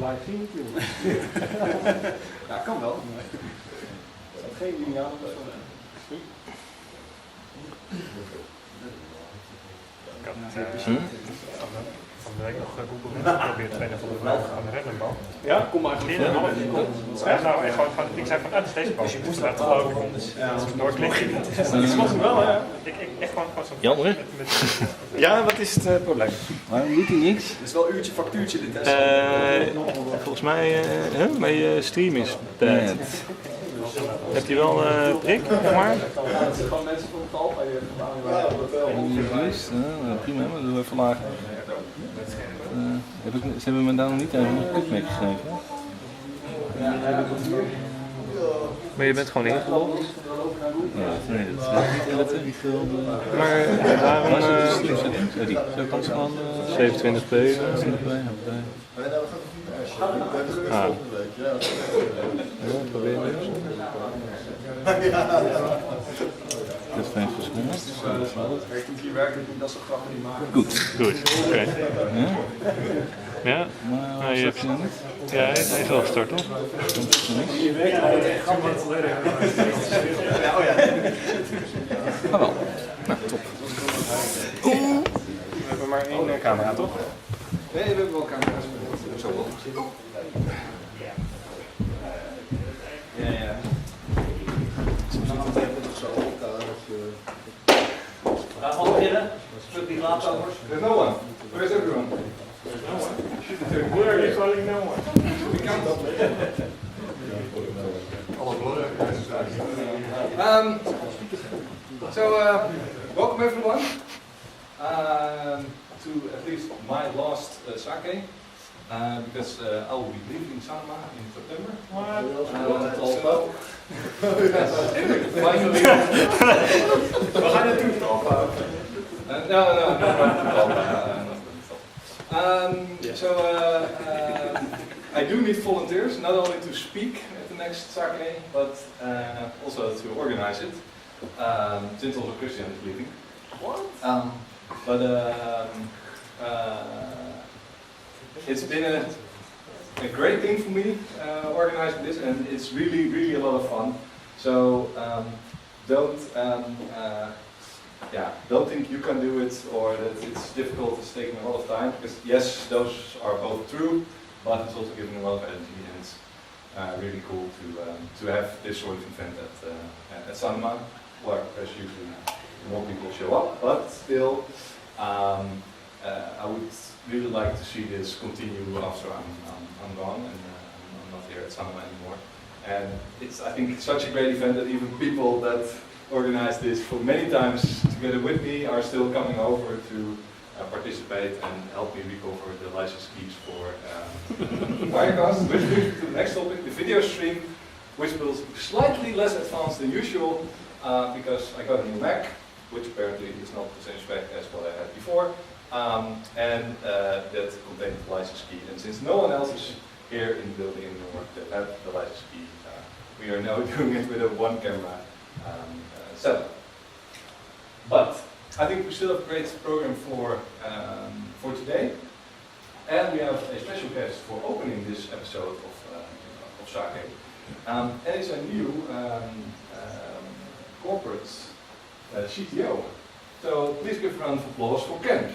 live zien natuurlijk. Ja, kan wel. Geen lineaal. Van de week nog Google geprobeerd trainen van de vloog aan de rennenbal. Ja, kom maar gewoon. Nou, ik zei van, het is deze bal. Dus je moest laten geloven. Doorklikken. Dat was hem wel, hè? Echt gewoon zo. Jammer, hè? Ja, wat is het probleem? Waarom doet hij niks? Het is wel uurtje factuurtje dit, hè? Volgens mij, bij je stream is bad. Hebt hij wel prik, zeg maar? Ja, dat zijn gewoon mensen van het Alfa hier vandaan. Ja, prima, maar doen we even lager. Ze hebben me daar nog niet even een kut mee geschreven. Maar je bent gewoon ingelogd? Ja, nee, dat is niet veel. Maar waarom die? Zo kan ze gewoon 27p. Ah. Ja, probeer het eens. Dat is 5 seconden. Ik moet hier werken, dat soort grappen niet maken. Goed, oké. Ja? Maar je hebt niet? Ja, hij is wel gestart, toch? Je werkt al echt grappen. Ja, oh ja. Ah wel. Nou, top. We hebben maar één camera, toch? Nee, we hebben wel camera's. Zo wel. Ja. Soms zit het even nog zo op daar. Gaan we beginnen? Stukje laatkomers. There's no one. Where's everyone? Where are you calling no one? We count up. Alle blurren. Welcome everyone to at least my last sake. Because I will be leaving Sanoma in September. Finally. We gaan natuurlijk het Alfa. I do need volunteers, not only to speak at the next sake, but also to organize it. Since also Christian is leaving. What? It's been a great thing for me organizing this, and it's really a lot of fun. So don't think you can do it or that it's difficult. It's taking a lot of time, because yes, those are both true, but it's also giving a lot of energy, and it's really cool to have this sort of event at Sanoma, where there's usually more people show up, but still I would really like to see this continue after I'm gone and I'm not here at Sanoma anymore. And I think it's such a great event that even people that organized this for many times together with me are still coming over to participate and help me recover the license keys for Wirecast, which brings me to the next topic, the video stream, which will be slightly less advanced than usual because I got a new Mac, which apparently is not the same spec as what I had before, and that contains the license key. And since no one else is here in the building anymore that had the license key, we are now doing it with a one-camera setup. But I think we still have a great program for today, and we have a special guest for opening this episode of Sake. And it's a new corporate CTO. So please give a round of applause for Ken.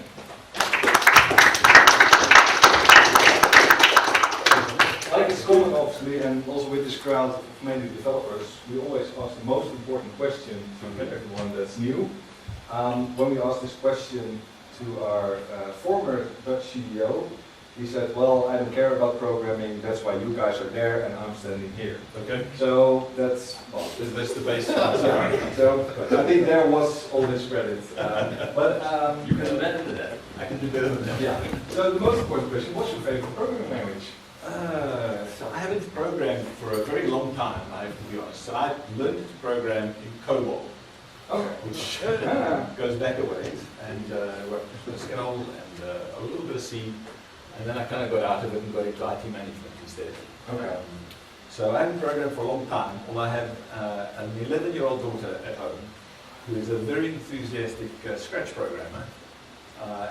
Like it's common, obviously, and also with this crowd of mainly developers, we always ask the most important question to everyone that's new. When we asked this question to our former Dutch CEO, he said, well, I don't care about programming, that's why you guys are there and I'm standing here. Okay. So that's the basic answer. So I think there was all this credit. But you can do better than that. I can do better than that. Yeah. So the most important question, what's your favorite programming language? So I haven't programmed for a very long time, I have to be honest. So I learned to program in COBOL, which goes back a ways, and worked with Pascal and a little bit of C, and then I kind of got out of it and got into IT management instead. Okay. So I haven't programmed for a long time, although I have an 11-year-old daughter at home who is a very enthusiastic Scratch programmer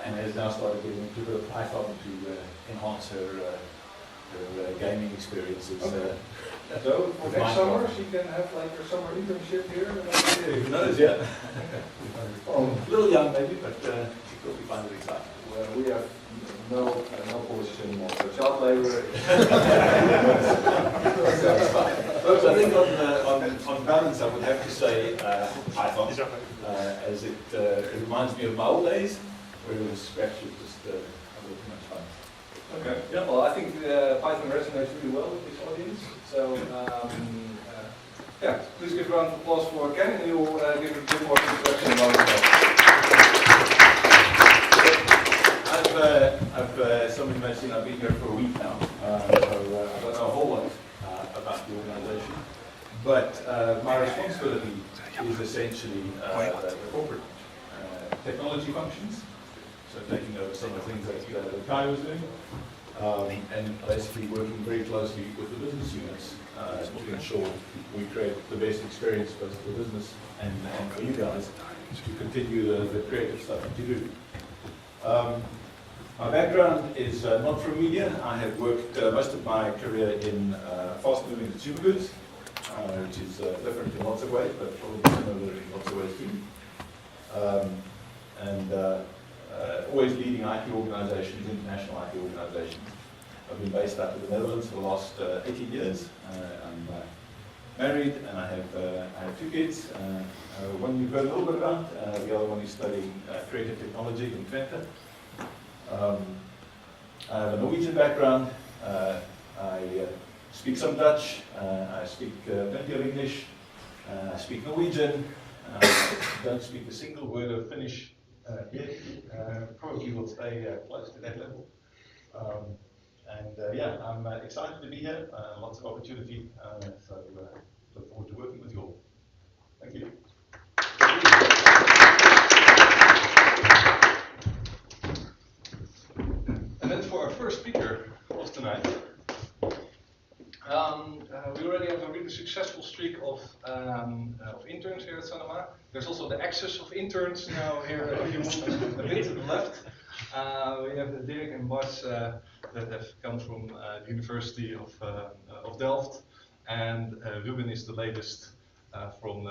and has now started getting into a bit of Python to enhance her gaming experiences. Okay. So for next summer, she can have like her summer internship here. Who knows, yeah. A little young maybe, but she could be fine with excitement. Well, we have no policies anymore, so child labor. So I think on balance, I would have to say Python, as it reminds me of my old days, where it was actually just a little too much fun. Okay. Yeah. Well, I think Python resonates really well with this audience. So yeah, please give a round of applause for Ken, and he'll give a bit more introduction about himself. Somebody mentioned I've been here for a week now, so I don't know a whole lot about the organization. But my responsibility is essentially the corporate technology functions, so taking over some of the things that Kai was doing, and basically working very closely with the business units to ensure we create the best experience both for the business and for you guys to continue the creative stuff that you do. My background is not from media. I have worked most of my career in fast-moving consumer goods, which is different in lots of ways, but probably similar in lots of ways too. Always leading IT organizations, international IT organizations. I've been based out of the Netherlands for the last 18 years. I'm married and I have 2 kids. One you've heard a little bit about, the other one is studying creative technology in Twente. I have a Norwegian background. I speak some Dutch. I speak plenty of English. I speak Norwegian. Don't speak a single word of Finnish yet. Probably will stay close to that level. Yeah, I'm excited to be here. Lots of opportunity. So look forward to working with you all. Thank you. And then for our first speaker of tonight, we already have a really successful streak of interns here at Sanoma. There's also the axis of interns now here a bit to the left. We have Dirk and Bas that have come from the University of Delft, and Ruben is the latest from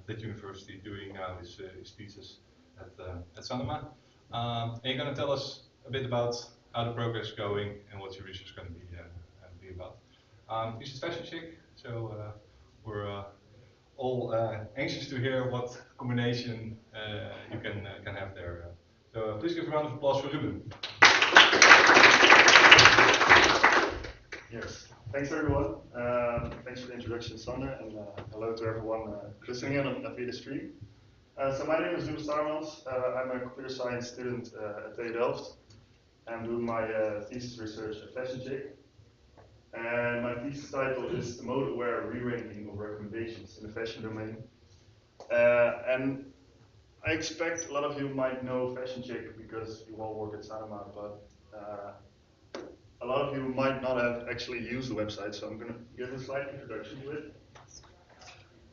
that university doing now his thesis at Sanoma. And you're going to tell us a bit about how the progress is going and what your research is going to be about. This is Fashion Chic, so we're all anxious to hear what combination you can have there. So please give a round of applause for Ruben. Yes, thanks everyone. Thanks for the introduction, Sander, and hello to everyone listening in on via the stream. So my name is Ruben Starmans. I'm a computer science student at TU Delft. I'm doing my thesis research at Fashion Chic. And my thesis title is The Mode-Aware Re-ranking of Recommendations in the Fashion Domain. And I expect a lot of you might know Fashion Chic because you all work at Sanoma, but a lot of you might not have actually used the website, so I'm going to give a slight introduction to it.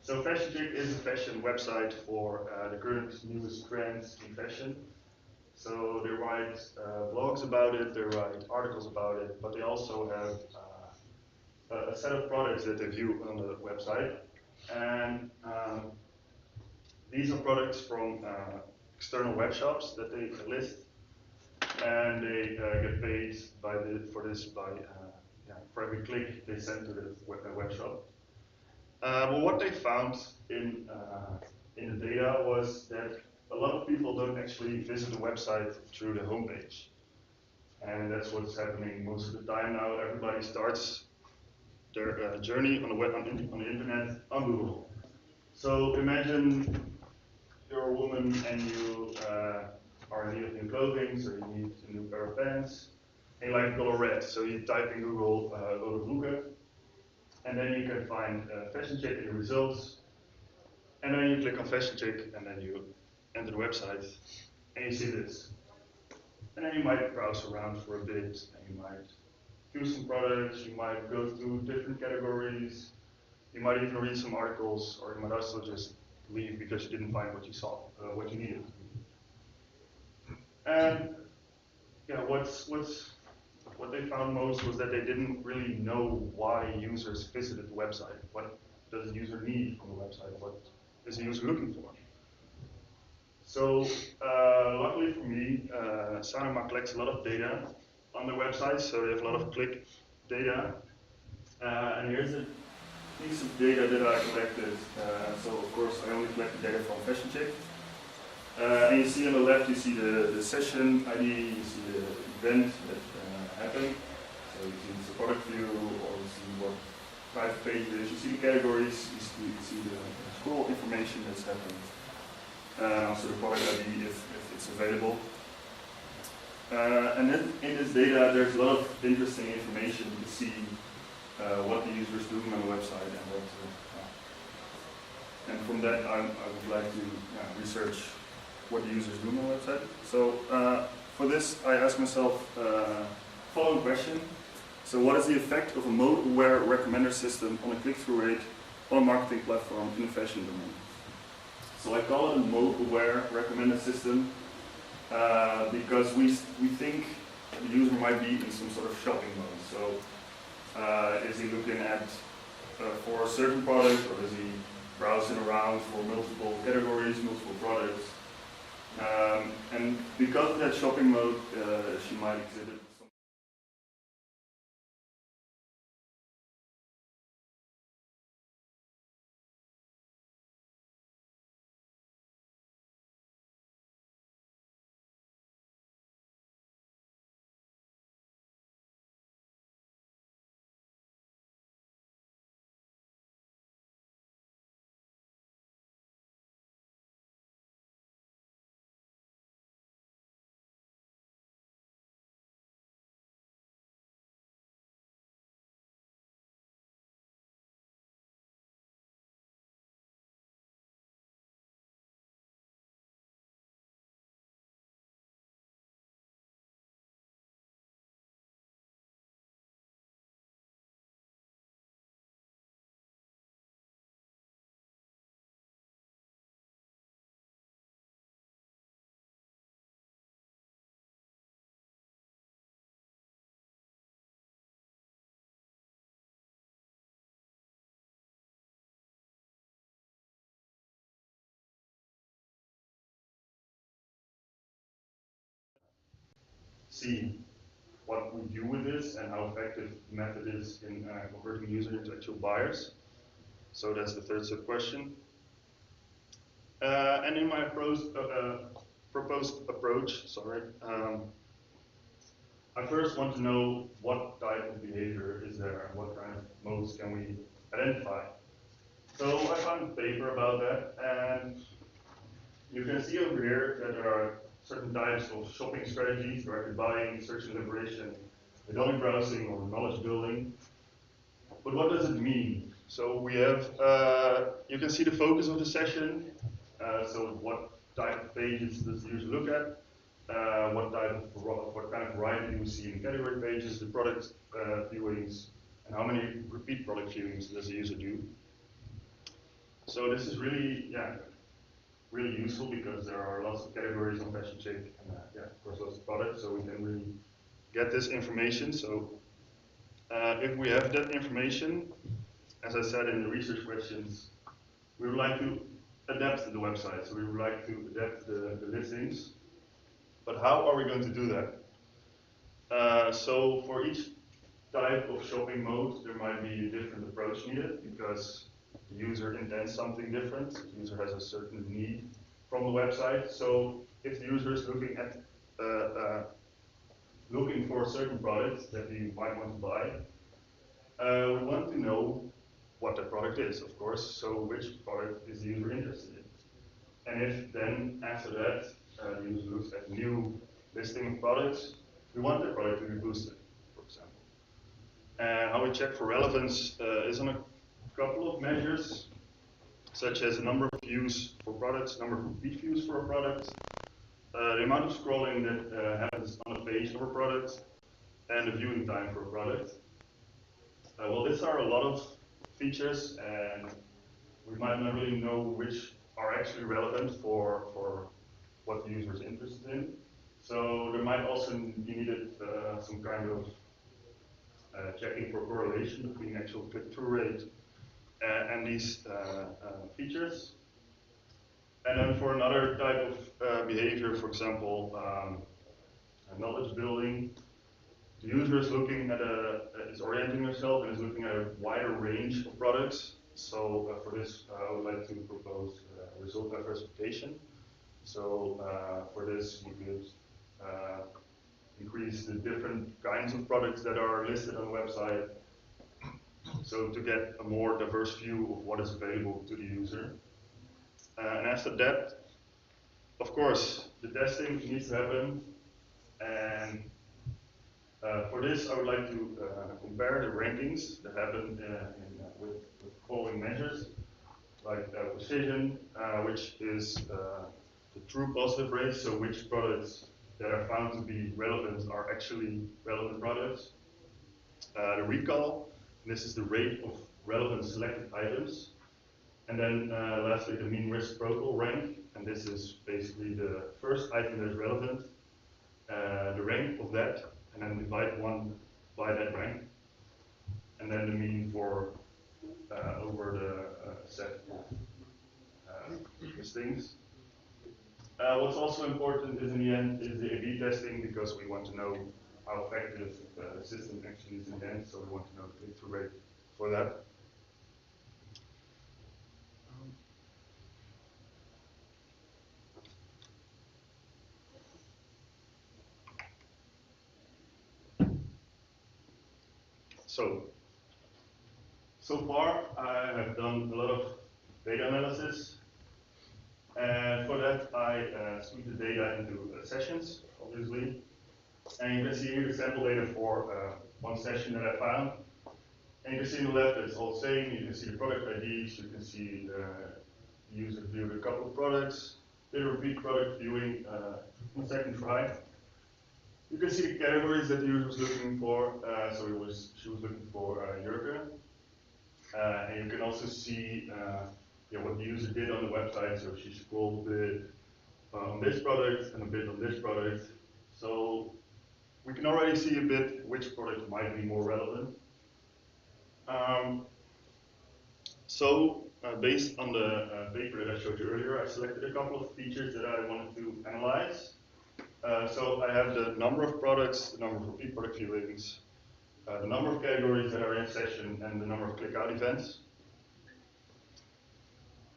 So Fashion Chic is a fashion website for the current newest trends in fashion. So they write blogs about it, they write articles about it, but they also have a set of products that they view on the website. And these are products from external web shops that they list, and they get paid for every click they send to the web shop. But what they found in the data was that a lot of people don't actually visit the website through the homepage, and that's what's happening most of the time now. Everybody starts their journey on the web on the internet on Google. So imagine you're a woman and you are in need of new clothing, so you need a new pair of pants, and you like the color red. So you type in Google rode broeken, and then you can find Fashion Chic in the results, and then you click on Fashion Chic, and then you enter the website, and you see this. And then you might browse around for a bit, and you might choose some products, you might go through different categories, you might even read some articles, or you might also just leave because you didn't find what you saw, what you needed. And yeah, what's what they found most was that they didn't really know why users visited the website. What does a user need from the website? What is the user looking for? So luckily for me, Sanoma collects a lot of data on their website, so they have a lot of click data. And here's a piece of data that I collected. So of course I only collected data from Fashion Check. And you see on the left, you see the session ID, you see the event that happened. So you see the product view, or you see what type of page it is. You see the categories, you see the scroll information that's happened. Also the product ID if it's available. And then in this data, there's a lot of interesting information to see what the user is doing on the website and what. And from that, I would like to research what the user is doing on the website. So for this, I ask myself following question. So what is the effect of a mode-aware recommender system on a click-through rate on a marketing platform in the fashion domain? So I call it a mode-aware recommender system because we think the user might be in some sort of shopping mode. So is he looking at for a certain product, or is he browsing around for multiple categories, multiple products? And because of that shopping mode, she might exhibit some. See what we do with this and how effective the method is in converting users into actual buyers. So that's the third sub-question. And in my proposed approach, I first want to know what type of behavior is there and what kind of modes can we identify. So I found a paper about that, and you can see over here that there are certain types of shopping strategies: directed buying, search and liberation, hedonic browsing, or knowledge building. But what does it mean? So we have, you can see the focus of the session. So what type of pages does the user look at? What kind of variety do we see in category pages, the product viewings, and how many repeat product viewings does the user do? So this is really, really useful because there are lots of categories on Fashion Check, and of course lots of products, so we can really get this information. So if we have that information, as I said in the research questions, we would like to adapt the website. So we would like to adapt the listings. But how are we going to do that? So for each type of shopping mode, there might be a different approach needed because the user intends something different. The user has a certain need from the website. So if the user is looking at looking for a certain product that he might want to buy, we want to know what that product is, of course. So which product is the user interested in? And if then after that the user looks at new listing of products, we want the product to be boosted, for example. And how we check for relevance is on a couple of measures, such as the number of views for products, number of repeat views for a product, the amount of scrolling that happens on a page of a product, and the viewing time for a product. Well, these are a lot of features, and we might not really know which are actually relevant for what the user is interested in. So there might also be needed some kind of checking for correlation between actual click-through rate and these features. And then for another type of behavior, for example, knowledge building, the user is looking at is orienting themselves and is looking at a wider range of products. So for this, I would like to propose result diversification. So for this, you could increase the different kinds of products that are listed on the website. So to get a more diverse view of what is available to the user. And after that, of course, the testing needs to happen. And for this, I would like to compare the rankings that happen with following measures, like precision, which is the true positive rate, so which products that are found to be relevant are actually relevant products. The recall, this is the rate of relevant selected items. And then lastly, the mean risk protocol rank, and this is basically the first item that is relevant, the rank of that, and then divide one by that rank, and then the mean for over the set of listings. What's also important is in the end is the A/B testing, because we want to know how effective the system actually is in the end, so we want to know the click-through rate for that. So far, I have done a lot of data analysis, and for that, I split the data into sessions, obviously. And you can see here the sample data for one session that I found. And you can see on the left it's all the same. You can see the product IDs, you can see the user viewed a couple of products, did a repeat product viewing on the second try. You can see the categories that the user was looking for. So she was looking for Jurgen. And you can also see what the user did on the website. So she scrolled a bit on this product and a bit on this product. So we can already see a bit which product might be more relevant. Based on the paper that I showed you earlier, I selected a couple of features that I wanted to analyze. So I have the number of products, the number of repeat product viewings, the number of categories that are in session, and the number of click-out events.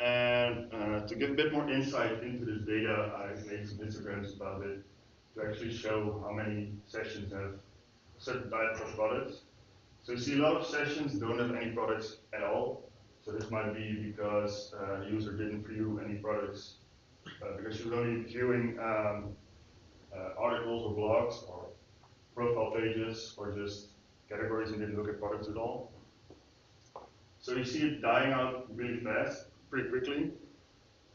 And to give a bit more insight into this data, I made some histograms about it to actually show how many sessions have certain types of products. So you see a lot of sessions don't have any products at all. So this might be because the user didn't view any products because she was only viewing articles or blogs or profile pages or just categories and didn't look at products at all. So you see it dying out really fast, pretty quickly.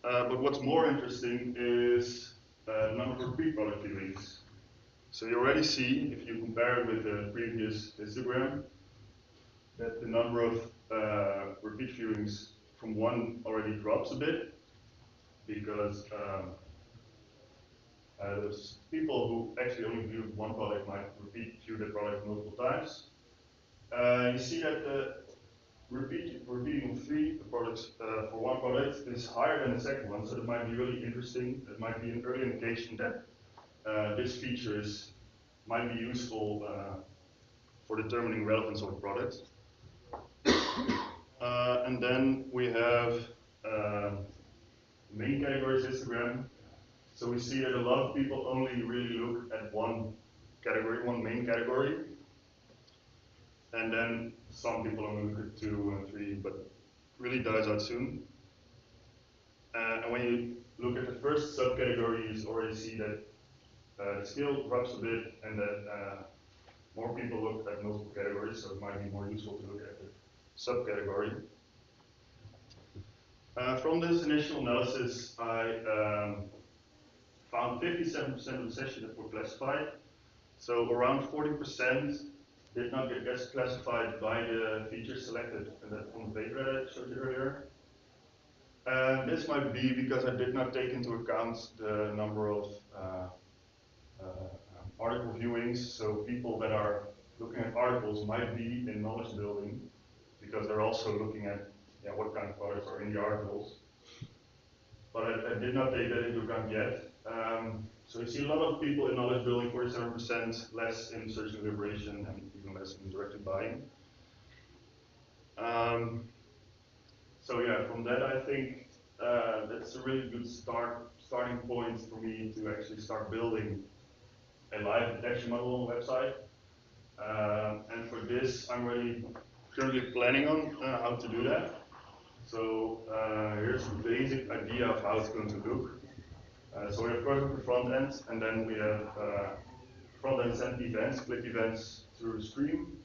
But what's more interesting is the number of repeat product viewings. So you already see, if you compare it with the previous histogram, that the number of repeat viewings from one already drops a bit, because those people who actually only viewed one product might view the product multiple times. You see that the repeating of three products for one product is higher than the second one, so that might be really interesting. That might be an early indication that this feature might be useful for determining relevance of a product. And then we have main categories histogram. So we see that a lot of people only really look at one category, one main category. And then some people only look at 2 and 3, but really dies out soon. And when you look at the first subcategory, you already see that the scale drops a bit and that more people look at multiple categories, so it might be more useful to look at the subcategory. From this initial analysis, I found 57% of the sessions that were classified. So around 40% did not get classified by the features selected on the paper that I showed you earlier. This might be because I did not take into account the number of article viewings, so people that are looking at articles might be in knowledge building, because they're also looking at what kind of products are in the articles. But I did not take that into account yet. So you see a lot of people in knowledge building, 47%, less in search and liberation, and even less in directed buying. So yeah, from that I think that's a really good starting point for me to actually start building a live detection model on the website. And for this, I'm really currently planning on how to do that. So here's the basic idea of how it's going to look. So we have first the front end, and then we have front end send events, click events through the stream.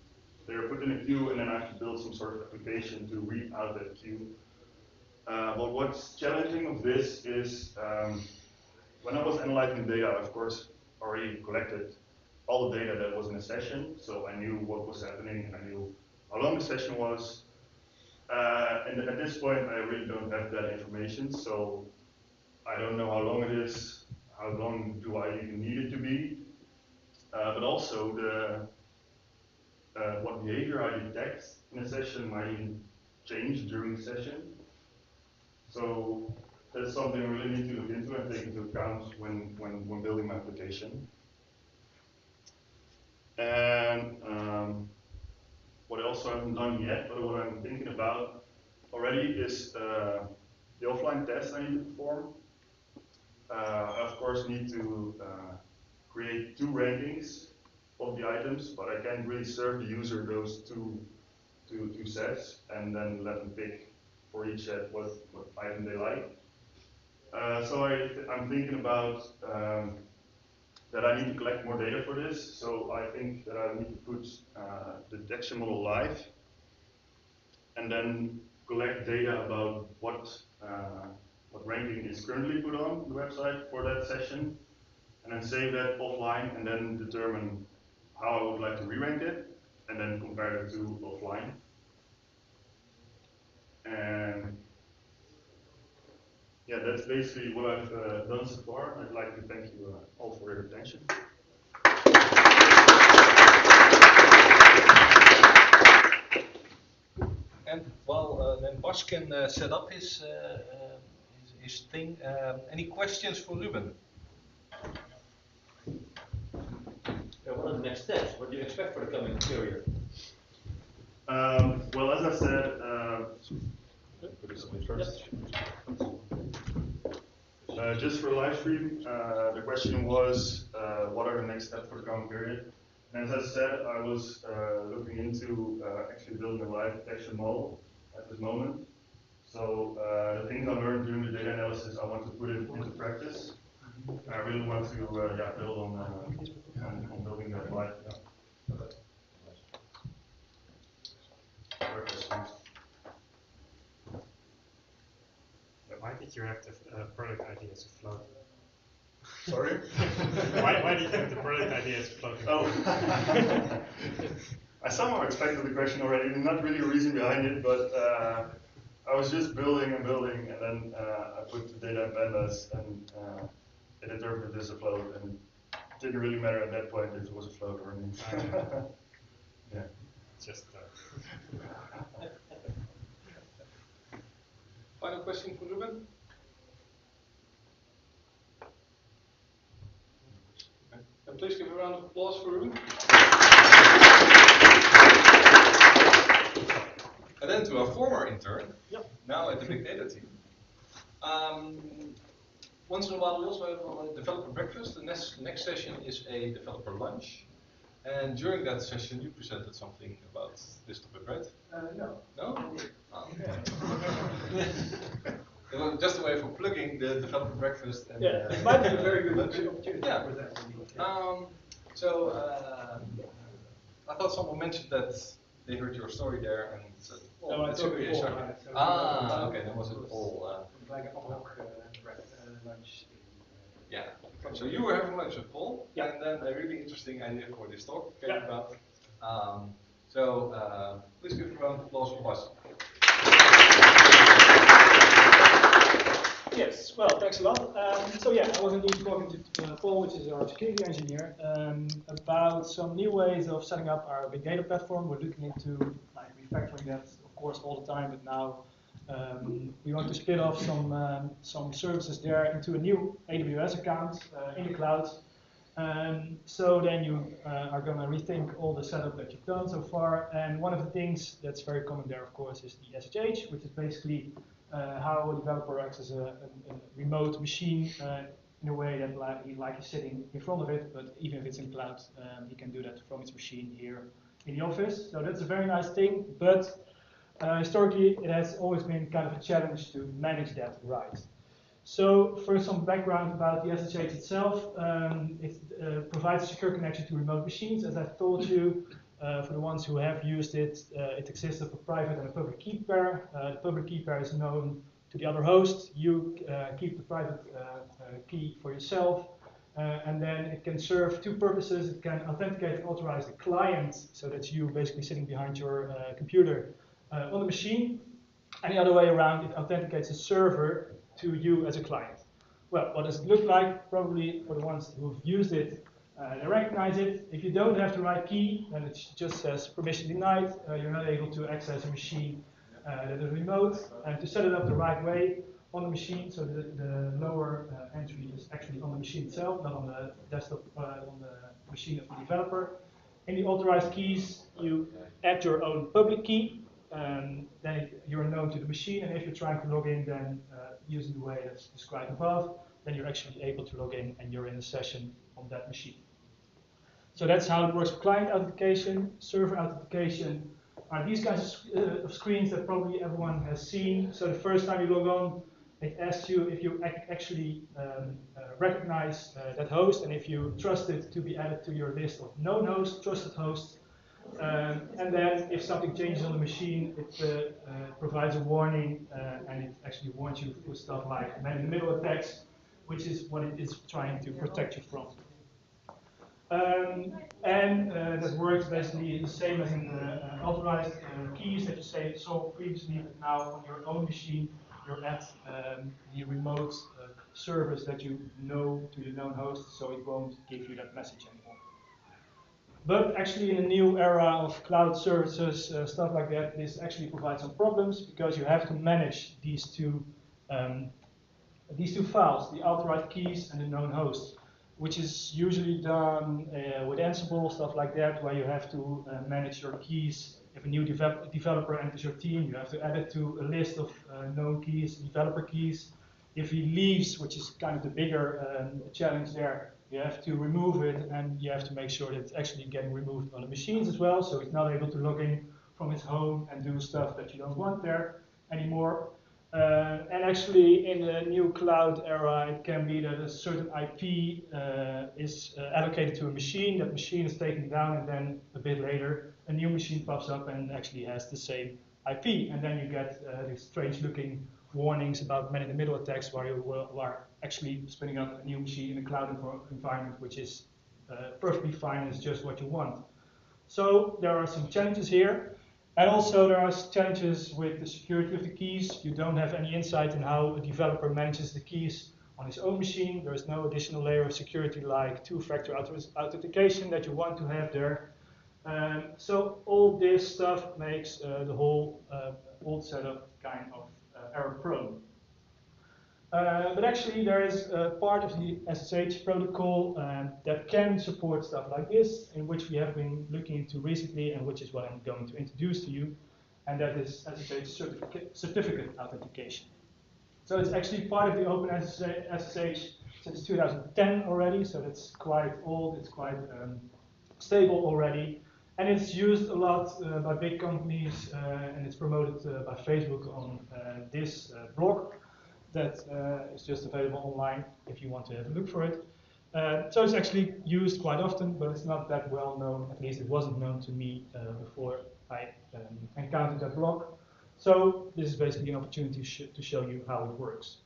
They are put in a queue, and then I have to build some sort of application to read out that queue. But what's challenging of this is when I was analyzing data, I of course already collected all the data that was in a session, so I knew what was happening, and I knew how long the session was. And at this point, I really don't have that information, so I don't know how long it is, how long do I even need it to be, but also what behavior I detect in a session might even change during the session. So that's something I really need to look into and take into account when building my application. And what I also haven't done yet, but what I'm thinking about already is the offline test I need to perform. I of course need to create 2 rankings of the items, but I can't really serve the user those two sets and then let them pick for each set what item they like. So I'm thinking about that I need to collect more data for this. So I think that I need to put the detection model live and then collect data about what ranking is currently put on the website for that session, and then save that offline and then determine how I would like to re-rank it, and then compare it to offline. And yeah, that's basically what I've done so far. I'd like to thank you all for your attention. And while then Bas can set up his thing, any questions for Ruben? Yeah, what are the next steps? What do you expect for the coming period? Well, as I said, just for live stream, the question was, what are the next steps for the coming period? And as I said, I was looking into actually building a live detection model at this moment. So the things I learned during the data analysis, I want to put it into practice. I really want to build on building that live. Yeah. Why did you have the product ideas floating? Sorry? why did you have the product ideas floating? Oh. I somehow expected the question already. There's not really a reason behind it, but I was just building, and then I put the data in pandas, and it interpreted as a float, and it didn't really matter at that point if it was a float or not. Yeah. Just. Final question for Ruben? And please give a round of applause for Ruben. And then to our former intern, now at the Big Data team. Once in a while we also have a developer breakfast. The next session is a developer lunch. And during that session you presented something about this topic, right? No. No? Oh. It was just a way for plugging the developer breakfast. And, it might be a very good opportunity yeah. for that. I thought someone mentioned that they heard your story there and said, "Oh, No, I that told should be a before, show." right? So Okay, then was it all? like an ad hoc lunch. Yeah. So you were having lunch with Paul, Yeah. and then a really interesting idea for this talk came Yeah. about. Please give a round of applause for Bas. Yes, well, thanks a lot. So yeah, I was indeed talking to Paul, which is our security engineer, about some new ways of setting up our big data platform. We're looking into like refactoring that, of course, all the time, but now we want to split off some services there into a new AWS account in the cloud. So then you are going to rethink all the setup that you've done so far. And one of the things that's very common there, of course, is the SSH, which is basically how a developer accesses a remote machine in a way that like he's sitting in front of it, but even if it's in cloud, he can do that from his machine here in the office. So that's a very nice thing, but historically it has always been kind of a challenge to manage that right. So first some background about the SSH itself. It provides a secure connection to remote machines. As I told you, for the ones who have used it, it exists of a private and a public key pair. The public key pair is known to the other host. You keep the private key for yourself. And then it can serve two purposes. It can authenticate and authorize the client, so that's you basically sitting behind your computer on the machine. And the other way around, it authenticates the server to you as a client. Well, what does it look like? Probably for the ones who've used it, they recognize it. If you don't have the right key, then it just says permission denied. You're not able to access a machine that is remote. And to set it up the right way on the machine, so the lower entry is actually on the machine itself, not on the desktop, on the machine of the developer. In the authorized keys, you add your own public key. Then you're known to the machine, and if you're trying to log in, then using the way that's described above, then you're actually able to log in and you're in a session on that machine. So that's how it works for client authentication. Server authentication are these kinds of screens that probably everyone has seen. So the first time you log on, it asks you if you actually recognize that host and if you trust it to be added to your list of known hosts, trusted hosts. And then if something changes on the machine, it provides a warning and it actually warns you for stuff like man-in-the-middle attacks, which is what it is trying to protect you from. That works basically the same as in the authorized keys that you saw previously, but now on your own machine, you're at the remote service that you know to the known host, so it won't give you that message anymore. But actually in a new era of cloud services, stuff like that, this actually provides some problems because you have to manage these two files, the authorized keys and the known host, which is usually done with Ansible, stuff like that, where you have to manage your keys. If a new developer enters your team, you have to add it to a list of known keys, developer keys. If he leaves, which is kind of the bigger challenge there, you have to remove it, and you have to make sure that it's actually getting removed on the machines as well, so he's not able to log in from his home and do stuff that you don't want there anymore. And actually, in the new cloud era, it can be that a certain IP is allocated to a machine. That machine is taken down, and then a bit later, a new machine pops up and actually has the same IP. And then you get these strange-looking warnings about man-in-the-middle attacks, where you are actually spinning up a new machine in a cloud environment, which is perfectly fine. It's just what you want. So there are some challenges here. And also there are challenges with the security of the keys. You don't have any insight in how a developer manages the keys on his own machine. There is no additional layer of security like two-factor authentication that you want to have there. So all this stuff makes the whole old setup kind of error-prone. But actually there is a part of the SSH protocol that can support stuff like this, in which we have been looking into recently, and which is what I'm going to introduce to you, and that is SSH certificate authentication. So it's actually part of the Open SSH since 2010 already, so that's quite old, it's quite stable already, and it's used a lot by big companies, and it's promoted by Facebook on this blog that is just available online if you want to have a look for it. So it's actually used quite often, but it's not that well known. At least it wasn't known to me before I encountered that blog. So this is basically an opportunity to show you how it works.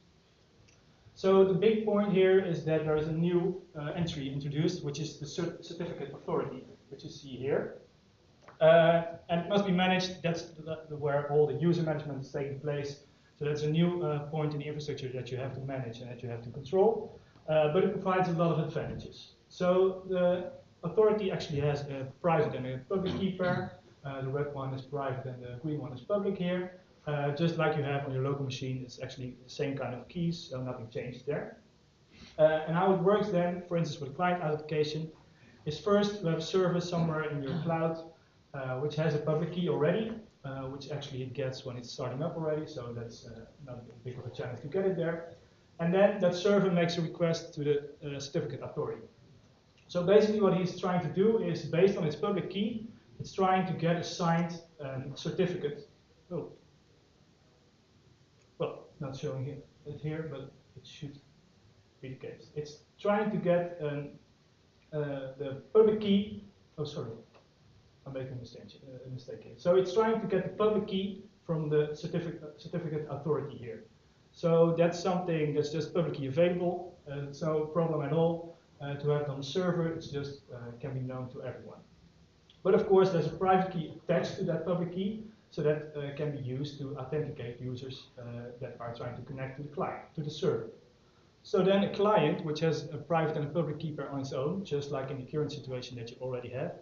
So the big point here is that there is a new entry introduced, which is the certificate authority, which you see here. And it must be managed. That's where all the user management is taking place. So that's a new point in the infrastructure that you have to manage and that you have to control, but it provides a lot of advantages. So the authority actually has a private and a public key pair. The red one is private and the green one is public here. Just like you have on your local machine, it's actually the same kind of keys, so nothing changed there. And how it works then, for instance, with client authentication, is first you have a server somewhere in your cloud which has a public key already, which actually it gets when it's starting up already, so that's not a big of a challenge to get it there. And then that server makes a request to the certificate authority. So basically what he's trying to do is, based on its public key, it's trying to get a signed certificate. Oh. Well, not showing it here, but it should be the case. It's trying to get the public key. Oh, sorry, I'm making a mistake here. So it's trying to get the public key from the certificate authority here. So that's something that's just publicly available. It's no problem at all to have it on the server. It's just can be known to everyone. But of course, there's a private key attached to that public key, so that can be used to authenticate users that are trying to connect to the client, to the server. So then a client, which has a private and a public key pair on its own, just like in the current situation that you already have,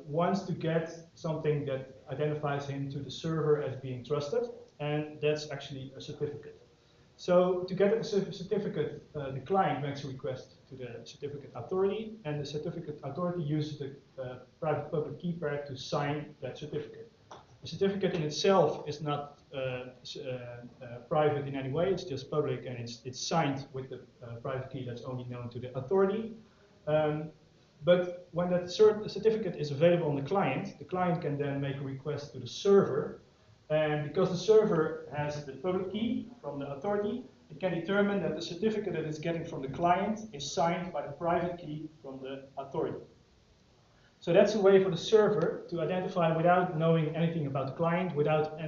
wants to get something that identifies him to the server as being trusted, and that's actually a certificate. So to get a certificate, the client makes a request to the certificate authority, and the certificate authority uses the private public key pair to sign that certificate. The certificate in itself is not private in any way, it's just public, and it's signed with the private key that's only known to the authority. But when that certificate is available on the client can then make a request to the server. And because the server has the public key from the authority, it can determine that the certificate that it's getting from the client is signed by the private key from the authority. So that's a way for the server to identify, without knowing anything about the client, without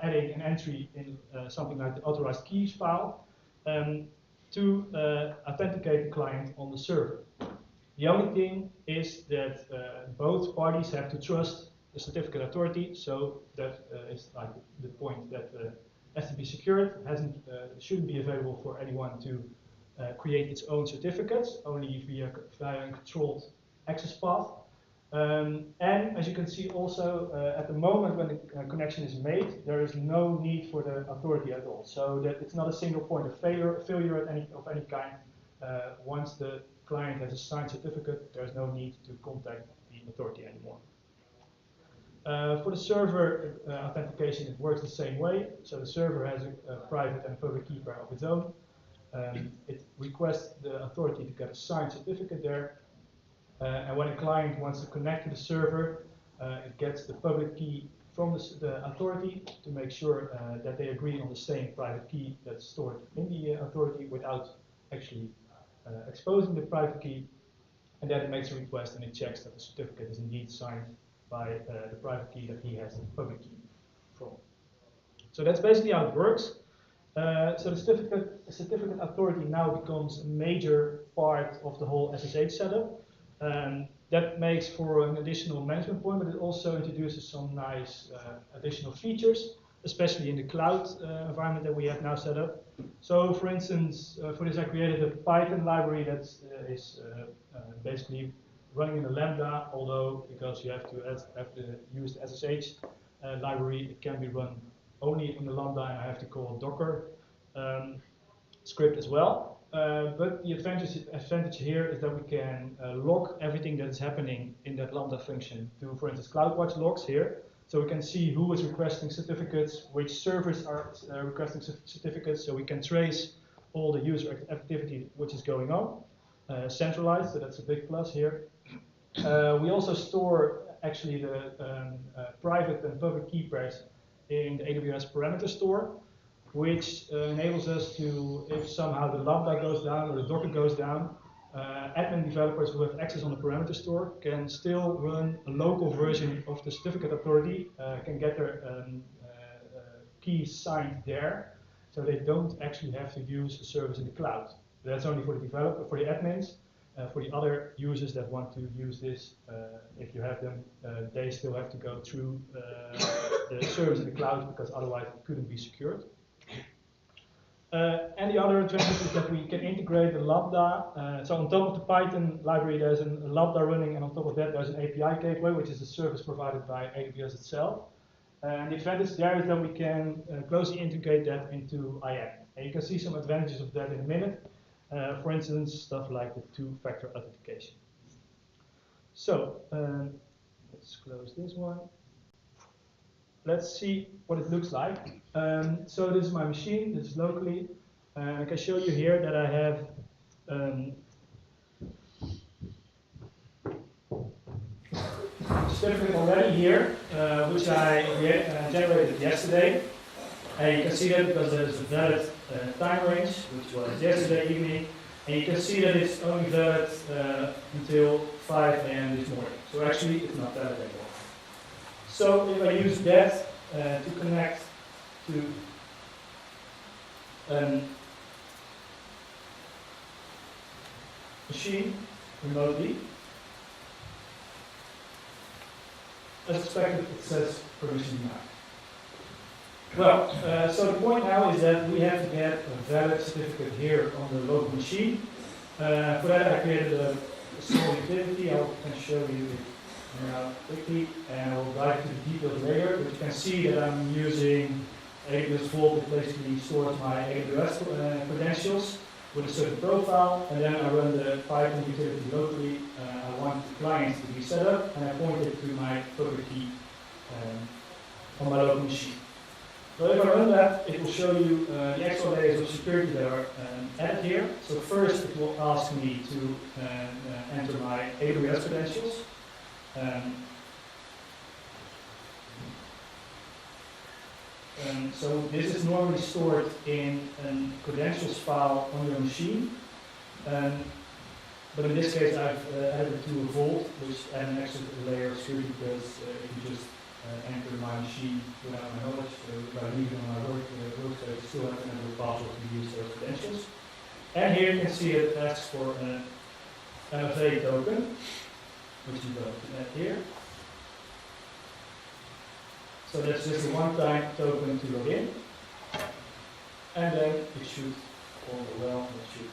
adding an entry in something like the authorized keys file, to authenticate the client on the server. The only thing is that both parties have to trust the certificate authority, so that is like the point that has to be secured. Shouldn't be available for anyone to create its own certificates, only via a controlled access path. And as you can see also, at the moment when the connection is made, there is no need for the authority at all. So that it's not a single point of failure of any kind. Once the client has a signed certificate, there's no need to contact the authority anymore. For the server authentication, it works the same way. So the server has a private and public key pair of its own. It requests the authority to get a signed certificate there. And when a client wants to connect to the server, it gets the public key from the authority to make sure that they agree on the same private key that's stored in the authority without actually exposing the private key. And then it makes a request and it checks that the certificate is indeed signed by the private key that he has the public key from. So that's basically how it works. So the certificate authority now becomes a major part of the whole SSH setup. That makes for an additional management point, but it also introduces some nice additional features, especially in the cloud environment that we have now set up. So for instance, for this I created a Python library that is basically running in a Lambda, although because you have to use the SSH library, it can be run only in the Lambda, and I have to call a Docker script as well. But the advantage here is that we can log everything that is happening in that Lambda function to, for instance, CloudWatch logs here. So we can see who is requesting certificates, which servers are requesting certificates, so we can trace all the user activity which is going on, centralized, so that's a big plus here. We also store actually the private and public key pairs in the AWS parameter store, which enables us to, if somehow the Lambda goes down or the Docker goes down, admin developers who have access on the parameter store can still run a local version of the certificate authority, can get their keys signed there, so they don't actually have to use a service in the cloud. That's only for the developer, for the admins. For the other users that want to use this, if you have them, they still have to go through the service in the cloud, because otherwise it couldn't be secured. And the other advantage is that we can integrate the Lambda. So on top of the Python library, there's a Lambda running, and on top of that, there's an API gateway, which is a service provided by AWS itself. And the advantage there is that we can closely integrate that into IAM. And you can see some advantages of that in a minute. For instance, stuff like the two-factor authentication. So let's close this one. Let's see what it looks like. So this is my machine, this is locally. I can show you here that I have a certificate already here, which I generated yesterday. And you can see that because there's a valid time range, which was yesterday evening. And you can see that it's only valid until 5 AM this morning. So actually, it's not valid anymore. So if I use that to connect to machine remotely, as expected, it says permission denied. Well, so the point now is that we have to get a valid certificate here on the local machine. For that, I created a small utility. I can show you it now quickly, and I will dive to the details later. But you can see that I'm using AWS Vault, that basically stores my AWS credentials with a certain profile, and then I run the Python utility locally. I want the client to be set up, and I point it to my public key on my local machine. So if I run that, it will show you the extra layers of security that are added here. So first, it will ask me to enter my AWS credentials. So this is normally stored in a credentials file on your machine. But in this case, I've added it to a vault, which adds an extra layer of security because if you just enter my machine without my knowledge, by leaving on my workspace, still have to enter a password to use those credentials. And here you can see it asks for an MFA token, which you don't add here. So that's just a one-time token to log in. And then it should all go well, it should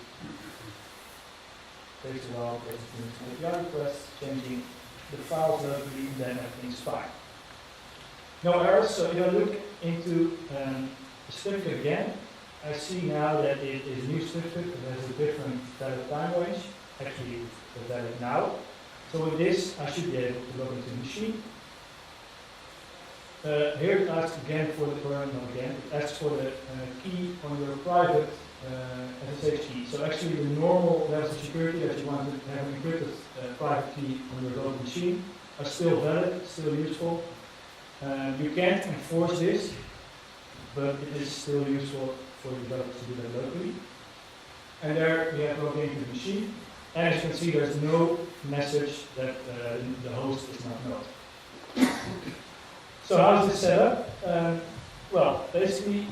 take a while, basically, to API request, changing the files locally, then everything's fine. No errors, so if I look into the certificate again, I see now that it is a new certificate, it has a different valid time range, actually it's valid now. So with this, I should be able to log into the machine. Here it asks again for it asks for the key on your private SSH key. So actually the normal levels of security that you want to have an encrypted private key on your local machine are still valid, still useful. You can't enforce this, but it is still useful for the developers to do that locally. And there we have logged into the machine. And as you can see, there's no message that the host is not known. So how is this set up? Well, basically,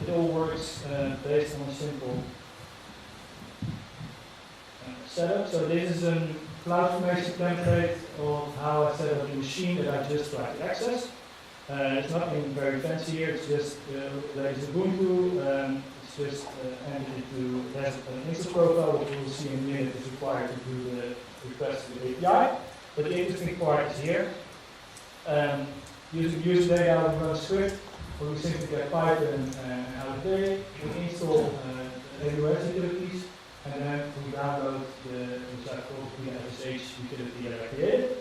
it all works based on a simple setup. So this is a CloudFormation template of how I set up the machine that I just tried to access. It's nothing very fancy here. It's just there's Ubuntu. It's just entered into there's an instance profile, which we'll see in a minute is required to do the request to the API. But the interesting part is here. Using user data out of run script, where we simply get Python out of there. We install AWS utilities, and then we download which I call the SSH utility that I created.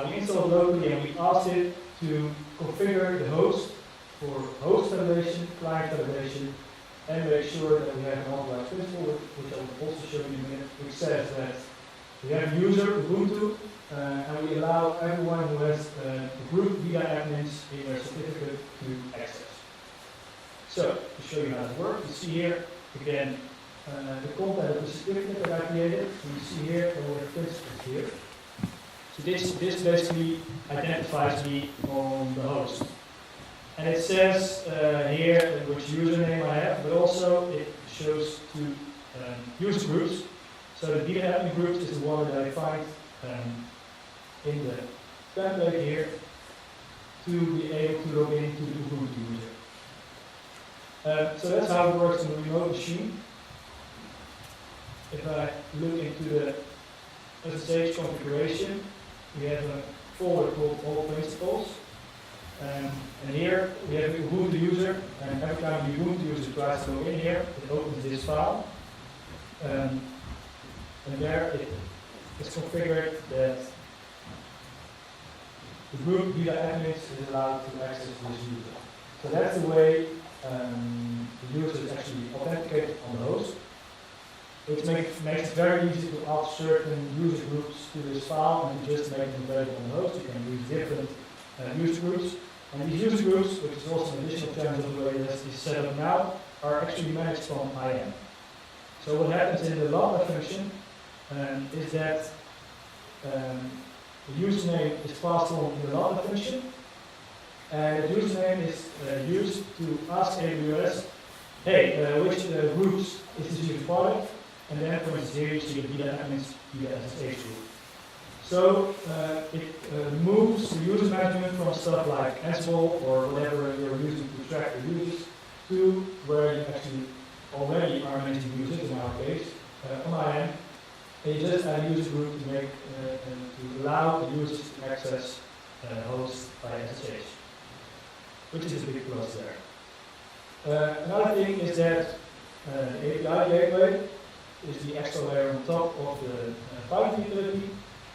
We install it locally, and we ask it to configure the host for host validation, client validation, and make sure that we have an authorized principal, which I will also show you in a minute, which says that we have user Ubuntu, and we allow everyone who has the group via admins in their certificate to access. So, to show you how it works, you see here, again, the content of the certificate that I created. You see here, all the principles here. So this basically identifies me on the host. And it says here which username I have, but also it shows two user groups. So the beta admin groups is the one that I find in the template here to be able to log into the Ubuntu user. So that's how it works on a remote machine. If I look into the SSH configuration, we have a folder called All Principles. And here we have a Ubuntu user, and every time the Ubuntu user tries to log in here, it opens this file. And there it is configured that the group via admins is allowed to access this user. So that's the way the user is actually authenticated on the host, which makes it very easy to add certain user groups to this file and just make them available on the host. You can use different user groups. And these user groups, which is also an additional challenge of the way this is set up now, are actually managed from IAM. So what happens in the lambda function is that the username is passed on in the lambda function, and the username is used to ask AWS, hey, which groups is this user part of? And then, for instance, here you see the via admins via SSH group. So it moves the user management from stuff like Ansible or whatever you're using to track your users to where you actually already are managing users, in our case, on IAM. And you just add a user group to make to allow the users to access hosts by SSH, which is a big plus there. Another thing is that the API gateway is the extra layer on top of the Python utility,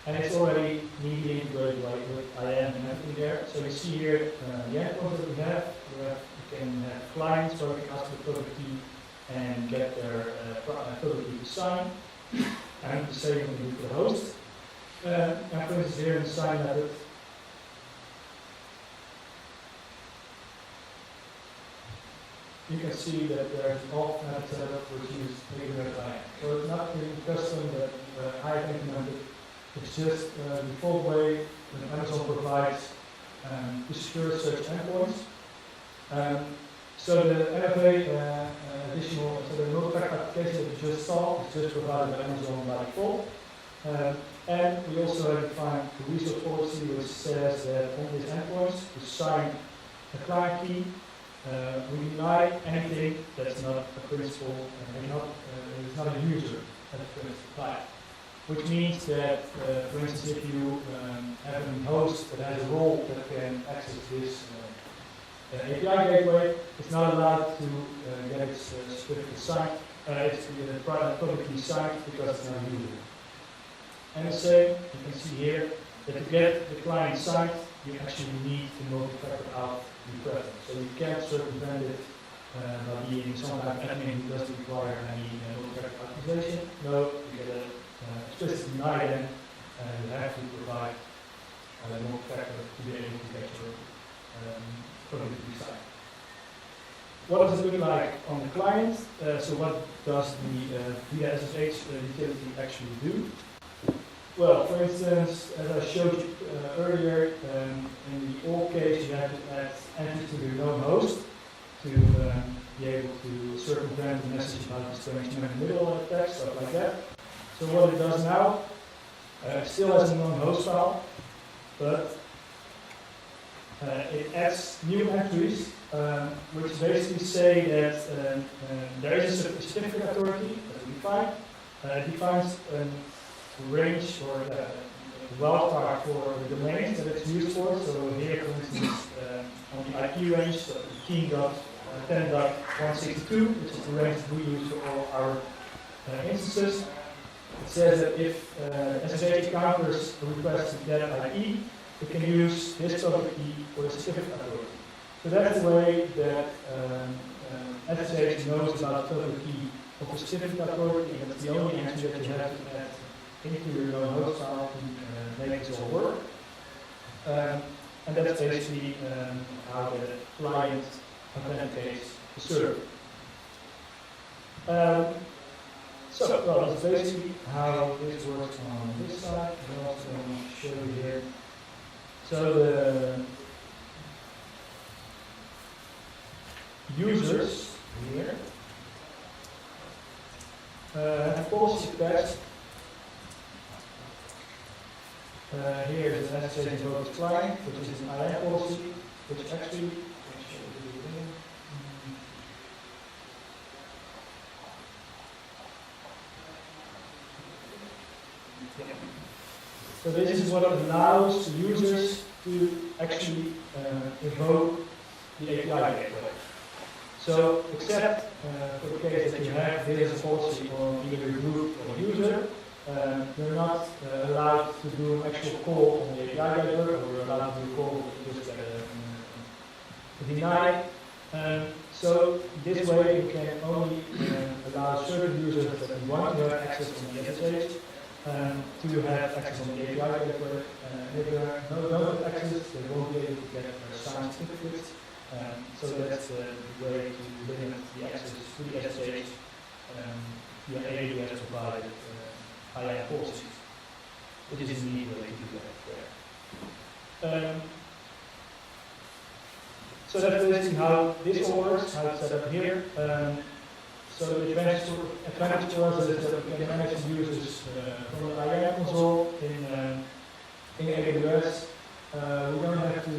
and it's already neatly integrated with IAM and everything there. So you see here the endpoints that we have. We can have clients where we can ask for the public key and get their public key to sign. And the same we do for the host. And for instance, here in the sign method, you can see that there's an auth method set up which is taken by IAM. So it's not really custom that I have implemented. It's just the default way that Amazon provides to secure such endpoints. So the NFA additional, so the multi-factor application that you just saw is just provided by Amazon by default. And we also have defined the resource policy which says that on these endpoints to sign a client key, we deny anything that's not a principal and it's not a user as a principal client. Which means that, for instance, if you have a host that has a role that can access this API gateway, it's not allowed to get its certificate signed, its public key signed because it's not a user. And the same, you can see here, that to get the client signed, you actually need the multi-factor auth to be present. So you can't circumvent it by being some kind of admin who doesn't require any multi-factor authorization. No, you get a explicitly deny them, you have to provide a multi-factor to be able to get your public key signed. What does it look like on the client? So what does the via SSH utility actually do? Well, for instance, as I showed you earlier, in the old case you have to add entries to your known host to be able to circumvent the message about the strange in the middle of the text, stuff like that. So what it does now, it still has a known host file, but it adds new entries which basically say that there is a certificate authority that we define. It defines a range or a wildcard for the domains that it's used for. So here, for instance, on the IP range, so 10.10.162, which is the range that we use for all our instances. It says that if SSH counters a request to get IP, it can use this public key for the certificate authority. So that's the way that SSH knows about the public key of the certificate authority, and that's the only entry that you have to add into your known host file to make this all work. And that's basically how the client authenticates the server. Well, that's basically how this works on this side. I'm also going to show you here. So the users here have policy text. Here is an SSH invoke client, which is an IAM policy, which actually, So this is what allows the users to actually invoke the API gateway. So except for the case that you have this policy on either group or user, you're not allowed to do an actual call on the API gateway, or you're allowed to do a call just deny. So this way you can only allow certain users that want to have access on the SSH to have access on the API gateway. If they don't have access, they won't be able to get signed certificates. So that's the way to limit the access to the SSH via AWS provided IAM policies, which is indeed the way to do that there. So that's basically how this all works, how it's set up here. So the advantage for us is that we can manage the users from the IAM console in AWS. We don't have to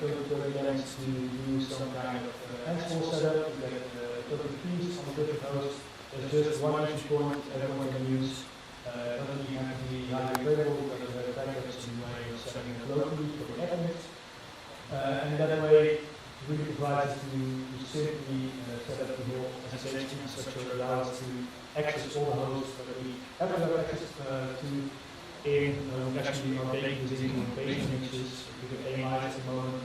go to the lengths to do some kind of Ansible setup, to get different keys on different hosts. There's just one entry point everyone can use. It doesn't even have to be highly available because we have backups in the way of setting it locally for the admins. And that way, it really provides to simply set up the whole SSH infrastructure that allows us to access all the hosts that we have to have access to. Actually, our baking is into base mixes. We get AMIs at the moment,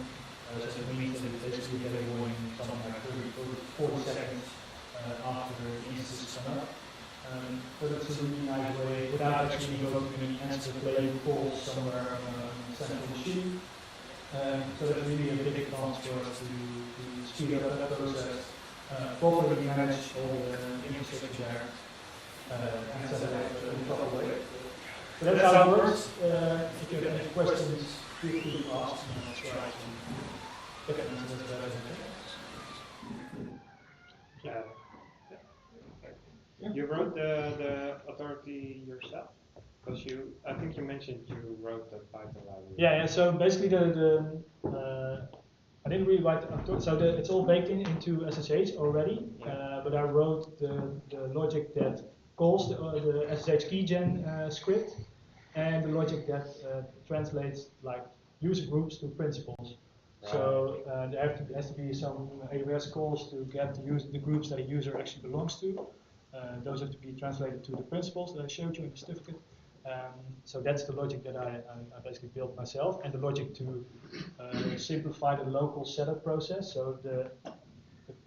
so it means that basically we get a warning something like 40 seconds after the instances come up. So that's a really nice way, without actually going to any answer play calls somewhere on a central machine. So that's really a big advance for us to speed up that process, properly manage all the infrastructure there, and set it up in a proper way. So that's how it works. If you have any questions, feel free to ask, and I'll try to get answers to that. You wrote the authority yourself? Because I think you mentioned you wrote the Python library. Yeah. So basically, I didn't really write the authority. So it's all baked into SSH already. But I wrote the logic that calls the SSH keygen script, and the logic that translates like user groups to principals. Right. So there has to be some AWS calls to get the groups that a user actually belongs to. Those have to be translated to the principals that I showed you in the certificate. So that's the logic that I basically built myself, and the logic to simplify the local setup process. So the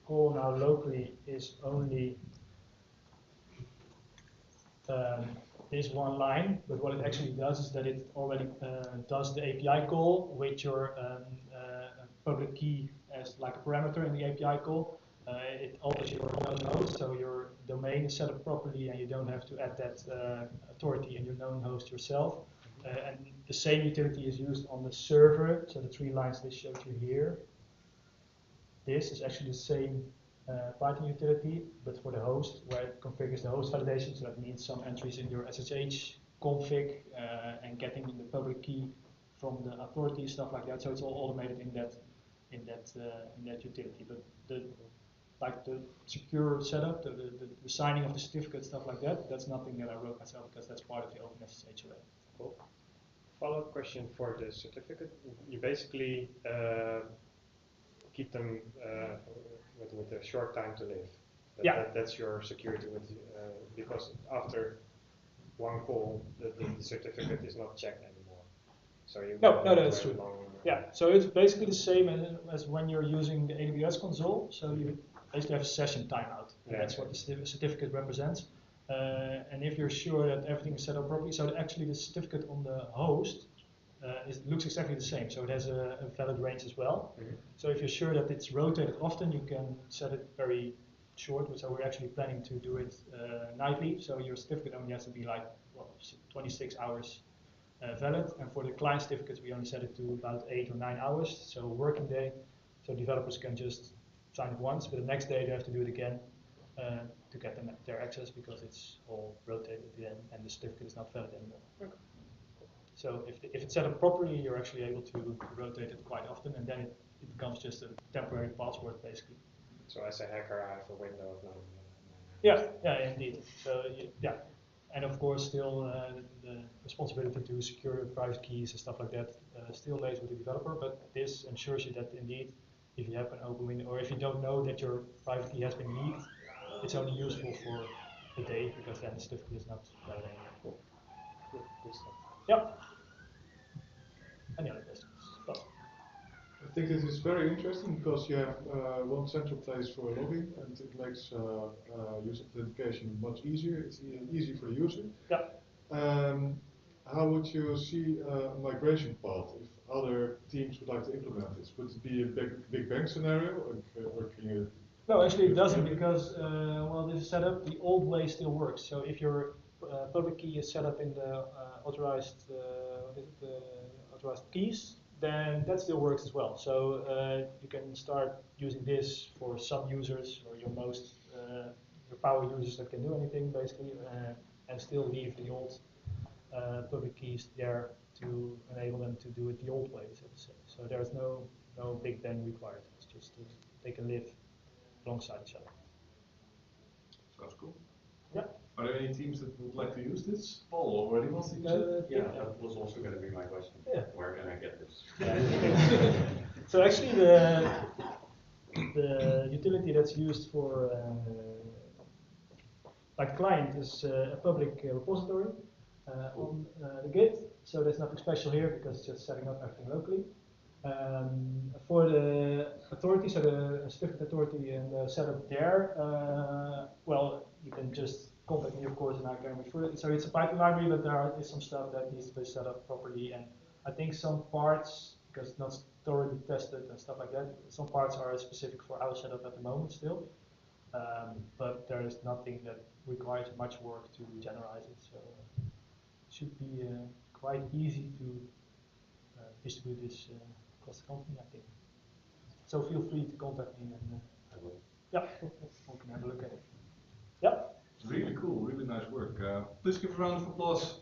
call now locally is only this one line, but what it actually does is that it already does the API call with your public key as like a parameter in the API call. It alters your known host, so your domain is set up properly, and you don't have to add that authority in your known host yourself. And the same utility is used on the server, so the 3 lines this showed you here. This is actually the same Python utility, but for the host, where it configures the host validation, so that means some entries in your SSH config and getting the public key from the authority, stuff like that. So it's all automated in that utility. But the secure setup, the signing of the certificate, stuff like that, that's nothing that I wrote myself because that's part of the OpenSSH array. Cool. Follow-up question for the certificate. You basically keep them with a short time to live. That's your security with because after one call, the certificate is not checked anymore. So you no, that's true. Yeah, so it's basically the same as when you're using the AWS console. So you basically have a session timeout. And that's what the certificate represents. And if you're sure that everything is set up properly, so actually the certificate on the host looks exactly the same. So it has a valid range as well. Mm-hmm. So if you're sure that it's rotated often, you can set it very short. So we're actually planning to do it nightly. So your certificate only has to be 26 hours valid. And for the client certificates, we only set it to about 8 or 9 hours. So working day. So developers can just sign it once, but the next day they have to do it again to get their access because it's all rotated again and the certificate is not valid anymore. Okay. So if it's set up properly, you're actually able to rotate it quite often, and then it becomes just a temporary password basically. So as a hacker, I have a window of 9. Yeah, indeed. So And of course, still the responsibility to secure private keys and stuff like that still lays with the developer. But this ensures you that indeed, if you have an open window, or if you don't know that your private key has been leaked, it's only useful for a day, because then the certificate is not valid anymore. Good stuff. Yep. Any other questions? Well, I think this is very interesting because you have one central place for logging, and it makes user authentication much easier. It's easy for the user. Yeah. How would you see a migration path if other teams would like to implement this? Would it be a big bang scenario, or can you? No, actually it doesn't, because well, this is set up. The old way still works. So if your public key is set up in the authorized keys, then that still works as well. So you can start using this for some users, or your power users that can do anything basically, and still leave the old public keys there to enable them to do it the old way, so to say. So there's no big bang required. It's just they can live alongside each other. Sounds cool. Yeah. Are there any teams that would like to use this? Paul already wants to use it? Yeah, that was also going to be my question. Yeah. Where can I get this? So actually the utility that's used for like client is a public repository on the Git. So there's nothing special here because it's just setting up everything locally. For the authority, so the certificate authority and the setup there, well, you can just contact me, of course, and I can refer it. So it's a Python library, but there is some stuff that needs to be set up properly. And I think some parts, because it's not thoroughly tested and stuff like that, some parts are specific for our setup at the moment still. But there is nothing that requires much work to generalize it. So it should be quite easy to distribute this across the company, I think. So feel free to contact me, and yeah, we can have a look at it. Yep. Really cool, really nice work. Please give a round of applause.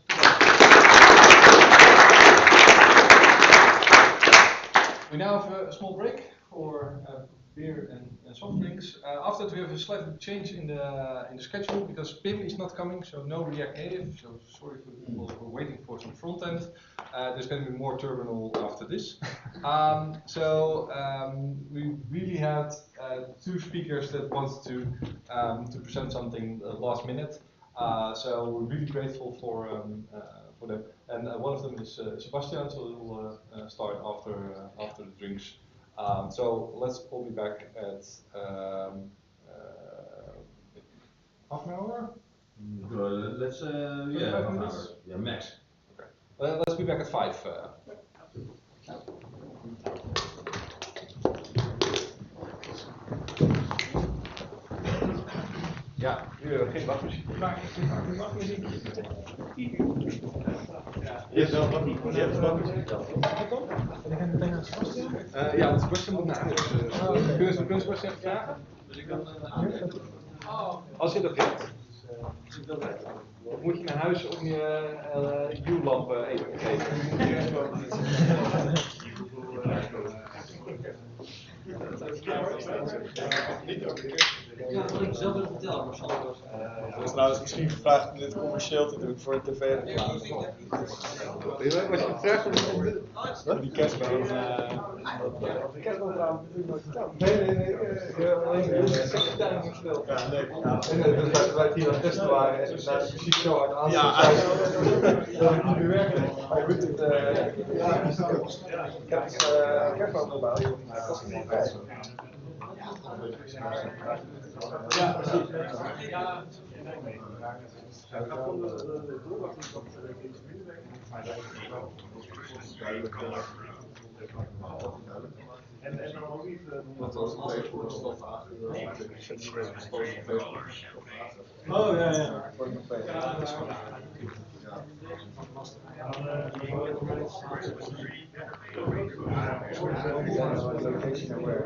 We now have a small break for beer and soft drinks. After that, we have a slight change in the schedule because Pim is not coming, so no React Native. So sorry for the people who are waiting for some front end. There's going to be more terminal after this. We really had two speakers that wanted to present something last minute. So we're really grateful for them. And one of them is Sebastian, so we'll start after the drinks. So let's all be back at half an hour? Let's, yeah, half an hour. Yeah, max. Okay. Let's be back at 5. Ja, geen wachtmuziek. Wachtmuziek. Je hebt wel wachtmuziek. Je hebt wachtmuziek. Ja, want Sebastian moet naar huis. Kunnen Sebastian even vragen? Als je dat hebt, of moet je naar huis om je U-lamp even te geven? Ja, dat wil ik zelf willen vertellen, maar Het is trouwens misschien gevraagd om dit commercieel te doen voor een tv-reclame. Was je gevraagd om dit te doen? Die kerstboom. De kerstboom trouwens natuurlijk nooit verteld. Nee. Secretaris niet verteld. Ja, nee. En dat wij hier aan het testen waren en na de muziek zo uit aanstaan dat ik niet meer werkte. Maar goed, ik heb een kerstboom gebouwd. Ja, precies. En dan ook niet dat we ook even de stof Oh ja. location aware.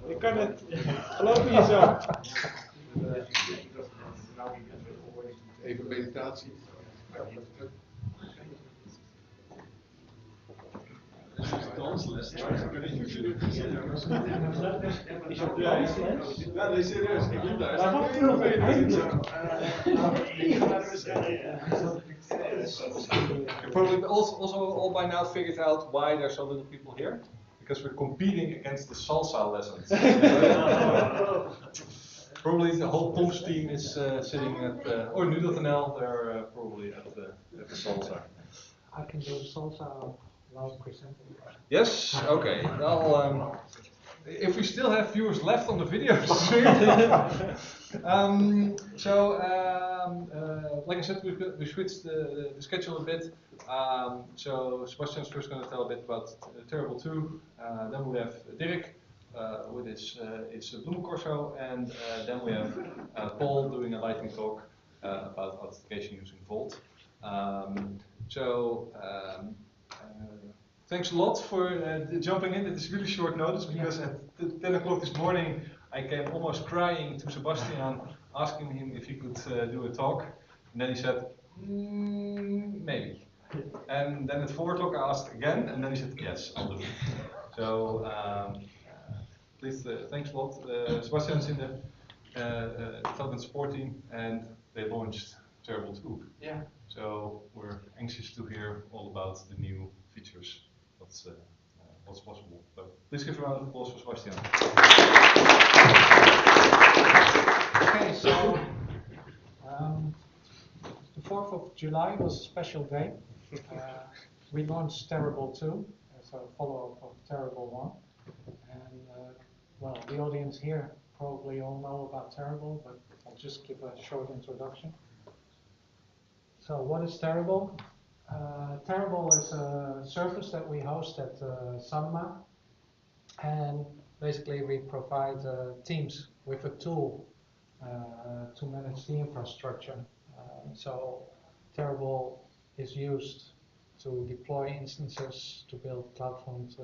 Je kan het. Geloof in jezelf. Even meditatie. Dansles? Is er dansles? Ja, nee, serieus. Ik liep daar. Maar wat veel You probably also all by now figured out why there's so little people here. Because we're competing against the salsa lessons. Probably the whole Tom's team is sitting at, or nu.nl, they're probably at the salsa. I can do salsa while presenting. Yes? Okay. Well, if we still have viewers left on the video stream. Like I said, we switched the schedule a bit. So Sebastian's first going to tell a bit about Terrible 2. Then we have Dirk with his Bloemencorso, and then we have Paul doing a lightning talk about authentication using Vault. Thanks a lot for jumping in. It is really short notice because at 10 o'clock this morning I came almost crying to Sebastian, asking him if he could do a talk. And then he said, maybe. And then at 4 o'clock I asked again, and then he said, yes, I'll do it. So please, thanks a lot. Sebastian's in the development support team, and they launched Terrible 2. Yeah. So we're anxious to hear all about the new features. What's possible. So please give a round of applause for Sebastian. Okay, so the 4th of July was a special day. We launched Terrible 2 as a follow-up of Terrible 1. And well, the audience here probably all know about Terrible, but I'll just give a short introduction. So what is Terrible? Terrible is a service that we host at Sanoma, and basically we provide teams with a tool to manage the infrastructure. So Terrible is used to deploy instances, to build CloudFront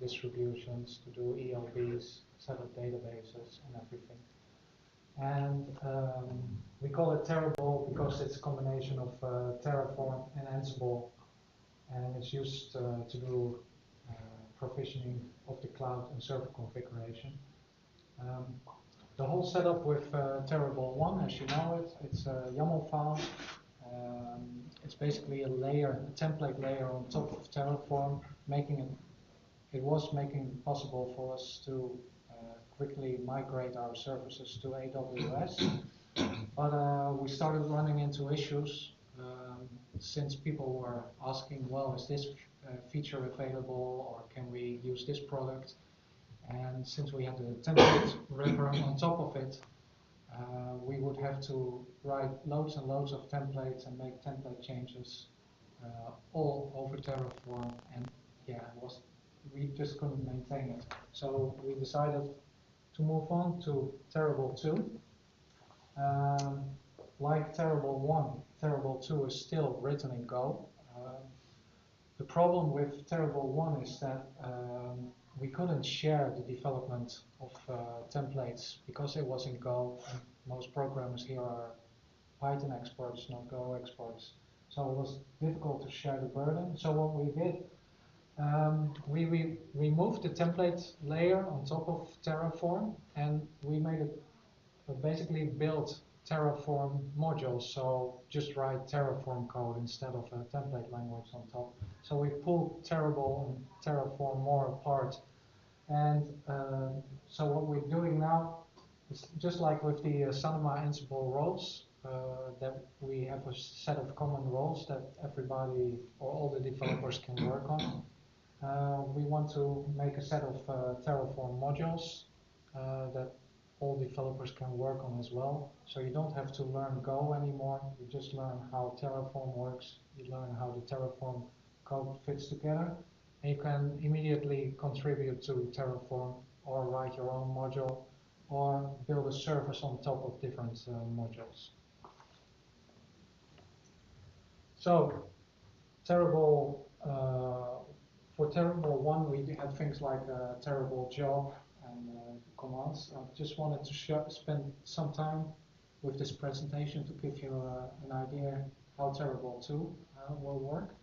distributions, to do ELBs, set up databases and everything. And we call it Terrible because it's a combination of Terraform and Ansible, and it's used to do provisioning of the cloud and server configuration. The whole setup with Terrible 1, as you know it, it's a YAML file. It's basically a layer, a template layer on top of Terraform, it was making it possible for us to quickly migrate our services to AWS, but we started running into issues since people were asking, well, is this feature available, or can we use this product? And since we had a template wrapper on top of it, we would have to write loads and loads of templates and make template changes all over Terraform, and yeah, we just couldn't maintain it. So we decided to move on to Terrible 2. Like Terrible 1, Terrible 2 is still written in Go. The problem with Terrible 1 is that we couldn't share the development of templates because it was in Go, and most programmers here are Python experts, not Go experts. So it was difficult to share the burden. So what we did, we removed the template layer on top of Terraform, and we made it basically built Terraform modules. So just write Terraform code instead of a template language on top. So we pulled Terrible and Terraform more apart. And so what we're doing now is just like with the Sanoma Ansible roles, that we have a set of common roles that everybody or all the developers can work on. We want to make a set of Terraform modules that all developers can work on as well. So you don't have to learn Go anymore. You just learn how Terraform works. You learn how the Terraform code fits together. And you can immediately contribute to Terraform or write your own module or build a service on top of different modules. So Terrible, for Terrible 1 we had things like Terrible Job and and commands. I just wanted to spend some time with this presentation to give you an idea how Terrible 2 will work.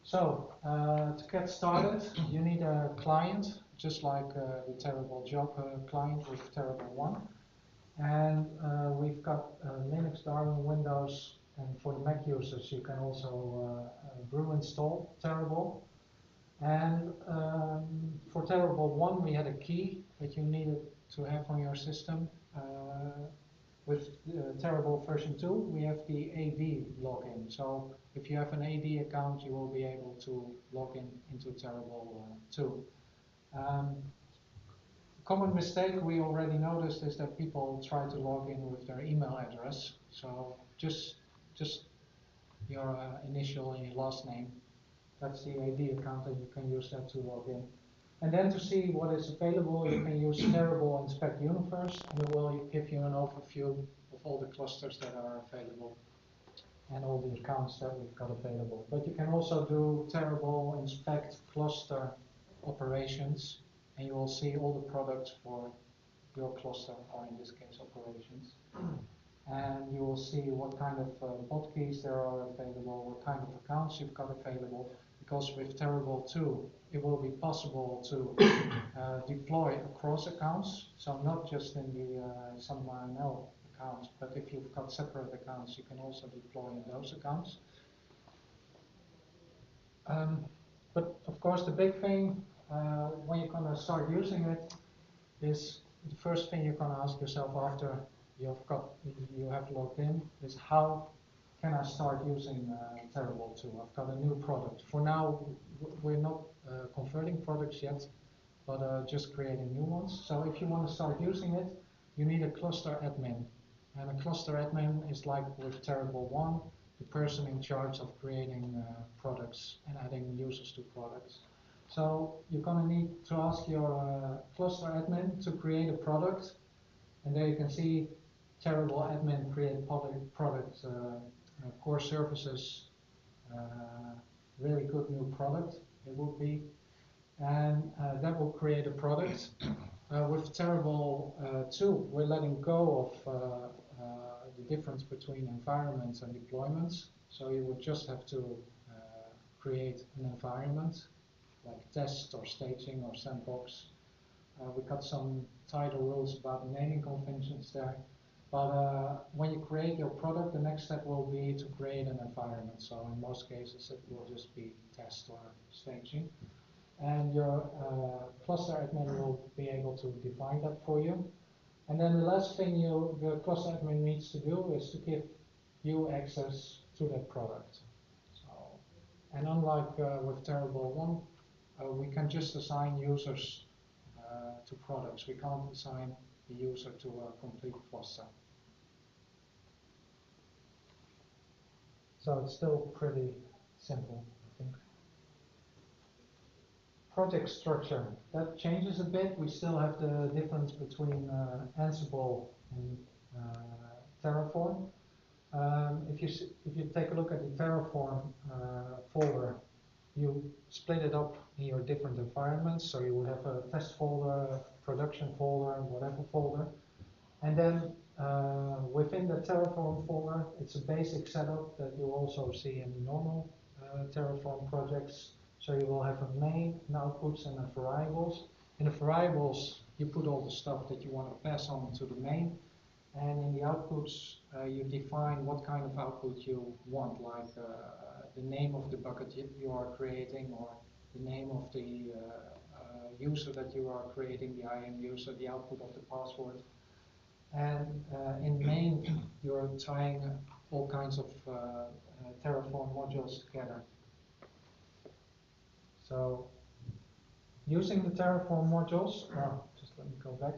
So, to get started, you need a client, just like the Terrible Job client with Terrible 1. And we've got Linux, Darwin, Windows, and for the Mac users, you can also brew install Terrible. And for Terrible 1, we had a key that you needed to have on your system. With Terrible version 2, we have the AD login. So if you have an AD account, you will be able to log in into Terrible 2. Common mistake we already noticed is that people try to log in with their email address. So just your initial and your last name. That's the AD account, and you can use that to log in. And then to see what is available, you can use Terrible Inspect Universe, and it will give you an overview of all the clusters that are available and all the accounts that we've got available. But you can also do Terrible Inspect Cluster Operations, and you will see all the products for your cluster, or in this case, operations. And you will see what kind of hotkeys there are available, what kind of accounts you've got available. Because with Terrible 2, it will be possible to deploy across accounts. So not just in the Sanoma NL accounts, but if you've got separate accounts, you can also deploy in those accounts. But of course, the big thing when you're going to start using it is the first thing you're going to ask yourself after you have logged in is how can I start using Terrible 2? I've got a new product. For now, we're not converting products yet, but just creating new ones. So if you want to start using it, you need a cluster admin. And a cluster admin is like with Terrible 1, the person in charge of creating products and adding users to products. So you're going to need to ask your cluster admin to create a product. And there you can see Terrible admin create product core services, really good new product it would be. And that will create a product. With Terrible 2, we're letting go of the difference between environments and deployments. So you would just have to create an environment like test or staging or sandbox. We got some title rules about naming conventions there. But when you create your product, the next step will be to create an environment. So in most cases, it will just be test or staging. And your cluster admin will be able to define that for you. And then the last thing the cluster admin needs to do is to give you access to that product. So, and unlike with Terrible 1, we can just assign users to products. We can't assign the user to a complete cluster. So it's still pretty simple, I think. Project structure, that changes a bit. We still have the difference between Ansible and Terraform. If you take a look at the Terraform folder, you split it up in your different environments. So you would have a test folder, production folder, whatever folder. And then within the Terraform folder, it's a basic setup that you also see in normal Terraform projects. So you will have a main, an outputs, and a variables. In the variables, you put all the stuff that you want to pass on to the main. And in the outputs, you define what kind of output you want, like the name of the bucket you are creating, or the name of the user that you are creating, the IAM user, the output of the password. And in main, you're tying all kinds of Terraform modules together. So using the Terraform modules, just let me go back.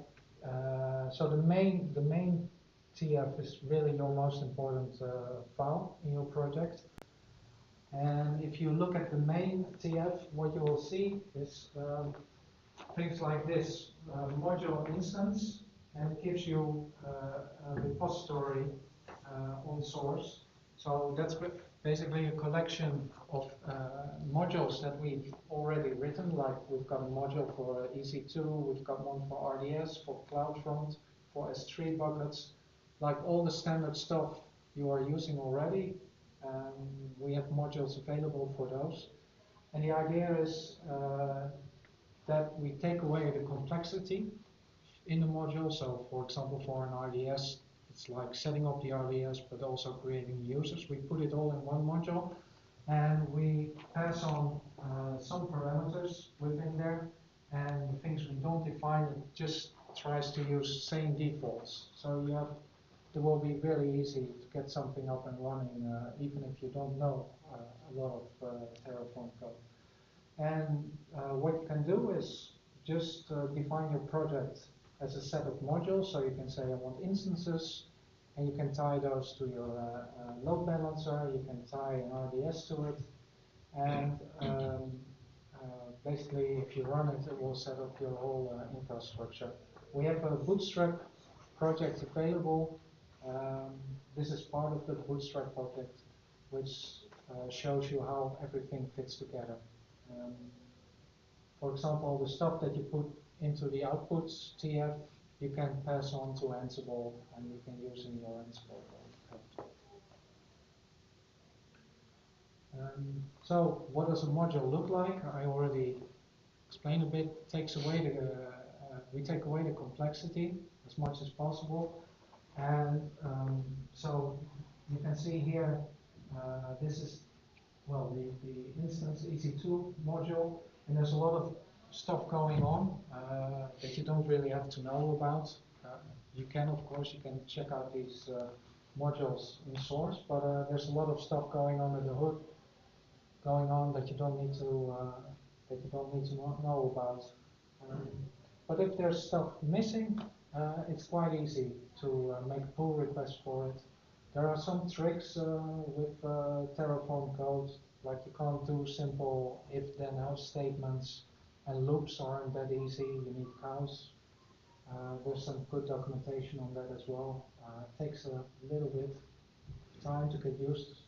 So the main TF is really your most important file in your project. And if you look at the main TF, what you will see is things like this, module instance, and it gives you a repository on source. So that's basically a collection of modules that we've already written, like we've got a module for EC2, we've got one for RDS, for CloudFront, for S3 buckets, like all the standard stuff you are using already. We have modules available for those. And the idea is that we take away the complexity in the module. So for example, for an RDS, it's like setting up the RDS, but also creating users. We put it all in one module, and we pass on some parameters within there, and the things we don't define, it just tries to use same defaults. So it will be really easy to get something up and running, even if you don't know a lot of Terraform code. And what you can do is just define your project as a set of modules. So you can say, I want instances, and you can tie those to your load balancer. You can tie an RDS to it. And basically, if you run it, it will set up your whole infrastructure. We have a Bootstrap project available. This is part of the Bootstrap project, which shows you how everything fits together. For example, the stuff that you put into the outputs TF, you can pass on to Ansible, and you can use in your Ansible code. So what does a module look like? I already explained a bit. We take away the complexity as much as possible. And so you can see here, this is, well, the instance EC2 module, and there's a lot of stuff going on that you don't really have to know about. You can, of course, you can check out these modules in source, but there's a lot of stuff going on under the hood, going on that you don't need to know about. But if there's stuff missing, it's quite easy to make a pull request for it. There are some tricks with Terraform code, like you can't do simple if-then-else statements, and loops aren't that easy. You need counts. There's some good documentation on that as well. It takes a little bit of time to get used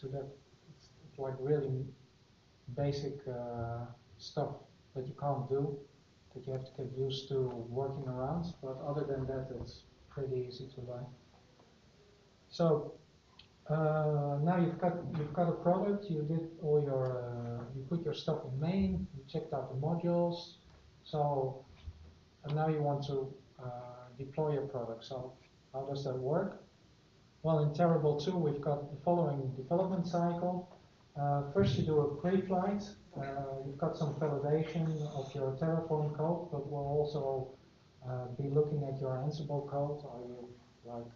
to that. It's like really basic stuff that you can't do, that you have to get used to working around. But other than that, it's pretty easy to learn. So now you've got a product. You did all your you put your stuff in main. You checked out the modules. So and now you want to deploy your product. So how does that work? Well, in Terraform 2, we've got the following development cycle. First, you do a pre-flight. You've got some validation of your Terraform code, but we'll also be looking at your Ansible code. Are you like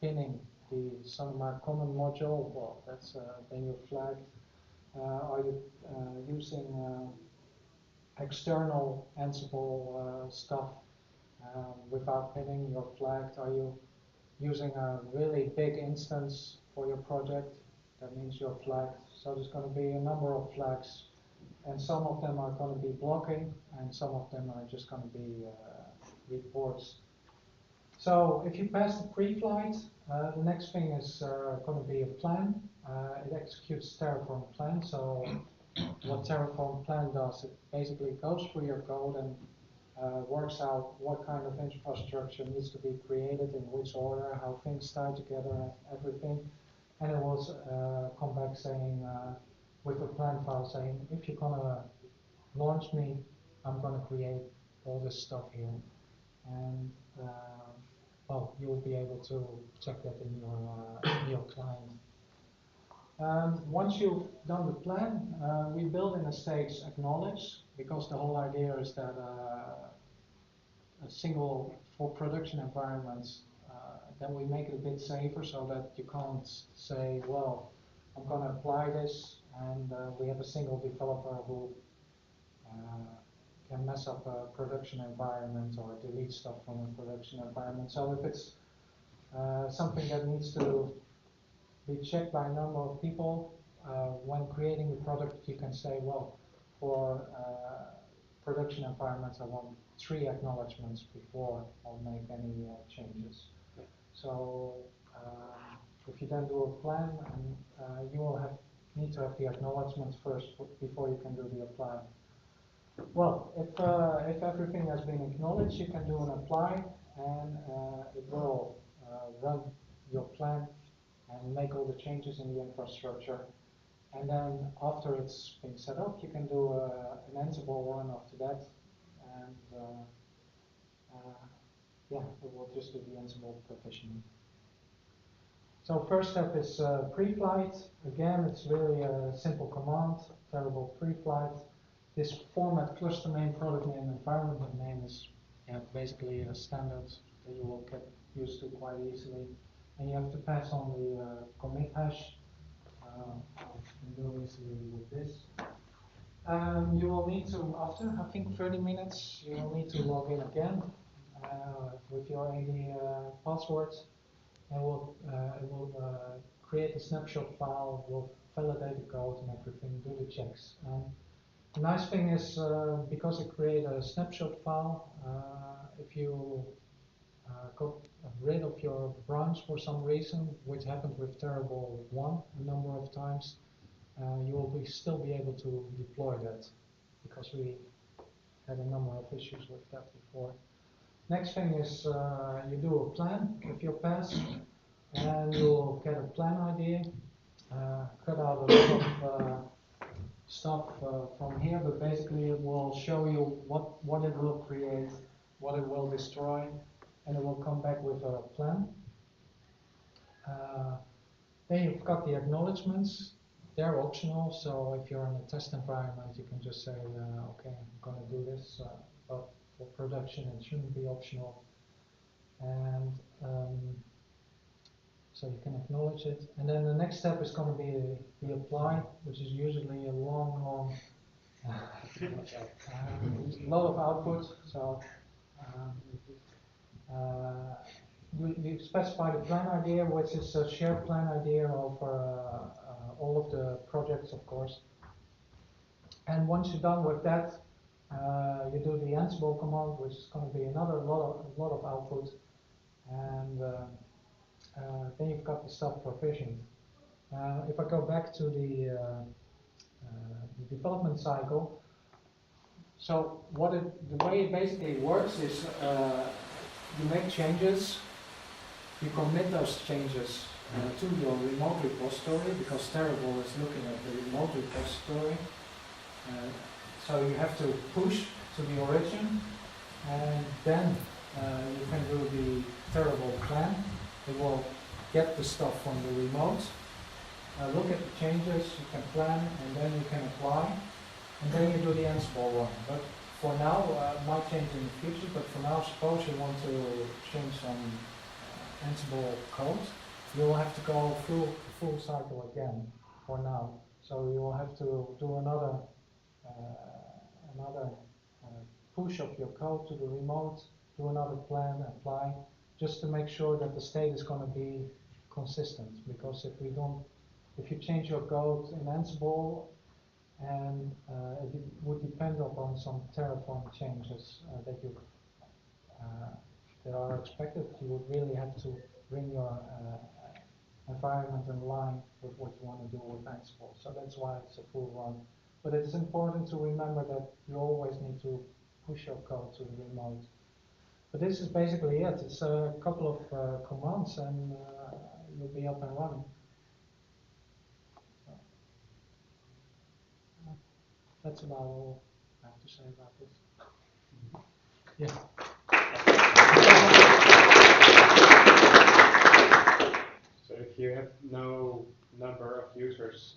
pinning the Sanoma common module? Well, that's then you're flagged. Are you using external Ansible stuff without pinning? You're flagged. Are you using a really big instance for your project? That means you're flagged. So there's going to be a number of flags, and some of them are going to be blocking, and some of them are just going to be reports. So if you pass the pre-flight, the next thing is going to be a plan. It executes Terraform plan. So what Terraform plan does, it basically goes through your code and works out what kind of infrastructure needs to be created, in which order, how things tie together, everything. And it will come back saying, with a plan file saying, if you're going to launch me, I'm going to create all this stuff here. And well, you will be able to check that in your client. Once you've done the plan, we build in a stage acknowledge, because the whole idea is that a single for production environments, then we make it a bit safer so that you can't say, well, I'm going to apply this, and we have a single developer who can mess up a production environment or delete stuff from a production environment. So if it's something that needs to be checked by a number of people, when creating the product, you can say, well, for production environments, I want 3 acknowledgements before I'll make any changes. So if you then do a plan, and you will have need to have the acknowledgement first before you can do the apply. Well, if everything has been acknowledged, you can do an apply, and it will run your plan and make all the changes in the infrastructure. And then after it's been set up, you can do an Ansible one after that, and yeah, it will just do the Ansible partitioning. So first step is pre-flight. Again, it's very simple command, Terrible pre-flight. This format cluster name, product name, environment name is basically a standard that you will get used to quite easily. And you have to pass on the commit hash. You can do easily with this. You will need to, after I think 30 minutes, you will need to log in again with your AD passwords. And it will create a snapshot file, will validate the code and everything, do the checks. The nice thing is, because it created a snapshot file, if you got rid of your branch for some reason, which happened with Terrible 1 a number of times, you will still be able to deploy that, because we had a number of issues with that before. Next thing is you do a plan with your pass, and you'll get a plan idea, cut out a lot of stuff from here, but basically it will show you what it will create, what it will destroy, and it will come back with a plan. Then you've got the acknowledgements. They're optional, so if you're in a test environment, you can just say, okay, I'm going to do this, but for production it shouldn't be optional. And so you can acknowledge it. And then the next step is going to be the apply, which is usually a long a lot of output. So you specify the plan idea, which is a shared plan idea of all of the projects, of course. And once you're done with that, you do the Ansible command, which is going to be another lot of output, and then you've got the stuff provisioned. If I go back to the development cycle, so the way it basically works is you make changes, you commit those changes to your remote repository, because Terrible is looking at the remote repository. So you have to push to the origin, and then you can do the Terrible plan. It will get the stuff from the remote, look at the changes, you can plan, and then you can apply, and then you do the Ansible one. But for now, might change in the future, but for now, suppose you want to change some Ansible code, you will have to go through the full cycle again for now. So you will have to do another push of your code to the remote, do another plan, apply, just to make sure that the state is going to be consistent. Because if you change your code in Ansible, and it would depend upon some Terraform changes that are expected, you would really have to bring your environment in line with what you want to do with Ansible. So that's why it's a full run. But it's important to remember that you always need to push your code to the remote. But this is basically it. It's a couple of commands, and you'll be up and running. That's about all I have to say about this. Yeah. So if you have no number of users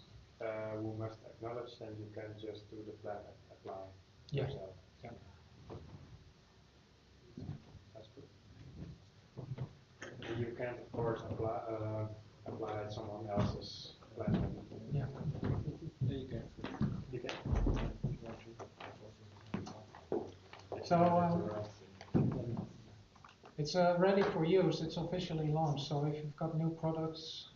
who must acknowledge, then you can just do the plan apply yourself. Yeah. That's good. You can, of course, apply someone else's plan. Yeah. Yeah, you can. You can. So it's ready for use. It's officially launched. So if you've got new products,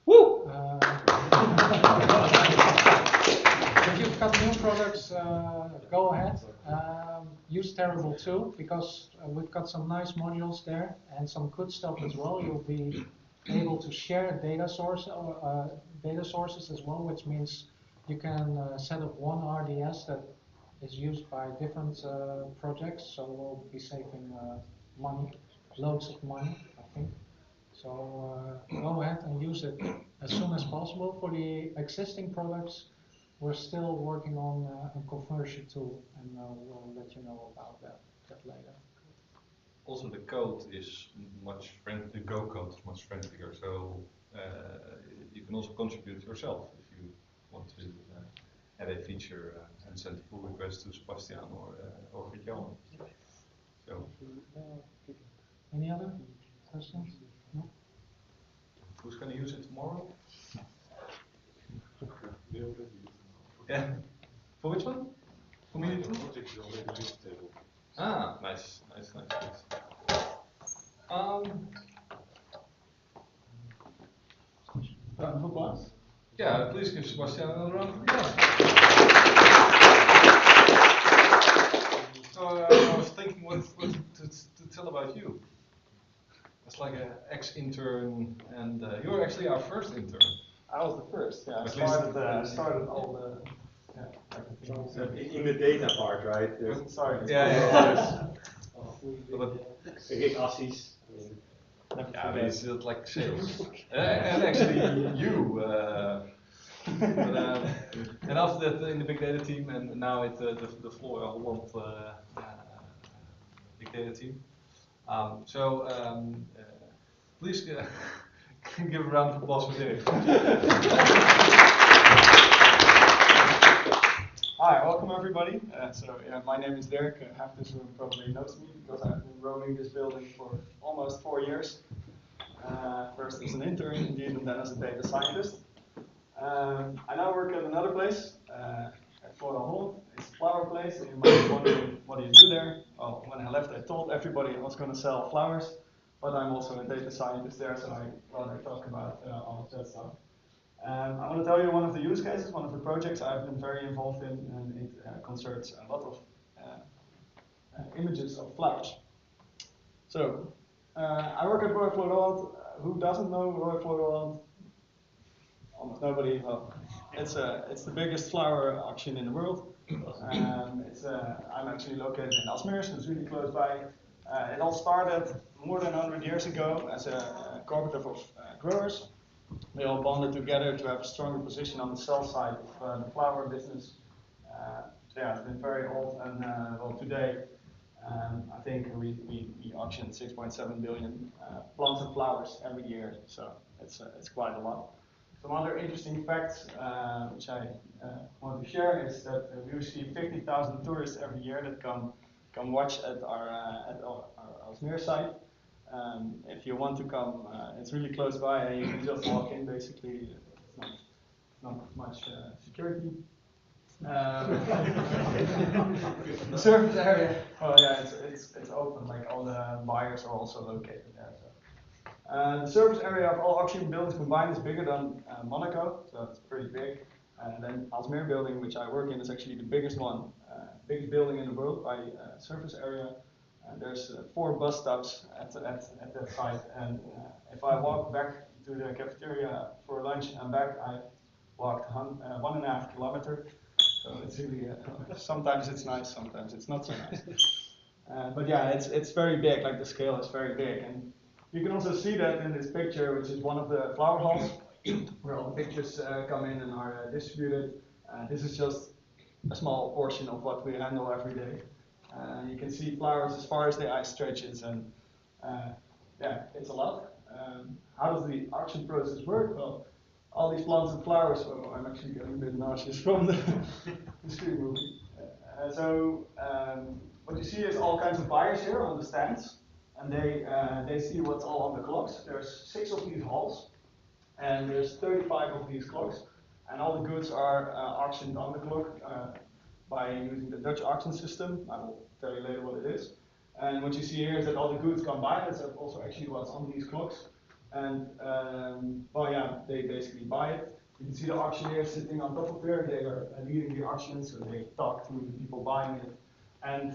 if you've got new products, go ahead. Use Terrible too, because we've got some nice modules there and some good stuff as well. You'll be able to share data sources as well, which means you can set up one RDS that is used by different projects, so we'll be saving money, loads of money, I think. So go ahead and use it as soon as possible. For the existing products, we're still working on a conversion tool, and we'll let you know about that later. Also, the code is much the Go code is much friendlier, so you can also contribute yourself if you want to add a feature and send a pull request to Sebastian or Gert-Jan. So, any other questions? No? Who's going to use it tomorrow? Yeah. For which one? For me too? Ah, nice. Round of applause. Yeah, please give Sebastian another round of applause. So I was thinking what to tell about you. It's like an ex-intern, and you're actually our first intern. I was the first. Yeah, I started all the. So in the data part, right? Sorry. Yeah. Big Aussies. Yeah, but it's like sales. And actually, you. And after that, in the big data team, and now at the Flora Holland big data team. Please give a round of applause for Dirk. Hi, welcome everybody. My name is Dirk. Half this room probably knows me because I've been roaming this building for almost 4 years. First as an intern, indeed, and then as a data scientist. I now work at another place, at Flora Holland. It's a flower place, and you might be wondering, what do you do there? Well, when I left, I told everybody I was going to sell flowers, but I'm also a data scientist there, so I rather talk about all of that stuff. I want to tell you one of the use cases, one of the projects I've been very involved in, and it concerns a lot of images of flowers. So, I work at Royal Florida. Who doesn't know Royal Florida? Almost nobody. Well, it's the biggest flower auction in the world. I'm actually located in Alsmeer, so it's really close by. It all started more than 100 years ago as a cooperative of growers. They all bonded together to have a stronger position on the sell side of the flower business. It's been very old, and today I think we auction 6.7 billion plants and flowers every year, so it's quite a lot. Some other interesting facts which I want to share is that we receive 50,000 tourists every year that come watch at our Alsmeer site. If you want to come, it's really close by, and you can just walk in. Basically, it's not much security. The service area, it's open. Like all the buyers are also located there. So. The service area of all auction buildings combined is bigger than Monaco, so it's pretty big. And then Alsmeer building, which I work in, is actually the biggest one, biggest building in the world by surface area. There's 4 bus stops at that site, and if I walk back to the cafeteria for lunch and back, I walked 1.5 kilometers. So it's really sometimes it's nice, sometimes it's not so nice. But yeah, it's very big. Like the scale is very big, and you can also see that in this picture, which is one of the flower halls, where all the pictures come in and are distributed. This is just a small portion of what we handle every day. You can see flowers as far as the eye stretches, and it's a lot. How does the auction process work? Well, all these plants and flowers. Oh, I'm actually getting a bit nauseous from the screen movie. What you see is all kinds of buyers here on the stands, and they see what's all on the clocks. There's 6 of these halls, and there's 35 of these clocks, and all the goods are auctioned on the clock by using the Dutch auction system. I will tell you later what it is. And what you see here is that all the goods come by. That's also actually what's on these clocks. And they basically buy it. You can see the auctioneers sitting on top of there. They are leading the auction, so they talk to the people buying it. And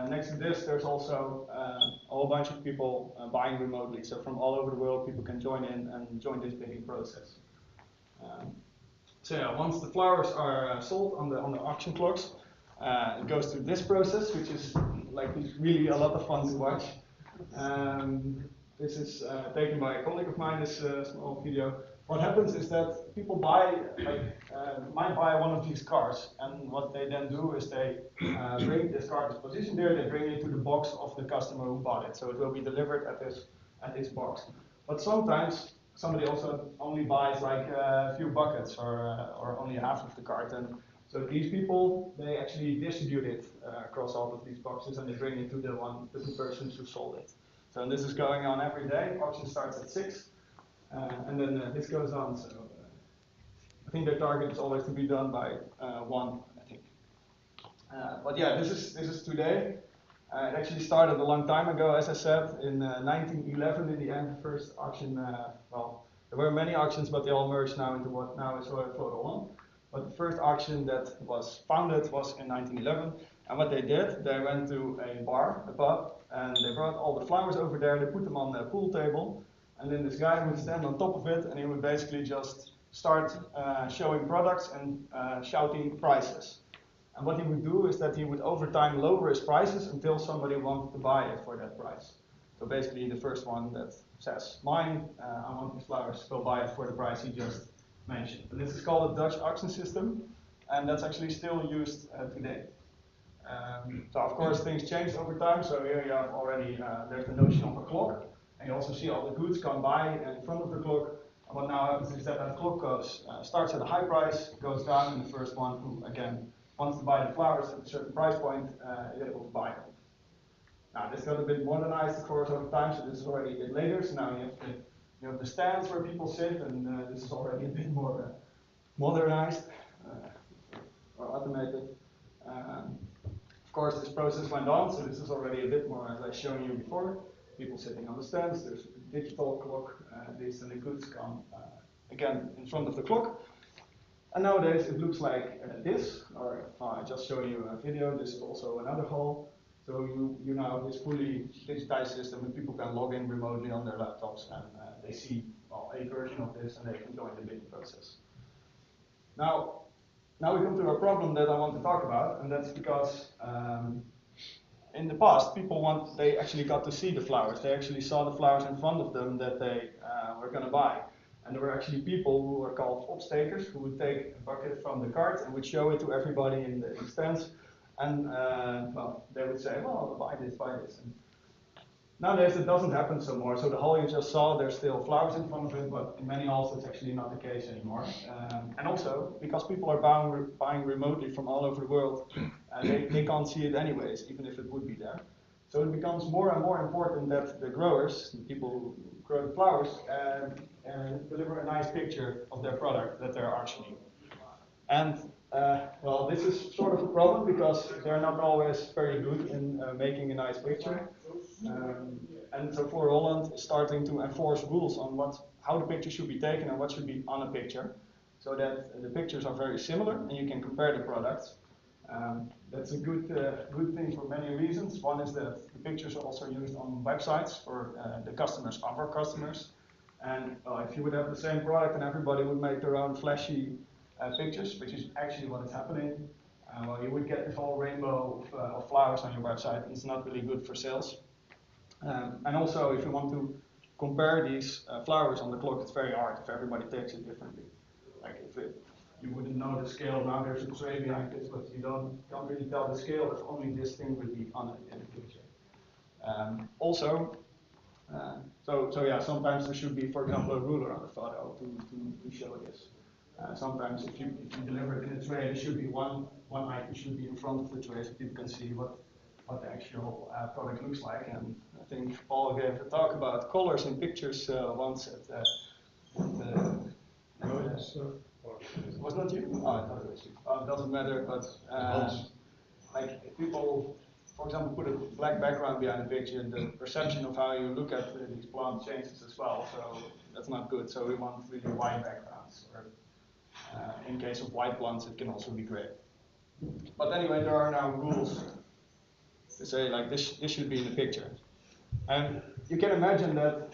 next to this, there's also a whole bunch of people buying remotely. So from all over the world, people can join in and join this bidding process. So yeah, once the flowers are sold on the auction clocks, it goes through this process, which is like really a lot of fun to watch. This is taken by a colleague of mine, this small video. What happens is that people might buy one of these cars, and what they then do is they bring this car is positioned there, they bring it to the box of the customer who bought it. So it will be delivered at this box. But sometimes somebody also only buys like a few buckets or only half of the carton. So these people, they actually distribute it across all of these boxes, and they bring it to the persons who sold it. So this is going on every day. Auction starts at 6, and then this goes on. So I think their target is always to be done by 1, I think. But yeah, this is today. It actually started a long time ago, as I said, in 1911. In the end, the first auction. Well, there were many auctions, but they all merged now into what now is Photo 1. But the first auction that was founded was in 1911. And what they did, they went to a bar, a pub, and they brought all the flowers over there, they put them on the pool table, and then this guy would stand on top of it, and he would basically just start showing products and shouting prices. And what he would do is that he would over time lower his prices until somebody wanted to buy it for that price. So basically the first one that says, mine, I want these flowers, go buy it for the price he just mentioned. And this is called a Dutch auction system, and that's actually still used today. So of course things changed over time. So here you have already, there's the notion of a clock, and you also see all the goods come by in front of the clock. And what now happens is that clock starts at a high price, goes down, and the first one who again wants to buy the flowers at a certain price point is able to buy them. Now this got a bit modernized of course over time, so this is already a bit later. So now you have the stands where people sit, and this is already a bit more modernized or automated. Of course, this process went on, so this is already a bit more, as I've shown you before. People sitting on the stands, there's a digital clock, this, and the goods come again in front of the clock. And nowadays it looks like this, or I just showed you a video, this is also another hall. So you now have this fully digitized system, and people can log in remotely on their laptops, and they see a version of this, and they can join the bidding process. Now we come to a problem that I want to talk about, and that's because in the past, they actually got to see the flowers. They actually saw the flowers in front of them that they were going to buy. And there were actually people who were called opstakers who would take a bucket from the cart and would show it to everybody in the stands. And well, they would say, well, buy this, buy this. And nowadays it doesn't happen so more. So the hall you just saw, there's still flowers in front of it, but in many halls it's actually not the case anymore. And also, because people are buying remotely from all over the world, they can't see it anyways, even if it would be there. So it becomes more and more important that the growers, the people who grow the flowers, deliver a nice picture of their product that they're auctioning. And well, this is sort of a problem because they're not always very good in making a nice picture. And so for Holland is starting to enforce rules on how the picture should be taken and what should be on a picture, so that the pictures are very similar and you can compare the products. That's a good thing for many reasons. One is that the pictures are also used on websites for the customers of our customers. And if you would have the same product and everybody would make their own flashy pictures, which is actually what is happening, well, you would get this whole rainbow of flowers on your website, and it's not really good for sales. And also, if you want to compare these flowers on the clock, it's very hard if everybody takes it differently. Like you wouldn't know the scale. Now there's a tray behind this, but you can't really tell the scale if only this thing would be on it in the picture. So yeah, sometimes there should be, for example, a ruler on the photo to show this. Sometimes if you deliver it in a tray, there should be one item should be in front of the tray so people can see what the actual product looks like. And I think Paul gave a talk about colors in pictures once at was that you? Oh, I thought it was you. It doesn't matter, but like if people, for example, put a black background behind the picture, the perception of how you look at these plants changes as well. So that's not good. So we want really white backgrounds. Or in case of white plants, it can also be gray. But anyway, there are now rules to say like this should be in the picture. And you can imagine that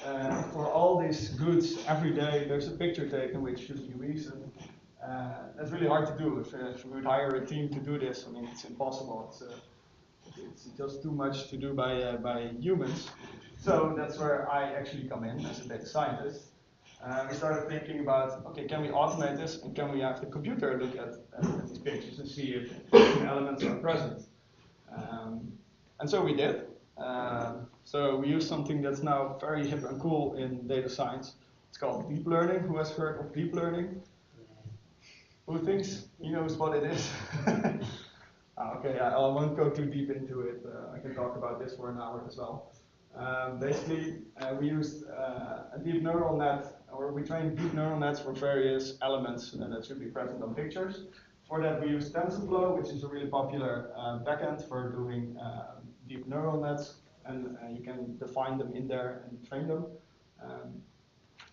for all these goods, every day there's a picture taken which should be recent. That's really hard to do. If we would hire a team to do this, I mean, it's impossible. It's just too much to do by humans. So that's where I actually come in as a data scientist. We started thinking about, okay, can we automate this, and can we have the computer look at these pictures and see if elements are present? And so we did. So we use something that's now very hip and cool in data science. It's called deep learning. Who has heard of deep learning? Who thinks he knows what it is? Okay, I won't go too deep into it. I can talk about this for an hour as well. Basically, we used a deep neural net, or we trained deep neural nets for various elements that should be present on pictures. For that, we use TensorFlow, which is a really popular backend for doing deep neural nets, and you can define them in there and train them.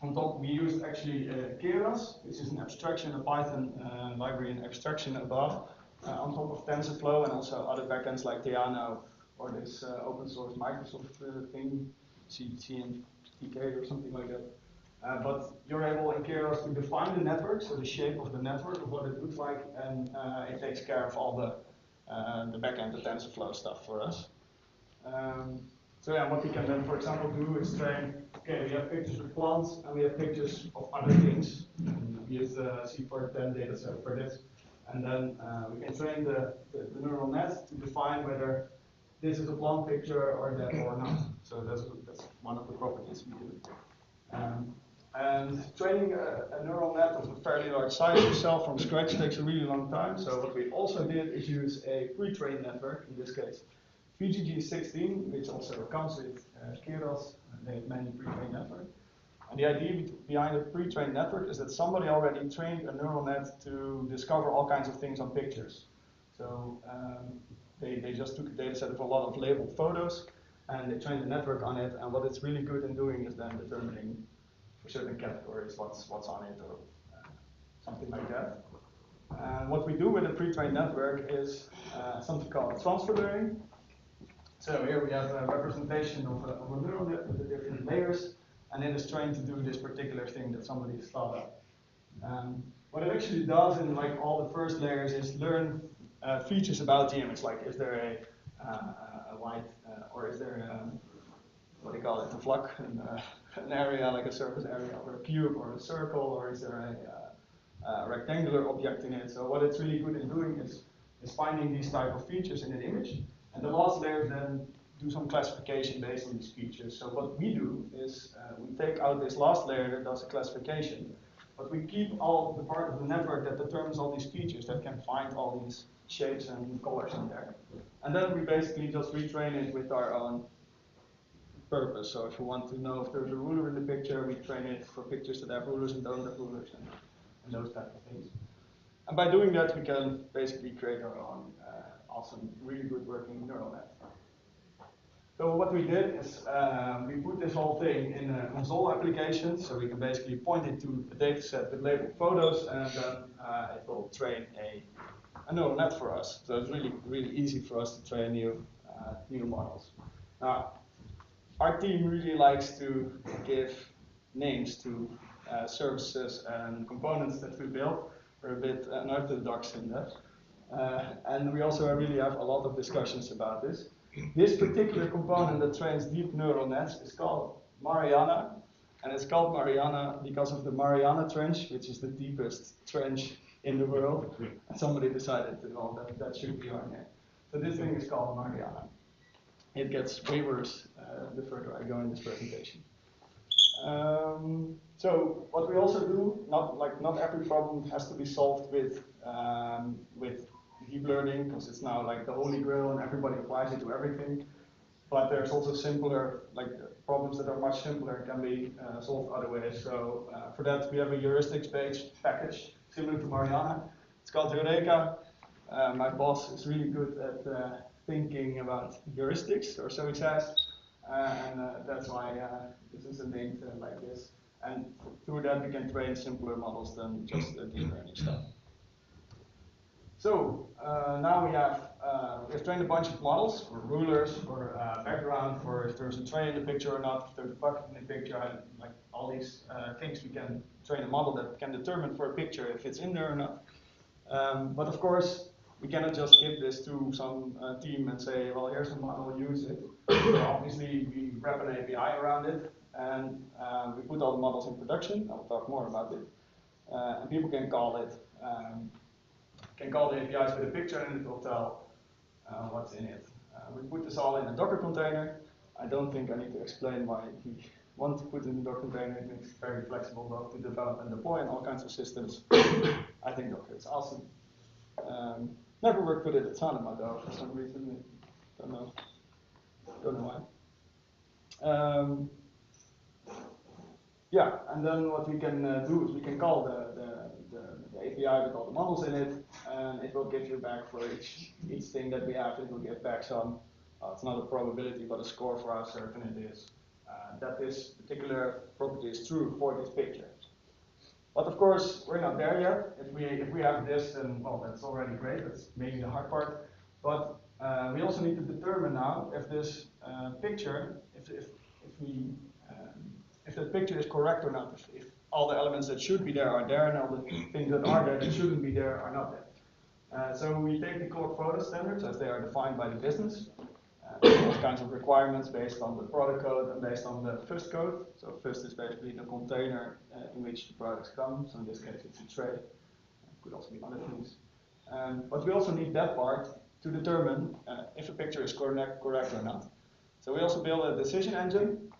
On top, we used actually Keras, which is an abstraction, a Python library, an abstraction above, on top of TensorFlow, and also other backends like Theano or this open source Microsoft thing, CNTK or something like that. But you're able in Keras to define the network, so the shape of the network, of what it looks like, and it takes care of all the backend, the TensorFlow stuff for us. So yeah, what we can then, for example, do is train, okay, we have pictures of plants, and we have pictures of other things. We use the C410 dataset for this. And then we can train the neural net to define whether this is a plant picture or that or not. So that's one of the properties we do. And training a neural net of a fairly large size yourself from scratch takes a really long time. So what we also did is use a pre-trained network, in this case VGG16, which also comes with Keras. They have many pre-trained networks. And the idea behind a pre-trained network is that somebody already trained a neural net to discover all kinds of things on pictures. So they just took a data set of a lot of labeled photos, and they trained a network on it. And what it's really good in doing is then determining for certain categories what's on it or something like that. And what we do with a pre-trained network is something called transfer learning. So here we have a representation of a neural net with the different layers, and it is trained to do this particular thing that somebody has thought of. What it actually does in like all the first layers is learn features about the image, like is there a white, or is there what do you call it, a flock, an area like a surface area, or a cube, or a circle, or is there a rectangular object in it. So what it's really good in doing is finding these type of features in an image. And the last layer then do some classification based on these features. So what we do is we take out this last layer that does a classification, but we keep all the part of the network that determines all these features, that can find all these shapes and colors in there. And then we basically just retrain it with our own purpose. So if you want to know if there's a ruler in the picture, we train it for pictures that have rulers and don't have rulers and those type of things. And by doing that, we can basically create our own awesome, really good working neural net. So what we did is we put this whole thing in a console application, so we can basically point it to a data set with labeled photos, and then it will train a neural net for us. So it's really, really easy for us to train new models. Now, our team really likes to give names to services and components that we build. We're a bit unorthodox in that. And we also really have a lot of discussions about this. This particular component that trains deep neural nets is called Mariana, and it's called Mariana because of the Mariana Trench, which is the deepest trench in the world. And somebody decided that should be our name. So this thing is called Mariana. It gets way worse the further I go in this presentation. So what we also do, not every problem has to be solved with deep learning, because it's now like the holy grail and everybody applies it to everything. But there's also simpler, like problems that are much simpler and can be solved other ways. So for that we have a heuristics-based package similar to Mariana. It's called Eureka. My boss is really good at thinking about heuristics, or so he says, and that's why this is named like this. And through that we can train simpler models than just deep learning stuff. So now we have trained a bunch of models for rulers, for background, for if there's a tray in the picture or not, if there's a bucket in the picture, like all these things we can train a model that can determine for a picture if it's in there or not. But of course, we cannot just give this to some team and say, well, here's a model, use it. So obviously, we wrap an API around it, and we put all the models in production. I will talk more about it. And people can call it, can call the APIs with a picture, and it will tell what's in it. We put this all in a Docker container. I don't think I need to explain why we want to put it in a Docker container. It makes it very flexible both to develop and deploy in all kinds of systems. I think Docker is awesome. Never worked with it at Sanoma though, for some reason. Don't know why. Yeah, and then what we can do is we can call the API with all the models in it, and it will give you back for each thing that we have. It will give back some. It's not a probability, but a score for how certain it is that this particular property is true for this picture. But of course, we're not there yet. If we have this, then well, that's already great. That's maybe the hard part. But we also need to determine now if this picture, if that picture is correct or not. If all the elements that should be there are there, and all the things that are there that shouldn't be there are not there. So we take the core photo standards as they are defined by the business. All kinds of requirements based on the product code and based on the FUST code. So FUST is basically the container in which the products come. So in this case, it's a tray. It could also be other things. But we also need that part to determine if a picture is correct or not. So we also build a decision engine.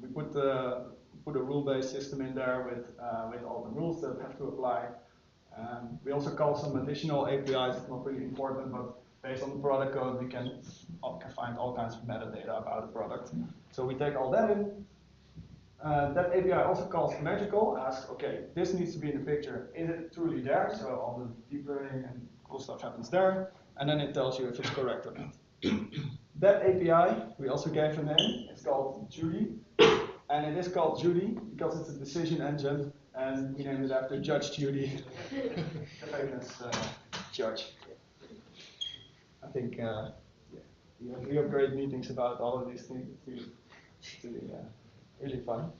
We put a rule-based system in there with all the rules that have to apply. We also call some additional APIs. It's not really important, but based on the product code, we can find all kinds of metadata about the product. So we take all that in. That API also calls magical, asks, okay, this needs to be in the picture. Is it truly there? So all the deep learning and cool stuff happens there. And then it tells you if it's correct or not. That API, we also gave a name. It's called Judy. And it is called Judy because it's a decision engine. And we named it after Judge Judy, the famous judge. I think we have great meetings about all of these things. It's really fun.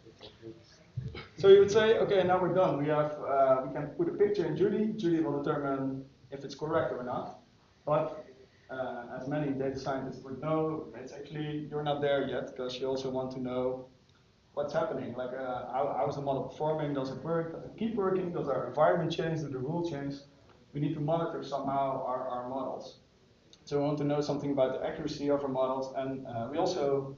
So you would say, okay, now we're done. We can put a picture in Judy. Judy will determine if it's correct or not. But as many data scientists would know, it's actually you're not there yet because you also want to know what's happening. Like how is the model performing? Does it work? Does it keep working? Does our environment change? Do the rules change? We need to monitor somehow our models. So we want to know something about the accuracy of our models, and we also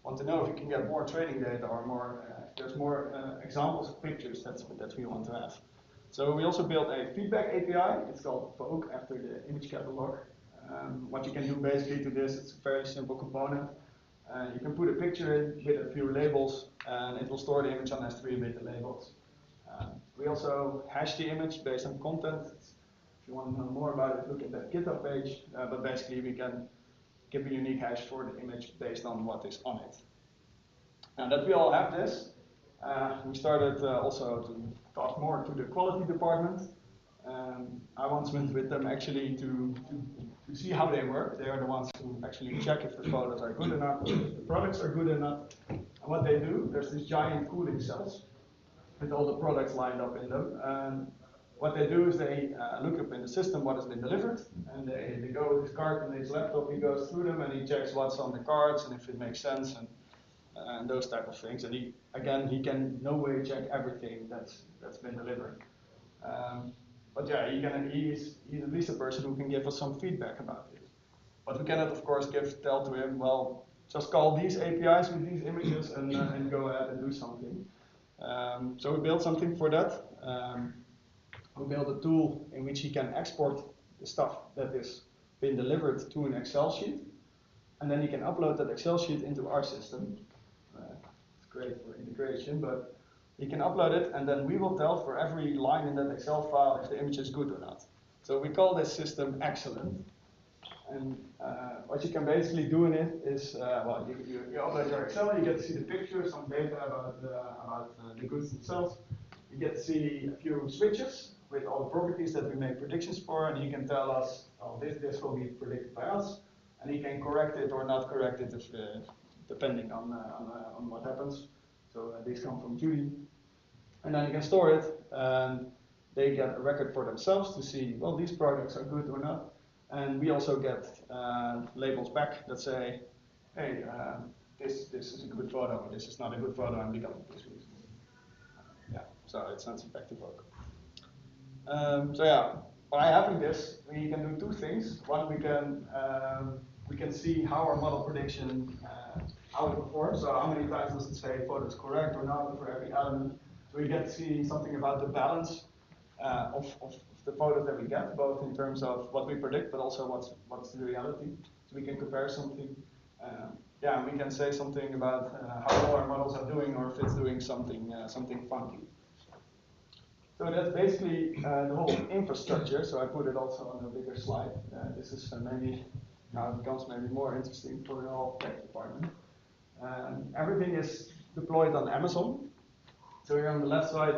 want to know if we can get more training data or more, if there's more examples of pictures that we want to have. So we also built a feedback API. It's called Poke after the image catalog. What you can do basically to this, it's a very simple component. You can put a picture in with a few labels, and it will store the image on S3 with the labels. We also hash the image based on content. If you want to know more about it, look at that GitHub page. But basically, we can give a unique hash for the image based on what is on it. Now that we all have this, we started also to talk more to the quality department. I once went with them actually to see how they work. They are the ones who actually check if the photos are good enough, if the products are good enough. And what they do, there's these giant cooling cells with all the products lined up in them. And what they do is they look up in the system what has been delivered, and they go with his card and his laptop, he goes through them and he checks what's on the cards and if it makes sense and those type of things. And he can no way check everything that's been delivered. But yeah, he's at least a person who can give us some feedback about it. But we cannot, of course, tell to him, well, just call these APIs with these images and go ahead and do something. So we built something for that. We built a tool in which he can export the stuff that is been delivered to an Excel sheet, and then he can upload that Excel sheet into our system. It's great for integration, but he can upload it, and then we will tell for every line in that Excel file if the image is good or not. So we call this system excellent. And what you can basically do in it is, well, you upload your Excel, you get to see the picture, some data about the goods themselves. You get to see a few switches with all the properties that we make predictions for, and he can tell us, oh, this will be predicted by us, and he can correct it or not correct it if, depending on what happens. So these come from Judy. And then you can store it, and they get a record for themselves to see, well, these products are good or not. And we also get labels back that say, hey, this is a good photo, or this is not a good photo, and because of this reason. Yeah, so it sends it back to Vogue. So yeah, by having this, we can do two things. One, we can see how our model prediction, how it performs. So how many times does it say photo is correct or not for every element. So we get to see something about the balance of the photos that we get, both in terms of what we predict, but also what's the reality. So we can compare something. Yeah, we can say something about how well our models are doing, or if it's doing something funky. So that's basically the whole infrastructure. So I put it also on a bigger slide. This is maybe now it becomes maybe more interesting for the whole tech department. Everything is deployed on Amazon. So here on the left side,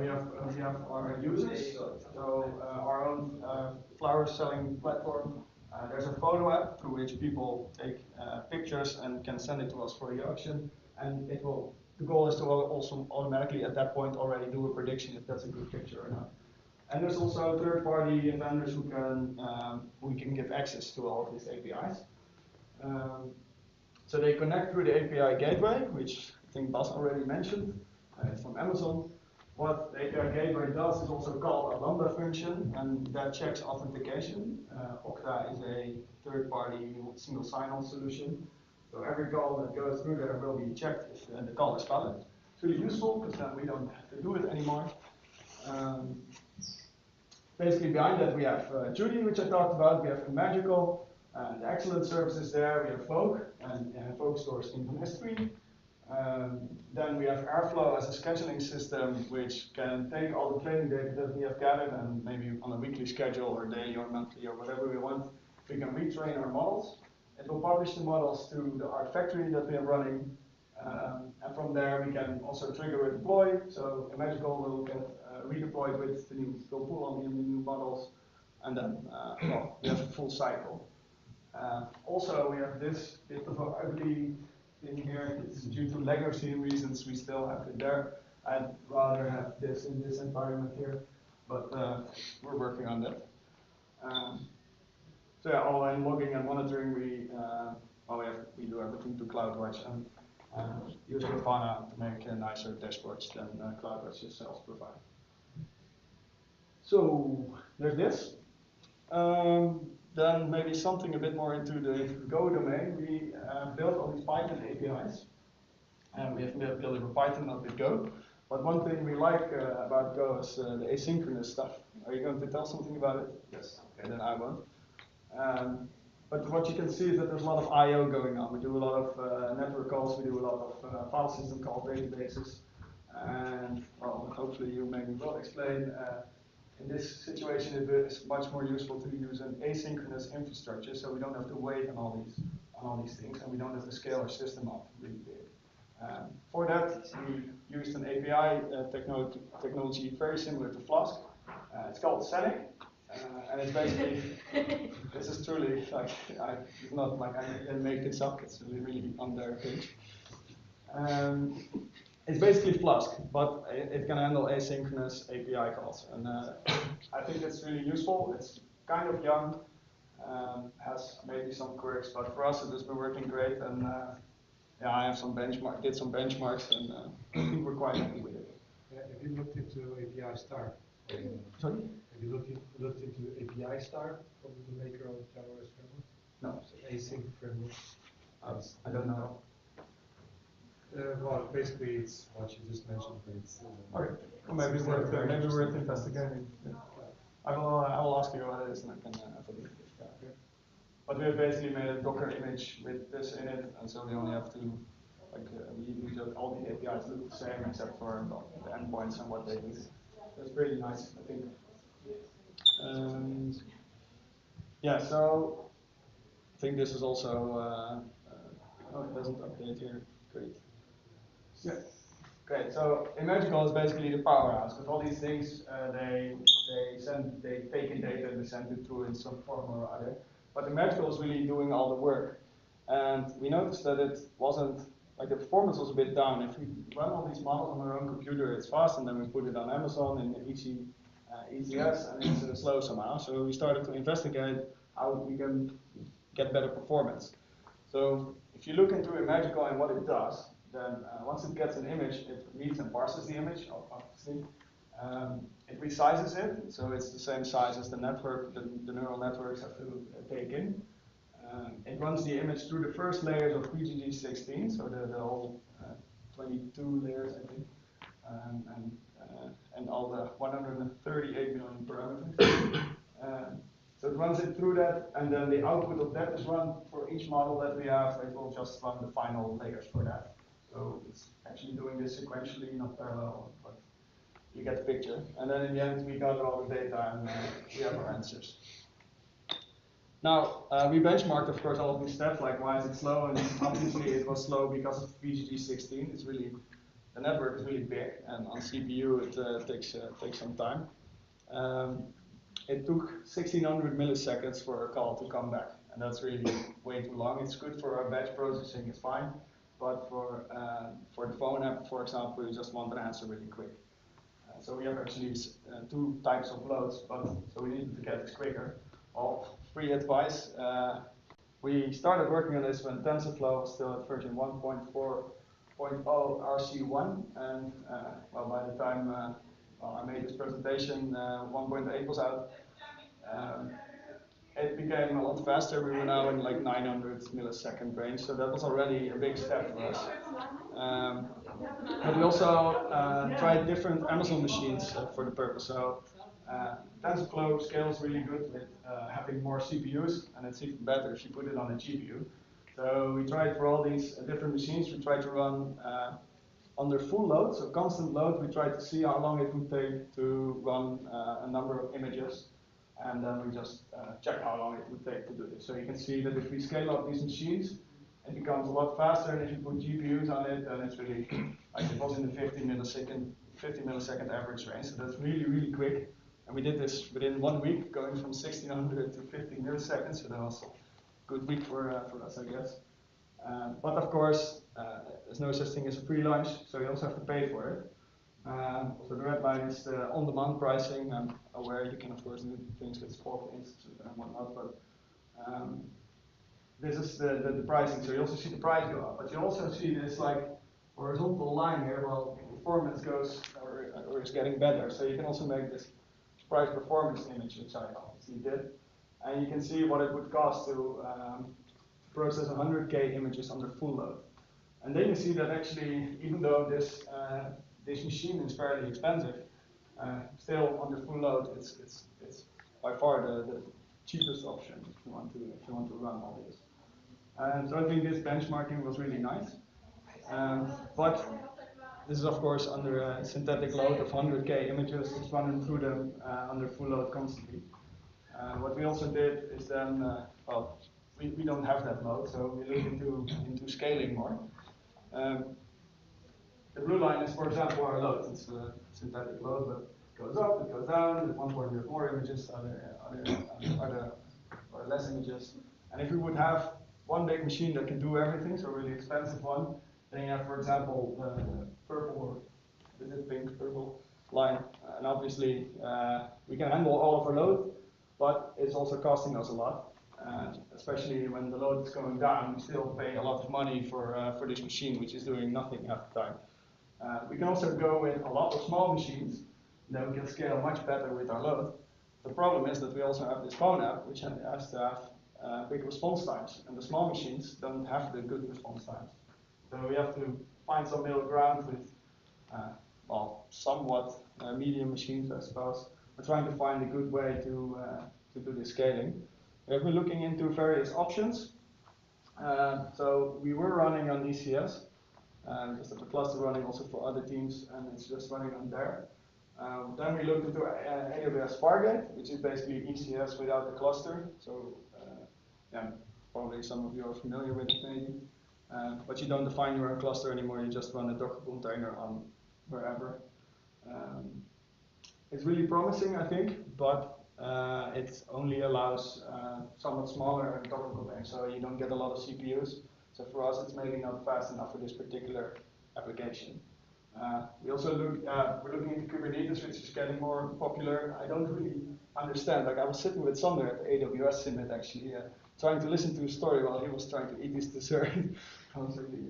we have our users. So our own flower selling platform. There's a photo app through which people take pictures and can send it to us for the auction, and it will. The goal is to also automatically at that point already do a prediction if that's a good picture or not. And there's also third-party vendors who can give access to all of these APIs. So they connect through the API gateway, which I think Bas already mentioned. It's from Amazon. What the API gateway does is also called a Lambda function, and that checks authentication. Okta is a third-party single sign-on solution. So every call that goes through there will be checked if the call is valid. It's really useful because then we don't have to do it anymore. Basically behind that we have Judy, which I talked about. We have Magical, the excellent services there. We have Vogue, and Vogue stores income history. Then we have Airflow as a scheduling system, which can take all the training data that we have gathered, and maybe on a weekly schedule or daily or monthly or whatever we want, we can retrain our models. It will publish the models to the Artifactory that we are running, and from there we can also trigger a deploy. So Magical will get redeployed with the new, will pull on the new models, and then well, we have a full cycle. Also, we have this bit of an ugly thing here. It's due to legacy reasons we still have it there. I'd rather have this in this environment here, but we're working on that. So yeah, all in logging and monitoring, we do everything to CloudWatch and use Grafana to make nicer dashboards than CloudWatch itself provide. So there's this. Then maybe something a bit more into the Go domain. We built all these Python APIs, and we have built it with Python, not with Go. But one thing we like about Go is the asynchronous stuff. Are you going to tell something about it? Yes. Okay, then I won't. But what you can see is that there's a lot of I/O going on. We do a lot of network calls, we do a lot of file system call databases, and well, hopefully you maybe will explain. In this situation, it is much more useful to use an asynchronous infrastructure, so we don't have to wait on all these things, and we don't have to scale our system up really big. For that, we used an API technology very similar to Flask. It's called Scenic. And it's basically, this is truly like, it's not like I didn't make this up, it's really on their page. It's basically Flask, but it can handle asynchronous API calls. And I think it's really useful. It's kind of young, has maybe some quirks, but for us it has been working great. And yeah, I have did some benchmarks, and I think we're quite happy with it. Yeah, have you looked into API Star? Sorry? Have you looked into API Star from the maker of JavaRest framework? No. It's an async framework. I don't know. Well, basically it's what you just mentioned, but it's okay. Well, maybe worth investigating. Yeah. I will ask you what it is, and I can have a look. Yeah. But we have basically made a Docker image with this in it, and so we only have to all the APIs look the same except for the endpoints and what they do. That's pretty nice, I think. Yeah, so I think this is also. Oh, it doesn't update here. Great. Yeah. Great. So Imagical is basically the powerhouse because all these things they take in data and they send it through in some form or other. But Imagical is really doing all the work, and we noticed that it wasn't like the performance was a bit down. If we run all these models on our own computer, it's fast, and then we put it on Amazon in ECS, and it's slow somehow. So we started to investigate how we can get better performance. So if you look into Imagical and what it does, then once it gets an image, it reads and parses the image, obviously. It resizes it, so it's the same size as the network, the neural networks have to take in. It runs the image through the first layers of PGG16, so the whole 22 layers, I think, and all the 138 million parameters. So it runs it through that, and then the output of that is run for each model that we have. It will just run the final layers for that. So it's actually doing this sequentially, not parallel, but you get the picture. And then in the end, we gather all the data and we have our answers. Now, we benchmarked, of course, all of these steps, like why is it slow? And obviously it was slow because of PGG16. It's really, the network is really big, and on CPU it takes some time. It took 1600 milliseconds for a call to come back, and that's really way too long. It's good for our batch processing, it's fine, but for the phone app, for example, you just want an answer really quick. So we have actually two types of loads, so we needed to get this quicker. All free advice. We started working on this when TensorFlow was still at version 1.4.0 RC1, and well, by the time I made this presentation, 1.8 was out. It became a lot faster. We were now in like 900 millisecond range, so that was already a big step for us. But we also tried different Amazon machines for the purpose. So TensorFlow scales really good with having more CPUs, and it's even better if you put it on a GPU. So we tried for all these different machines, we tried to run under full load, so constant load. We tried to see how long it would take to run a number of images, and then we just check how long it would take to do this. So you can see that if we scale up these machines, it becomes a lot faster, and if you put GPUs on it, then it's really, like it was in the 50 millisecond average range, so that's really, really quick. And we did this within 1 week, going from 1600 to 50 milliseconds, so that was a good week for us, I guess. But of course, there's no such thing as a free lunch, so you also have to pay for it. So the red line is the on-demand pricing, and where you can of course do things with spot instances and whatnot, but this is the pricing, so you also see the price go up, but you also see this like horizontal line here, well, performance goes, or is getting better, so you can also make this price performance image, which I obviously did, and you can see what it would cost to process 100K images under full load. And then you see that actually, even though this machine is fairly expensive, still under full load, it's by far the cheapest option if you want to run all this. So I think this benchmarking was really nice. But this is of course under a synthetic load of 100K images. It's running through them under full load constantly. What we also did is then, well, we don't have that load, so we look into scaling more. The blue line is, for example, our load. It's a synthetic load, but it goes up, it goes down. At one point we have more images, other less images. And if we would have one big machine that can do everything, so a really expensive one, then you have, for example, the purple, or is it pink, purple line. And obviously we can handle all of our load, but it's also costing us a lot. Especially when the load is going down, we still pay a lot of money for this machine, which is doing nothing half the time. We can also go with a lot of small machines, then we can scale much better with our load. The problem is that we also have this phone app, which has to have big response times, and the small machines don't have the good response times. So we have to find some middle ground with, well, somewhat medium machines, I suppose. We're trying to find a good way to do the scaling. We've been looking into various options. So we were running on ECS, just have a cluster running also for other teams, and it's just running on there. Then we looked into AWS Fargate, which is basically ECS without the cluster. So yeah, probably some of you are familiar with it maybe. But you don't define your own cluster anymore, you just run a Docker container on wherever. It's really promising, I think, but it only allows somewhat smaller Docker containers, so you don't get a lot of CPUs. So for us, it's maybe not fast enough for this particular application. We also we're looking into Kubernetes, which is getting more popular. I don't really understand. Like I was sitting with Sander at the AWS Summit actually, trying to listen to a story while he was trying to eat his dessert. I was really,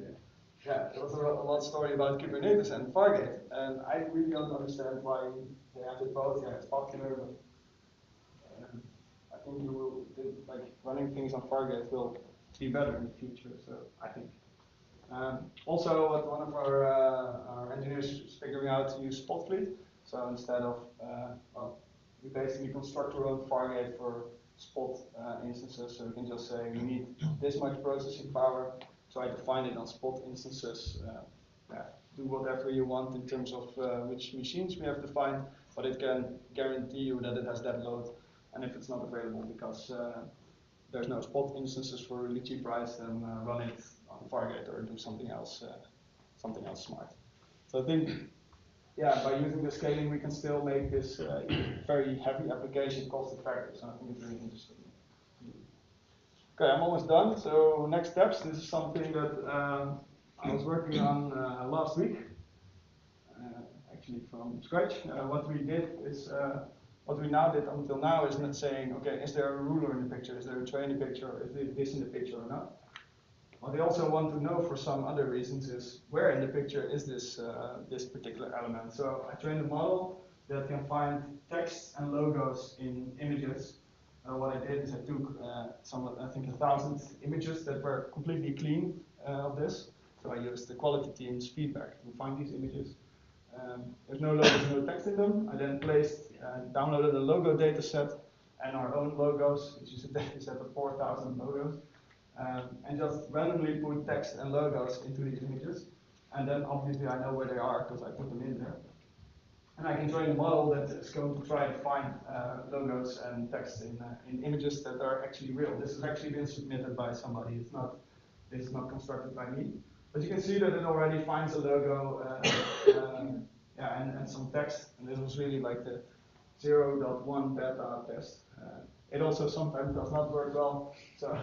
there was a lot of story about Kubernetes and Fargate, and I really don't understand why they have it both. Yeah, it's popular, but I think like running things on Fargate will be better in the future. So I think. Also, what one of our engineers is figuring out to use Spot Fleet. So instead of, we basically construct our own Fargate for Spot instances. So we can just say we need this much processing power, try to find it on Spot instances. Do whatever you want in terms of which machines we have defined, but it can guarantee you that it has that load. And if it's not available because there's no Spot instances for a really cheap price, then run it on Fargate or do something else smart. So I think, by using the scaling, we can still make this very heavy application cost effective. So I think it's really interesting. Okay, I'm almost done. So next steps. This is something that I was working on last week, actually from scratch. What we did is. What we now did until now is not saying, okay, is there a ruler in the picture? Is there a tray in the picture? Is this in the picture or not? What they also want to know for some other reasons is where in the picture is this this particular element. So I trained a model that can find text and logos in images. What I did is I took I think 1,000 images that were completely clean of this. So I used the quality team's feedback to find these images. There's no logos, no text in them. I then downloaded a logo data set and our own logos, which is a data set of 4,000 logos, and just randomly put text and logos into these images. And then obviously I know where they are because I put them in there. And I can train a model that is going to try to find logos and text in images that are actually real. This has actually been submitted by somebody. This is not constructed by me. But you can see that it already finds a logo and some text. And this was really like the 0.1 beta test. It also sometimes does not work well. So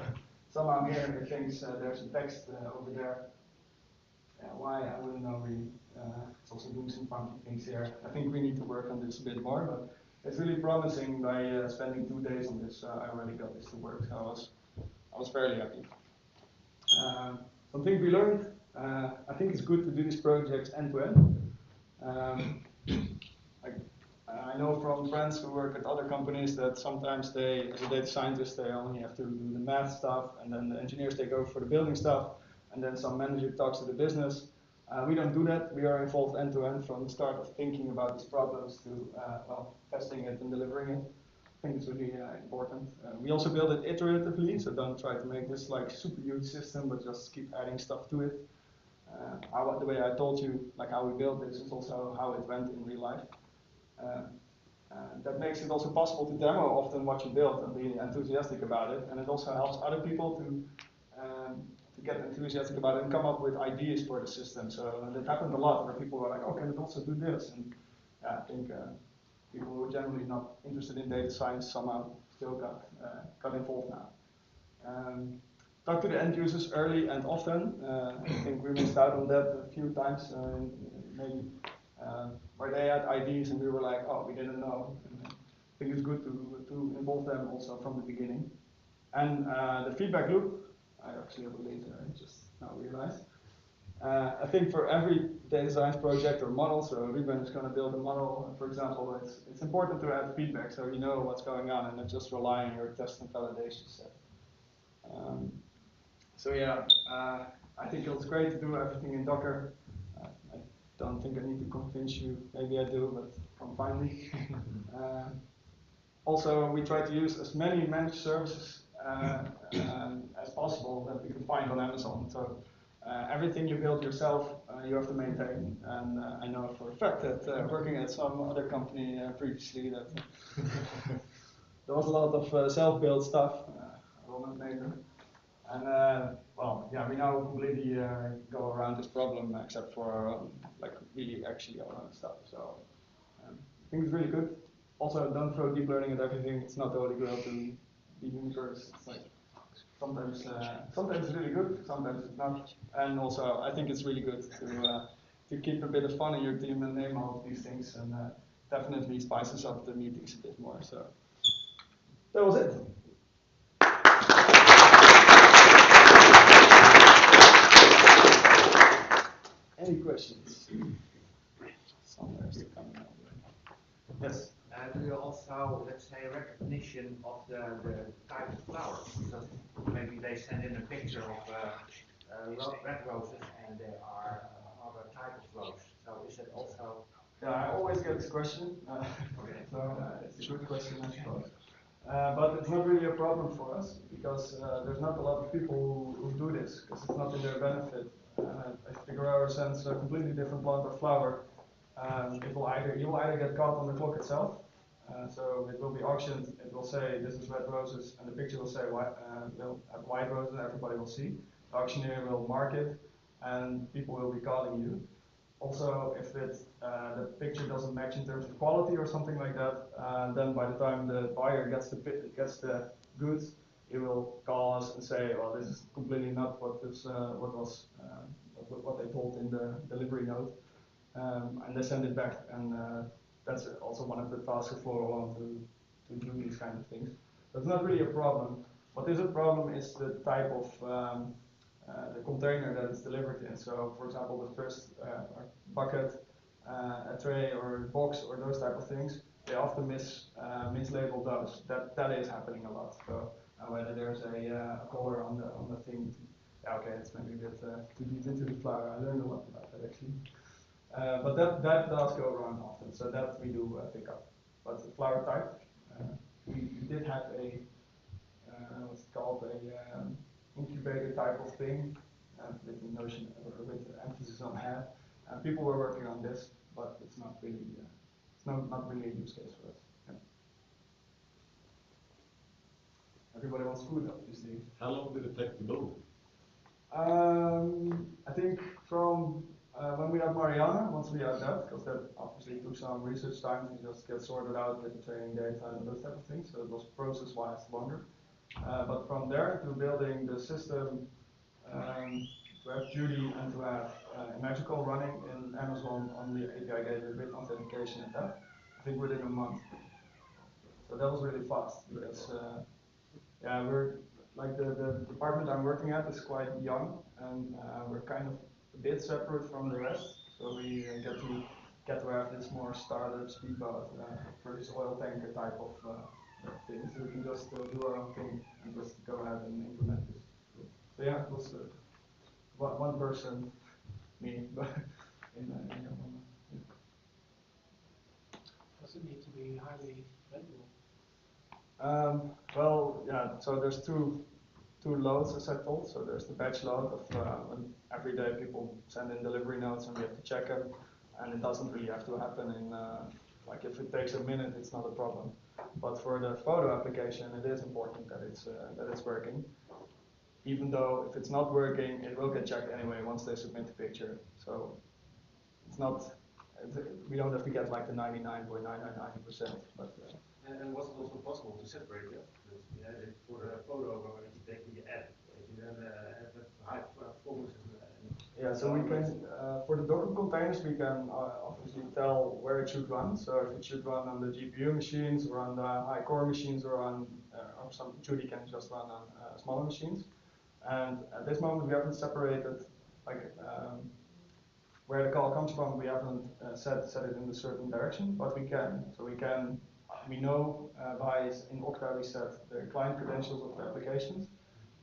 somehow here it thinks there's a text over there. Why? I wouldn't know really. It's also doing some funky things here. I think we need to work on this a bit more, but it's really promising. By spending 2 days on this, I already got this to work. So I was fairly happy. Something we learned. I think it's good to do these projects end to end. I know from friends who work at other companies that sometimes they, as a data scientist, they only have to do the math stuff, and then the engineers they go for the building stuff, and then some manager talks to the business. We don't do that. We are involved end to end from the start of thinking about these problems to testing it and delivering it. I think it's really important. We also build it iteratively, so don't try to make this like super huge system, but just keep adding stuff to it. The way I told you, like how we built this, is also how it went in real life. That makes it also possible to demo often what you built and be enthusiastic about it, and it also helps other people to get enthusiastic about it and come up with ideas for the system. So that happened a lot, where people were like, "Oh, can it also do this?" And I think people who are generally not interested in data science somehow still got involved now. Talk to the end users early and often. I think we missed out on that a few times, maybe where they had ideas and we were like, "Oh, we didn't know." And I think it's good to involve them also from the beginning. And the feedback loop. I actually have a laser, I just now realized. I think for every data science project or model, so Ruben is going to build a model, for example, it's important to add feedback so you know what's going on and not just rely on your test and validation set. I think it's great to do everything in Docker. I don't think I need to convince you, maybe I do, but come find me. Also, we try to use as many managed services as possible that we can find on Amazon. So everything you build yourself, you have to maintain. And I know for a fact that working at some other company previously, that there was a lot of self-built stuff. I will not name them. And well, yeah, we now completely go around this problem except for our own, like really actually our own stuff. So I think it's really good. Also, don't throw deep learning at everything. It's not the holy grail to the universe. It's like sometimes it's really good, sometimes it's not. And also, I think it's really good to keep a bit of fun in your team and name all of these things, and definitely spices up the meetings a bit more. So that was it. Any questions? Somewhere's coming up. Yes. Do you also, let's say, recognition of the type of flower? So maybe they send in a picture of red roses and there are other type of rose. So is it also? Yeah, I always get this question. Okay. So it's a good question, I suppose. But it's not really a problem for us because there's not a lot of people who do this because it's not in their benefit. If the grower sends a completely different plant or flower, you will either get caught on the clock itself. So it will be auctioned. It will say this is red roses, and the picture will say white roses, and everybody will see. The auctioneer will mark it, and people will be calling you. Also, if the picture doesn't match in terms of quality or something like that, then by the time the buyer gets the goods, he will call us and say, "Well, this is completely not what they told in the delivery note," and they send it back. And that's also one of the tasks of Floral to do these kind of things. So it's not really a problem. What is a problem is the type of the container that it's delivered in. So, for example, the first bucket, a tray, or a box, or those type of things, they often mislabel those. That is happening a lot. So, whether there's a color on the thing, yeah, okay, it's maybe a bit too deep into the flower. I learned a lot about that actually. But that does go around often, so that we do pick up. But the flower type, we did have a what's it called, a incubator type of thing with the notion with emphasis on have. People were working on this, but it's not really not really a use case for us. Yeah. Everybody wants food, obviously. How long did it take to build? I think from when we had Mariana, once we had that, because that obviously took some research time to just get sorted out, get the training data and those type of things, so it was process-wise longer. But from there to building the system, to have Judy and to have Magical running in Amazon on the API gateway with authentication and that, I think within a month. So that was really fast because yeah, we're like the department I'm working at is quite young, and we're kind of a bit separate from the rest. So we get to have this more startup speedboat for this oil tanker type of thing. So we can just do our own thing and just go ahead and implement this. So yeah, it was one person, me, but in Does it need to be highly available? Well, yeah, so there's two loads, as I told. So there's the batch load of when every day people send in delivery notes and we have to check them, and it doesn't really have to happen in, like if it takes a minute, it's not a problem. But for the photo application, it is important that it's working. Even though if it's not working, it will get checked anyway once they submit the picture. So it's not, we don't have to get like the 99.999%. But and was it also possible to separate that? For the photo, if you take the app, you then have high performance. Yeah, so we can, for the Docker containers, we can obviously tell where it should run. So if it should run on the GPU machines or on the high core machines or on, or some Judy can just run on smaller machines. And at this moment, we haven't separated like where the call comes from. We haven't set it in a certain direction, but we can. So we know in Okta we set the client credentials of the applications,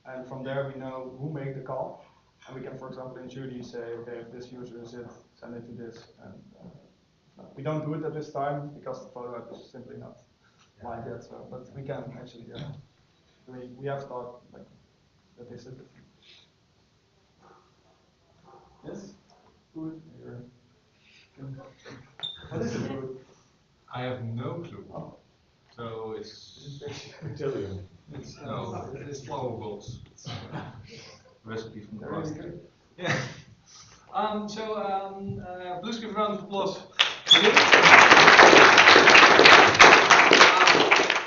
and from there we know who made the call. And we can, for example, in Judy say, okay, if this user is it, send it to this. And we don't do it at this time because the photo app is simply not like that. So, but we can actually. We have thought like that is it. Yes. Food. What is food? I have no clue. Oh. So it's Italian. It's flower balls. It's recipe from the Really past. good. Yeah. Please give a round of applause.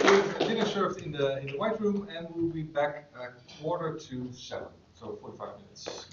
With dinner served in the white room, and we'll be back at 6:45, so 45 minutes.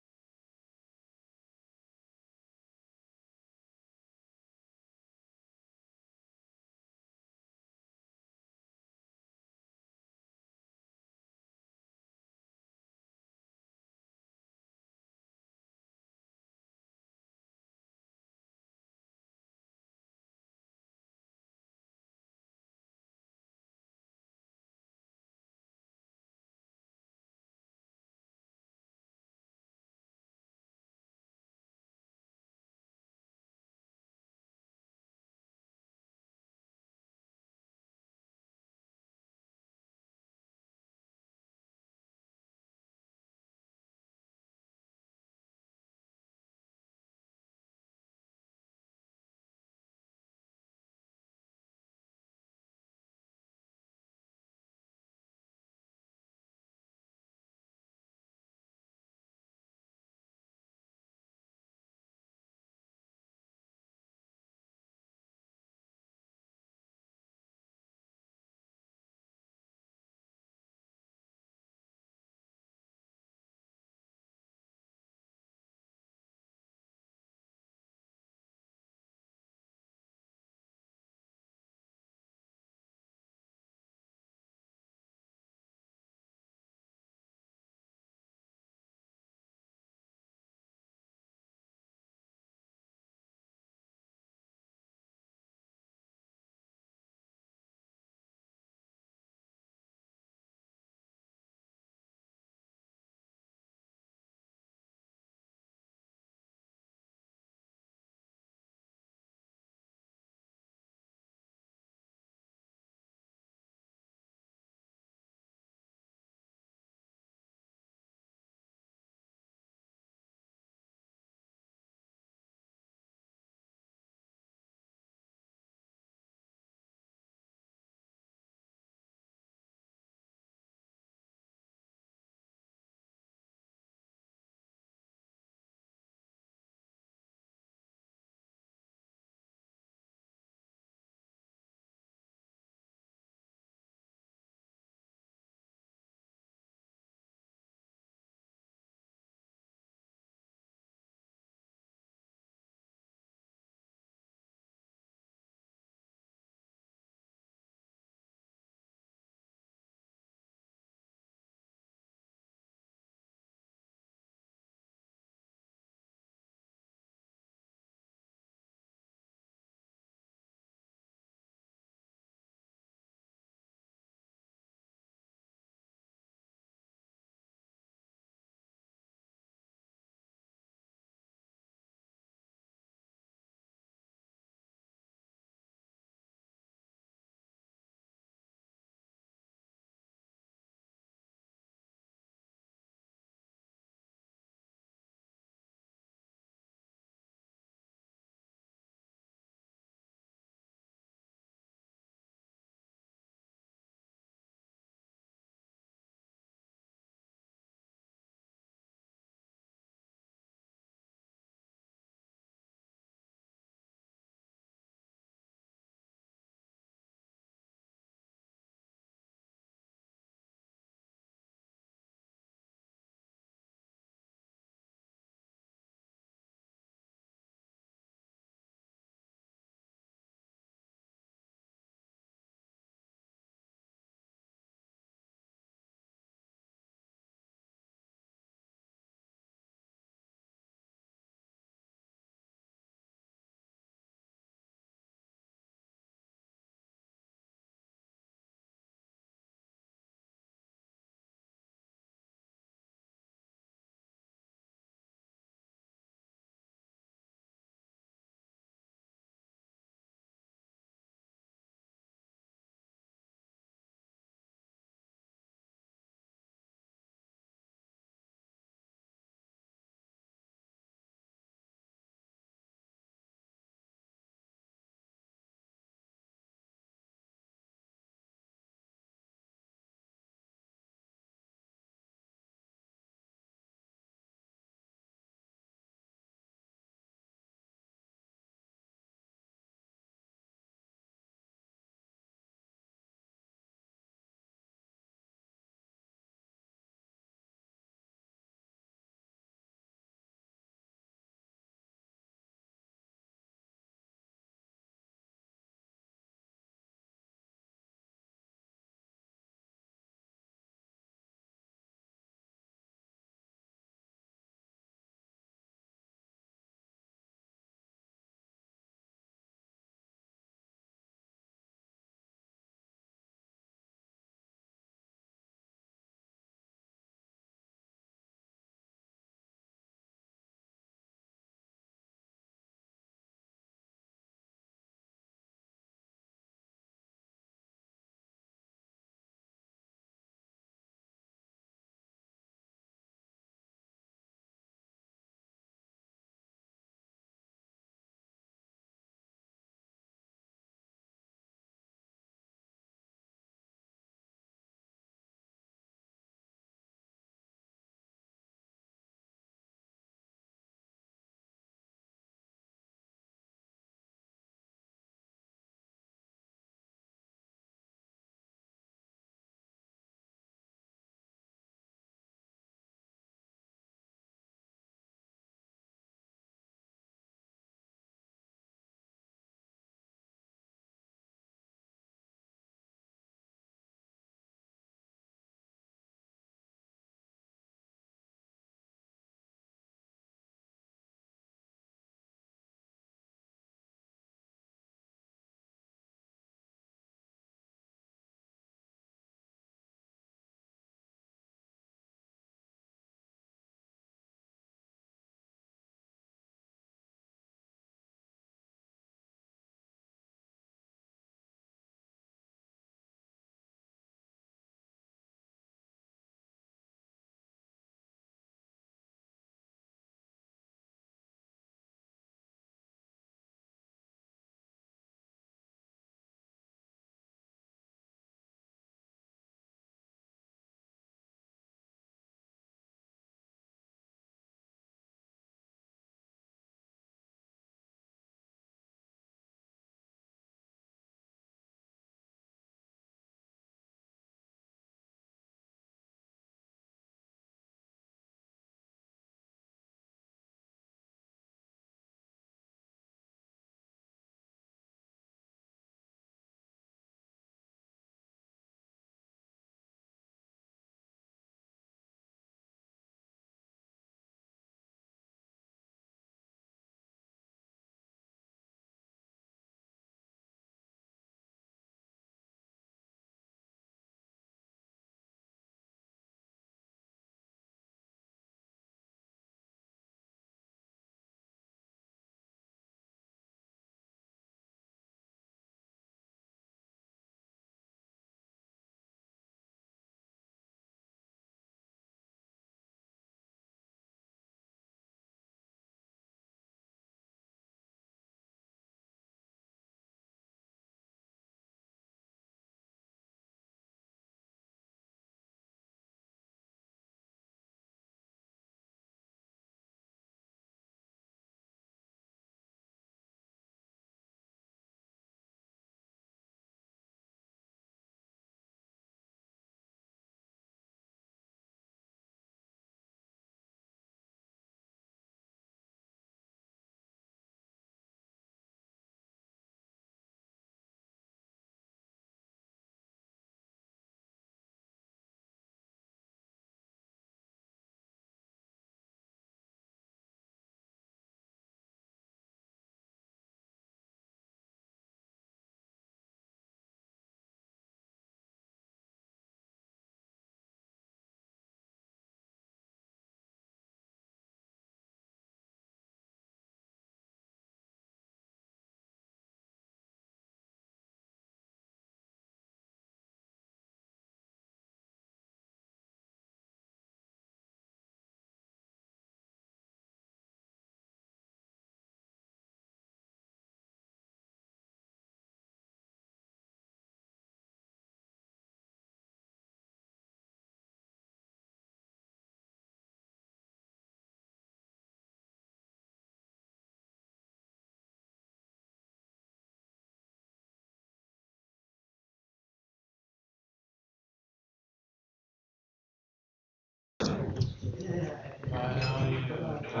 Ben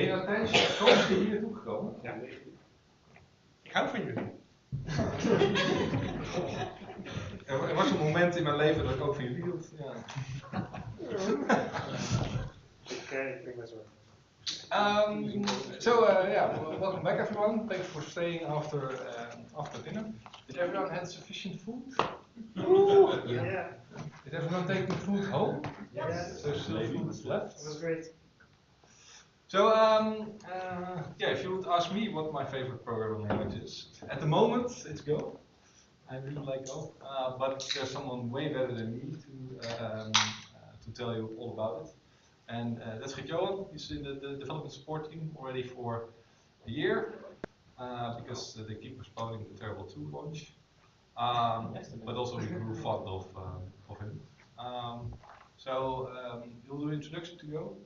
je nou tijdens je vakantie hier naartoe gekomen? Ja. Ik hou van jullie. Er was een moment in mijn leven dat ik ook van jullie hield. Ja. Okay, I think that's right. Welcome back everyone. Thanks for staying after dinner. Did everyone have sufficient food? Yeah. Did everyone take the food home? Yes. So still food is left. It was great. So, if you would ask me what my favorite programming language is, at the moment it's Go. I really like Go, but there's someone way better than me to tell you all about it. And that's GOlang. He's in the development support team already for a year, because they keep postponing the Terrible 2 launch. But also we grew fond of him. He'll do an introduction to Go.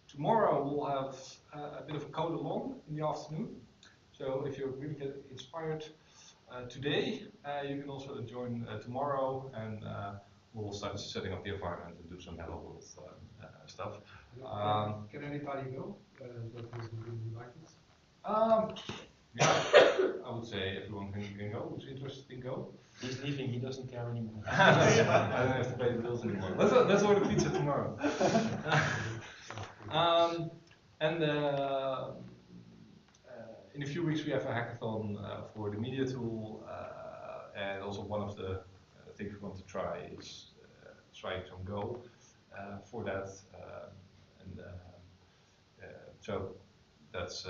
Tomorrow we'll have a bit of a code along in the afternoon. So if you really get inspired today, you can also join tomorrow, and we'll start setting up the environment and do some hello world stuff. Can anybody go? That doesn't really like it. Yeah, I would say everyone can go who's interested in Go. He's leaving, he doesn't care anymore. I don't have to pay the bills anymore. Let's order pizza tomorrow. In a few weeks we have a hackathon for the media tool, and also one of the things we want to try is trying some Go for that, so that's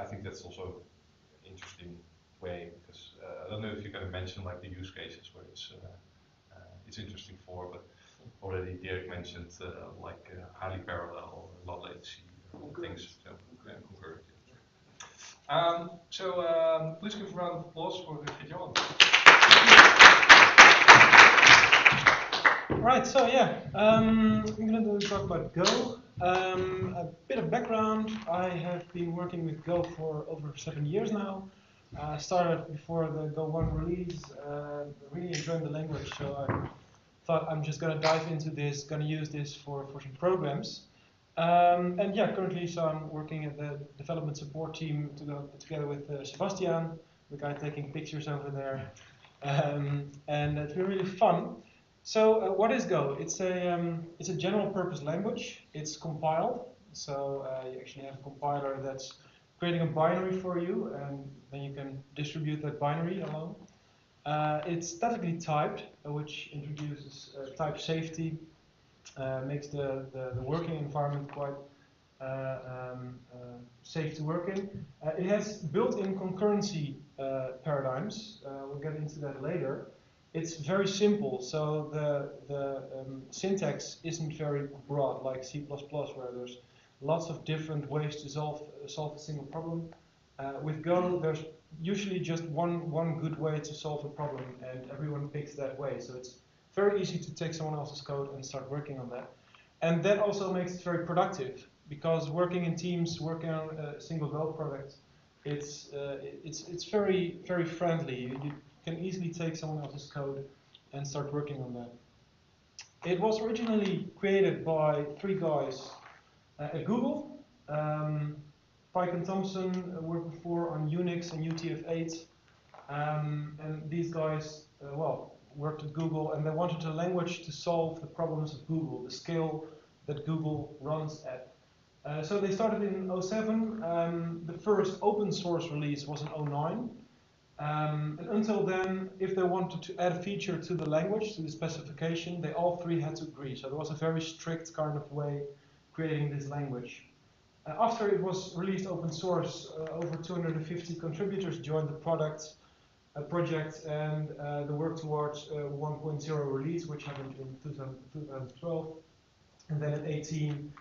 I think that's also an interesting way, because I don't know if you're going to mention like the use cases where it's interesting for, but already Dirk mentioned like highly parallel, low latency things. So concurrent. Please give a round of applause for GOlang. Right, so I'm going to talk about Go. A bit of background: I have been working with Go for over 7 years now. Started before the Go 1 release, really enjoying the language, so I thought I'm just going to dive into this, going to use this for some programs. Currently, so I'm working at the development support team together with Sebastian, the guy taking pictures over there, and it's been really fun. So, what is Go? It's a general purpose language. It's compiled, so you actually have a compiler that's creating a binary for you, and then you can distribute that binary along. It's statically typed, which introduces type safety. Makes the working environment quite safe to work in. It has built-in concurrency paradigms. We'll get into that later. It's very simple, so the syntax isn't very broad like C++, where there's lots of different ways to solve a single problem. With Go, there's usually just one good way to solve a problem, and everyone picks that way. So it's very easy to take someone else's code and start working on that. And that also makes it very productive, because working in teams, working on a single Go product, it's very, very friendly. You can easily take someone else's code and start working on that. It was originally created by 3 guys at Google. Pike and Thompson worked before on Unix and UTF-8, and these guys, worked at Google, and they wanted a language to solve the problems of Google, the scale that Google runs at. So they started in 2007. The first open source release was in 2009. And until then, if they wanted to add a feature to the language, to the specification, they all 3 had to agree. So there was a very strict kind of way creating this language. After it was released open source, over 250 contributors joined the project, and the work towards 1.0 release, which happened in 2012. And then in 2018,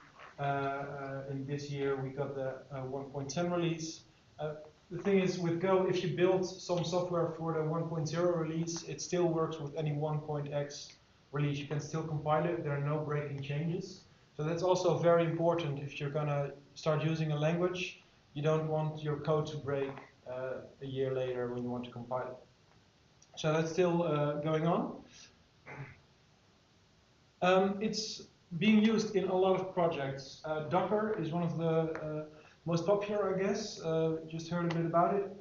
in this year, we got the 1.10 release. The thing is, with Go, if you build some software for the 1.0 release, it still works with any 1.x release. You can still compile it. There are no breaking changes. So that's also very important if you're going to start using a language. You don't want your code to break a year later when you want to compile it. So that's still going on. It's being used in a lot of projects. Docker is one of the most popular, I guess. Just heard a bit about it.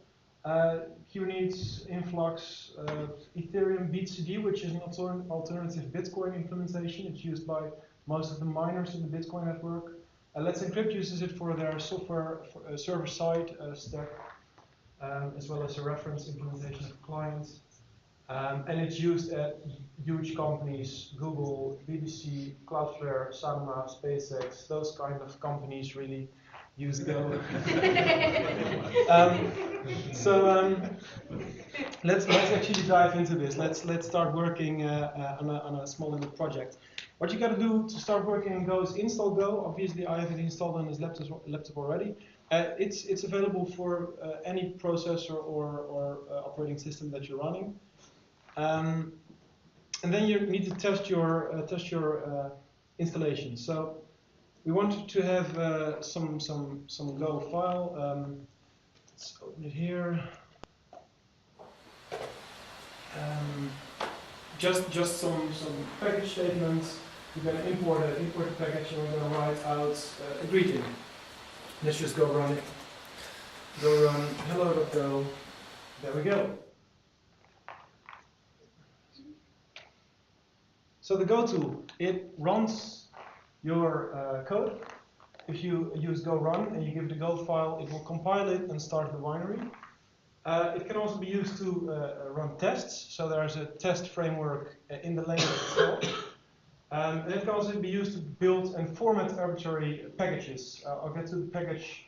Kubernetes, Influx, Ethereum, BitCD, which is an alternative Bitcoin implementation. It's used by most of the miners in the Bitcoin network. Let's Encrypt uses it for their software server-side stack, as well as a reference implementation of clients. And it's used at huge companies, Google, BBC, Cloudflare, Sanoma, SpaceX, those kind of companies really use Go. Let's actually dive into this. Let's start working on a small little project. What you got to do to start working in Go is install Go. Obviously, I have it installed on this laptop already. It's available for any processor or operating system that you're running. And then you need to test your installation. So we want to have some Go file. Let's open it here. Just some package statements. We're going to import the package, and we're going to write out a greeting. Let's just go run it. Go run hello.go. There we go. So the Go tool, it runs your code. If you use Go run and you give the Go file, it will compile it and start the binary. It can also be used to run tests. So there's a test framework in the language itself. And it can also be used to build and format arbitrary packages. I'll get to the package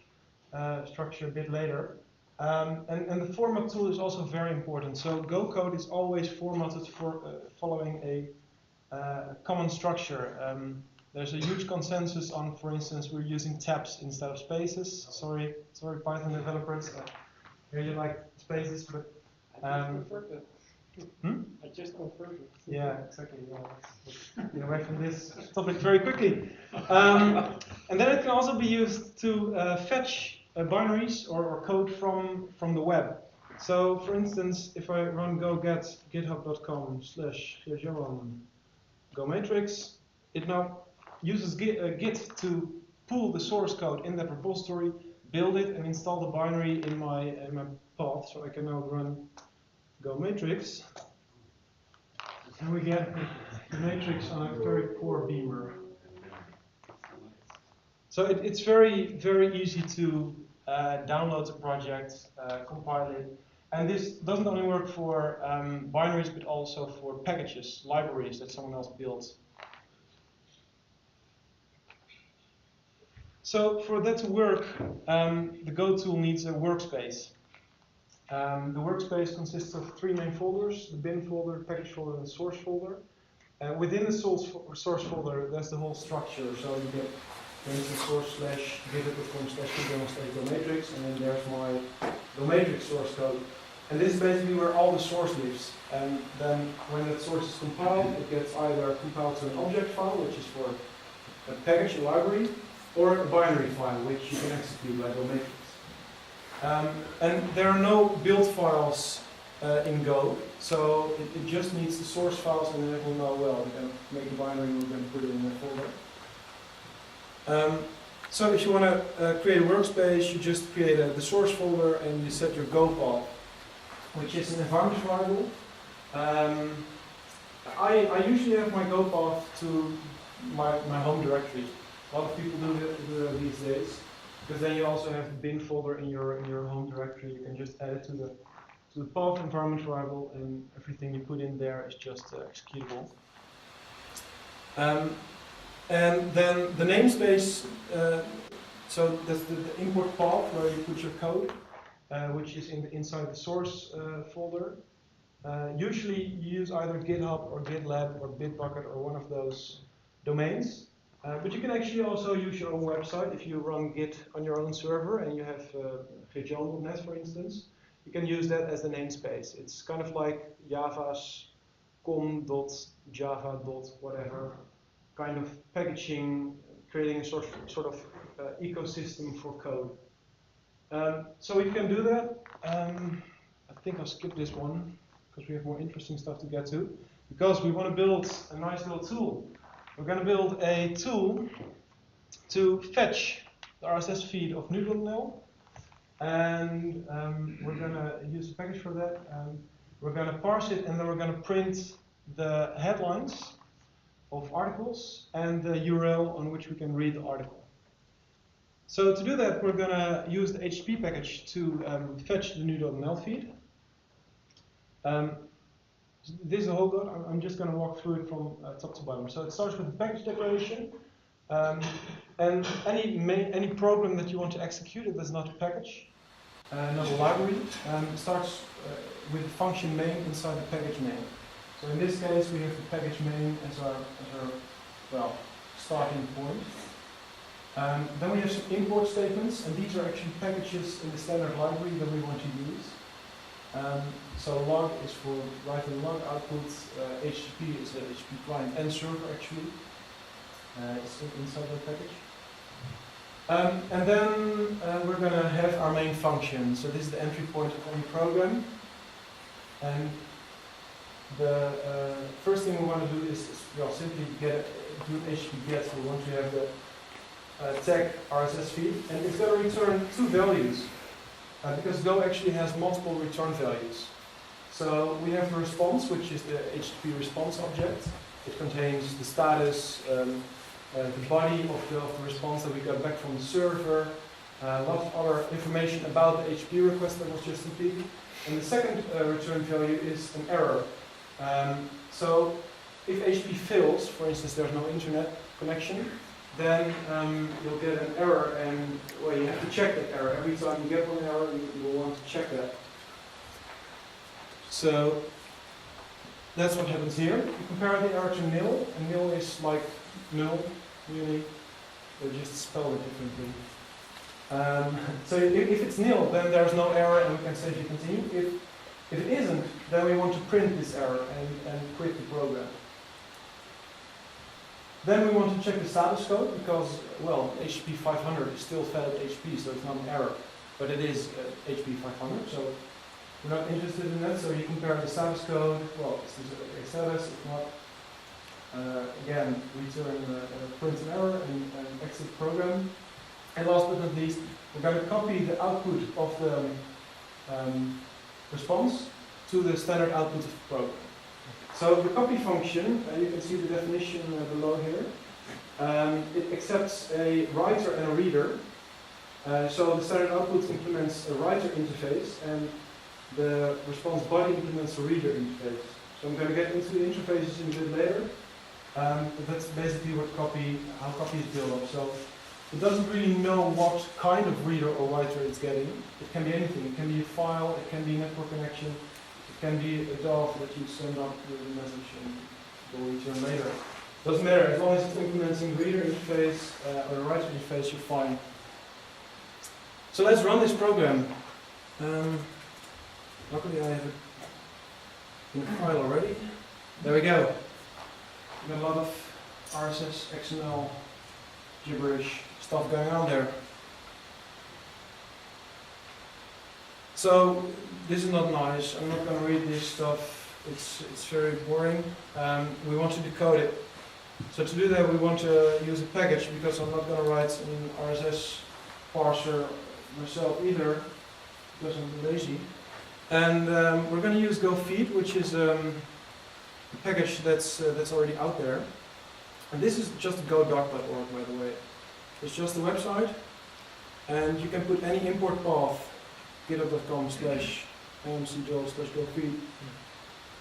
structure a bit later. And the format tool is also very important. So Go code is always formatted for following a common structure. There's a huge consensus on, for instance, we're using tabs instead of spaces. Sorry, Python developers. Here you like spaces, but I just confirmed it. Yeah, exactly. Yeah, let's get away from this topic very quickly. And then it can also be used to fetch binaries or code from the web. So, for instance, if I run go get github.com/go matrix, it now uses Git to pull the source code in that repository, build it, and install the binary in my path. So I can now run go matrix, and we get the matrix on a very poor beamer. So it's very, very easy to download the project, compile it. And this doesn't only work for binaries, but also for packages, libraries that someone else built. So for that to work, the Go tool needs a workspace. The workspace consists of three main folders: the bin folder, the package folder, and the source folder. Within the source folder, there's the whole structure. So you get, for instance, source/github.com/go/matrix, and then there's my go matrix source code. And this is basically where all the source lives. And then when that source is compiled, it gets either compiled to an object file, which is for a package, a library, or a binary file, which you can execute by go matrix. And there are no build files in Go, so it just needs the source files, and then it will know, well, we can make a binary, we're going to put it in a folder. So if you want to create a workspace, you just create the source folder and you set your Go path, which is an environment variable. I usually have my Go path to my home directory. A lot of people do that these days, because then you also have the bin folder in your home directory. You can just add it to the path environment variable, and everything you put in there is just executable. And then the namespace, so that's the import path where you put your code, which is inside the source folder. Usually you use either GitHub or GitLab or Bitbucket or one of those domains. But you can actually also use your own website. If you run Git on your own server and you have GOlang.net, for instance, you can use that as the namespace. It's kind of like Java's com.java.whatever kind of packaging, creating a sort of ecosystem for code. So we can do that. I think I'll skip this one because we have more interesting stuff to get to. Because we want to build a nice little tool. We're going to build a tool to fetch the RSS feed of nu.nl. And we're going to use a package for that. We're going to parse it, and then we're going to print the headlines of articles and the URL on which we can read the article. So to do that, we're going to use the HTTP package to fetch the nu.nl feed. This is the whole code. I'm just going to walk through it from top to bottom. So it starts with the package declaration. And any program that you want to execute, it is not a package, not a library, starts with the function main inside the package main. So in this case, we have the package main as our starting point. Then we have some import statements, and these are actually packages in the standard library that we want to use. So log is for writing log output, HTTP is a HTTP client and server actually. It's inside the package. And then we're going to have our main function. So this is the entry point of any program. And the first thing we want to do is simply do HTTP get. We want to have the tag RSS feed, and it's going to return two values because Go actually has multiple return values. So we have the response, which is the HTTP response object. It contains the status, the body of the response that we got back from the server, a lot of other information about the HTTP request that was just completed. And the second return value is an error. So if HTTP fails, for instance, there's no internet connection, then you'll get an error, and well, you have to check that error. Every time you get one error, you will want to check that. So that's what happens here. You compare the error to nil, and nil is like null, really. They just spell it differently. So if it's nil, then there's no error, and we can safely continue. If it isn't, then we want to print this error and quit the program. Then we want to check the status code because, well, HTTP 500 is still valid HTTP, so it's not an error, but it is HTTP 500, so we're not interested in that. So you compare the status code, well, it's a status, if not, again, return print an error and exit the program. And last but not least, we're going to copy the output of the response to the standard output of the program. So the copy function, you can see the definition below here. It accepts a writer and a reader. So the standard output implements a writer interface, and the response body implements a reader interface. So I'm going to get into the interfaces in a bit later. But that's basically how copy is built up. So it doesn't really know what kind of reader or writer it's getting. It can be anything. It can be a file, it can be a network connection, it can be a DOF that you send up with a message and will return later. Doesn't matter, as long as it's implementing the reader interface or the writer interface, you're fine. So let's run this program. Luckily I have it in the file already. There we go. We've got a lot of RSS, XML, gibberish stuff going on there. So this is not nice. I'm not going to read this stuff. It's very boring. We want to decode it. So to do that, we want to use a package because I'm not going to write an RSS parser myself either because I'm lazy. And we're going to use GoFeed, which is a package that's already out there. And this is just godoc.org, by the way. It's just a website, and you can put any import path, github.com/amcjo/gofeed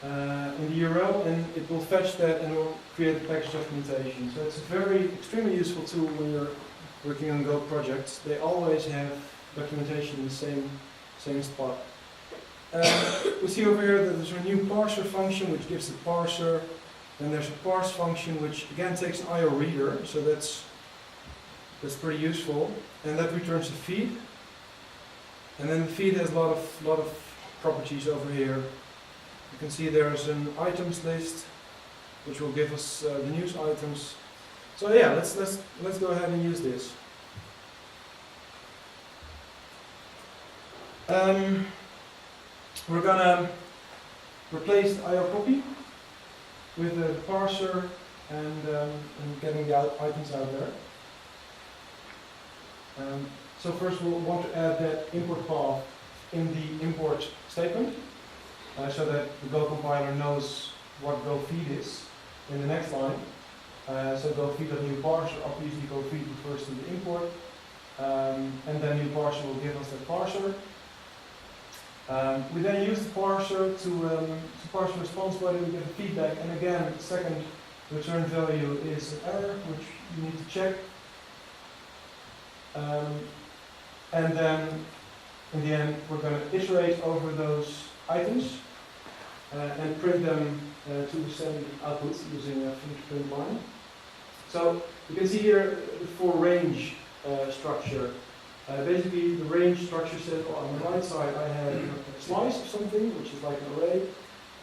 in the URL, and it will fetch that and will create the package documentation. So it's a extremely useful tool when you're working on Go projects. They always have documentation in the same spot. We see over here that there's a new parser function which gives the parser Then there's a parse function, which again takes an IO reader, so that's pretty useful, and that returns a feed. And then the feed has a lot of properties over here. You can see there's an items list, which will give us the news items. So yeah, let's go ahead and use this. We're gonna replace the IO copy with the parser and getting the items out there. So first we'll want to add that import path in the import statement, so that the Go compiler knows what Go feed is in the next line. So Go feed.new parser, obviously Go feed refers to the import, and then new parser will give us that parser. We then use the parser to parse the response body, we get the feedback, and again, the second return value is an error, which you need to check. And then, in the end, we're going to iterate over those items and print them to the same output using a finish print line. So, you can see here the for range structure. Basically, the range structure says, on the right side I have a slice of something, which is like an array,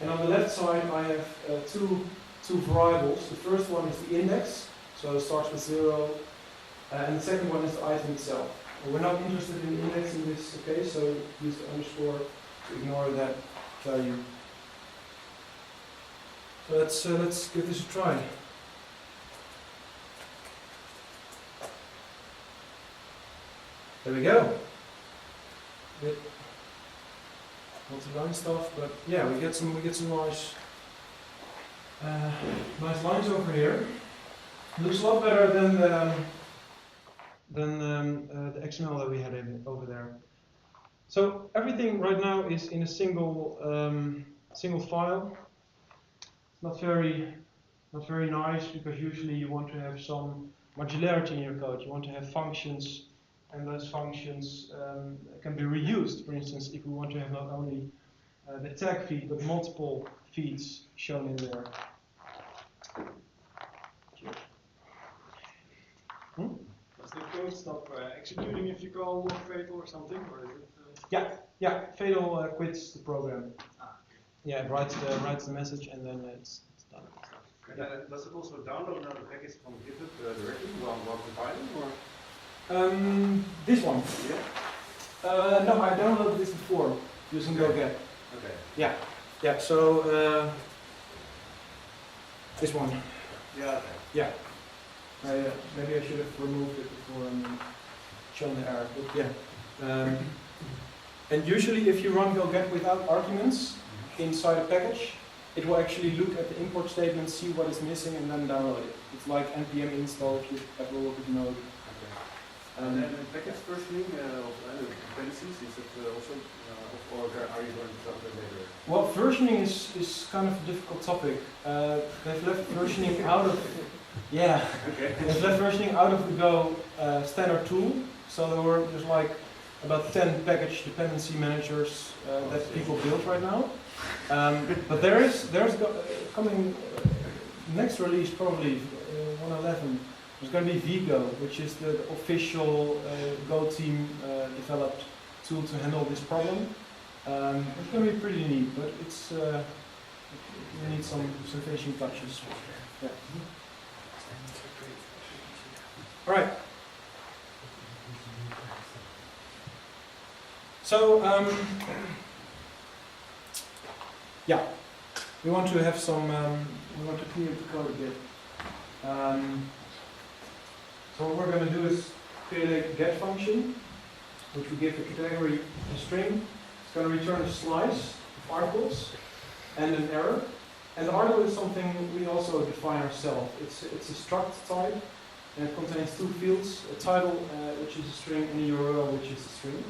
and on the left side I have two variables. The first one is the index, so it starts with 0, and the second one is the item itself. We're not interested in the index in this case, so use the underscore to ignore that value. So let's give this a try. There we go. Bit multi-line stuff, but yeah, we get some nice nice lines over here. Looks a lot better than the XML that we had over there. So everything right now is in a single file. It's not very nice, because usually you want to have some modularity in your code. You want to have functions, and those functions can be reused. For instance, if we want to have not only the tag feed, but multiple feeds shown in there. Does the code stop executing if you call log fatal or something, or is it? Yeah. Fatal quits the program. Yeah, it writes the message, and then it's done. Does it also download now the package from GitHub directly while compiling, or? This one. Yeah. No, I downloaded this before using GoGet. Okay. Yeah. So this one. Yeah. Okay. Yeah. Maybe I should have removed it before and shown the error. But yeah. And usually, if you run GoGet without arguments inside a package, it will actually look at the import statement, see what is missing, and then download it. It's like npm install if you ever work with Node. And then package versioning of dependencies, is it also, or are you going to talk about later? Well, versioning is kind of a difficult topic. They've left versioning out of they've left versioning out of the Go standard tool. So there's like about 10 package dependency managers that people build right now. But there's coming next release, probably 1.11. There's going to be Vigo, which is the official Go team developed tool to handle this problem. It's going to be pretty neat, but it's you need some finishing touches. Yeah. All right. So we want to have some. We want to clear the code a bit. So what we're going to do is create a get function, which we give the category a string. It's going to return a slice of articles and an error. And the article is something we also define ourselves. It's a struct type, and it contains two fields: a title, which is a string, and a URL, which is a string.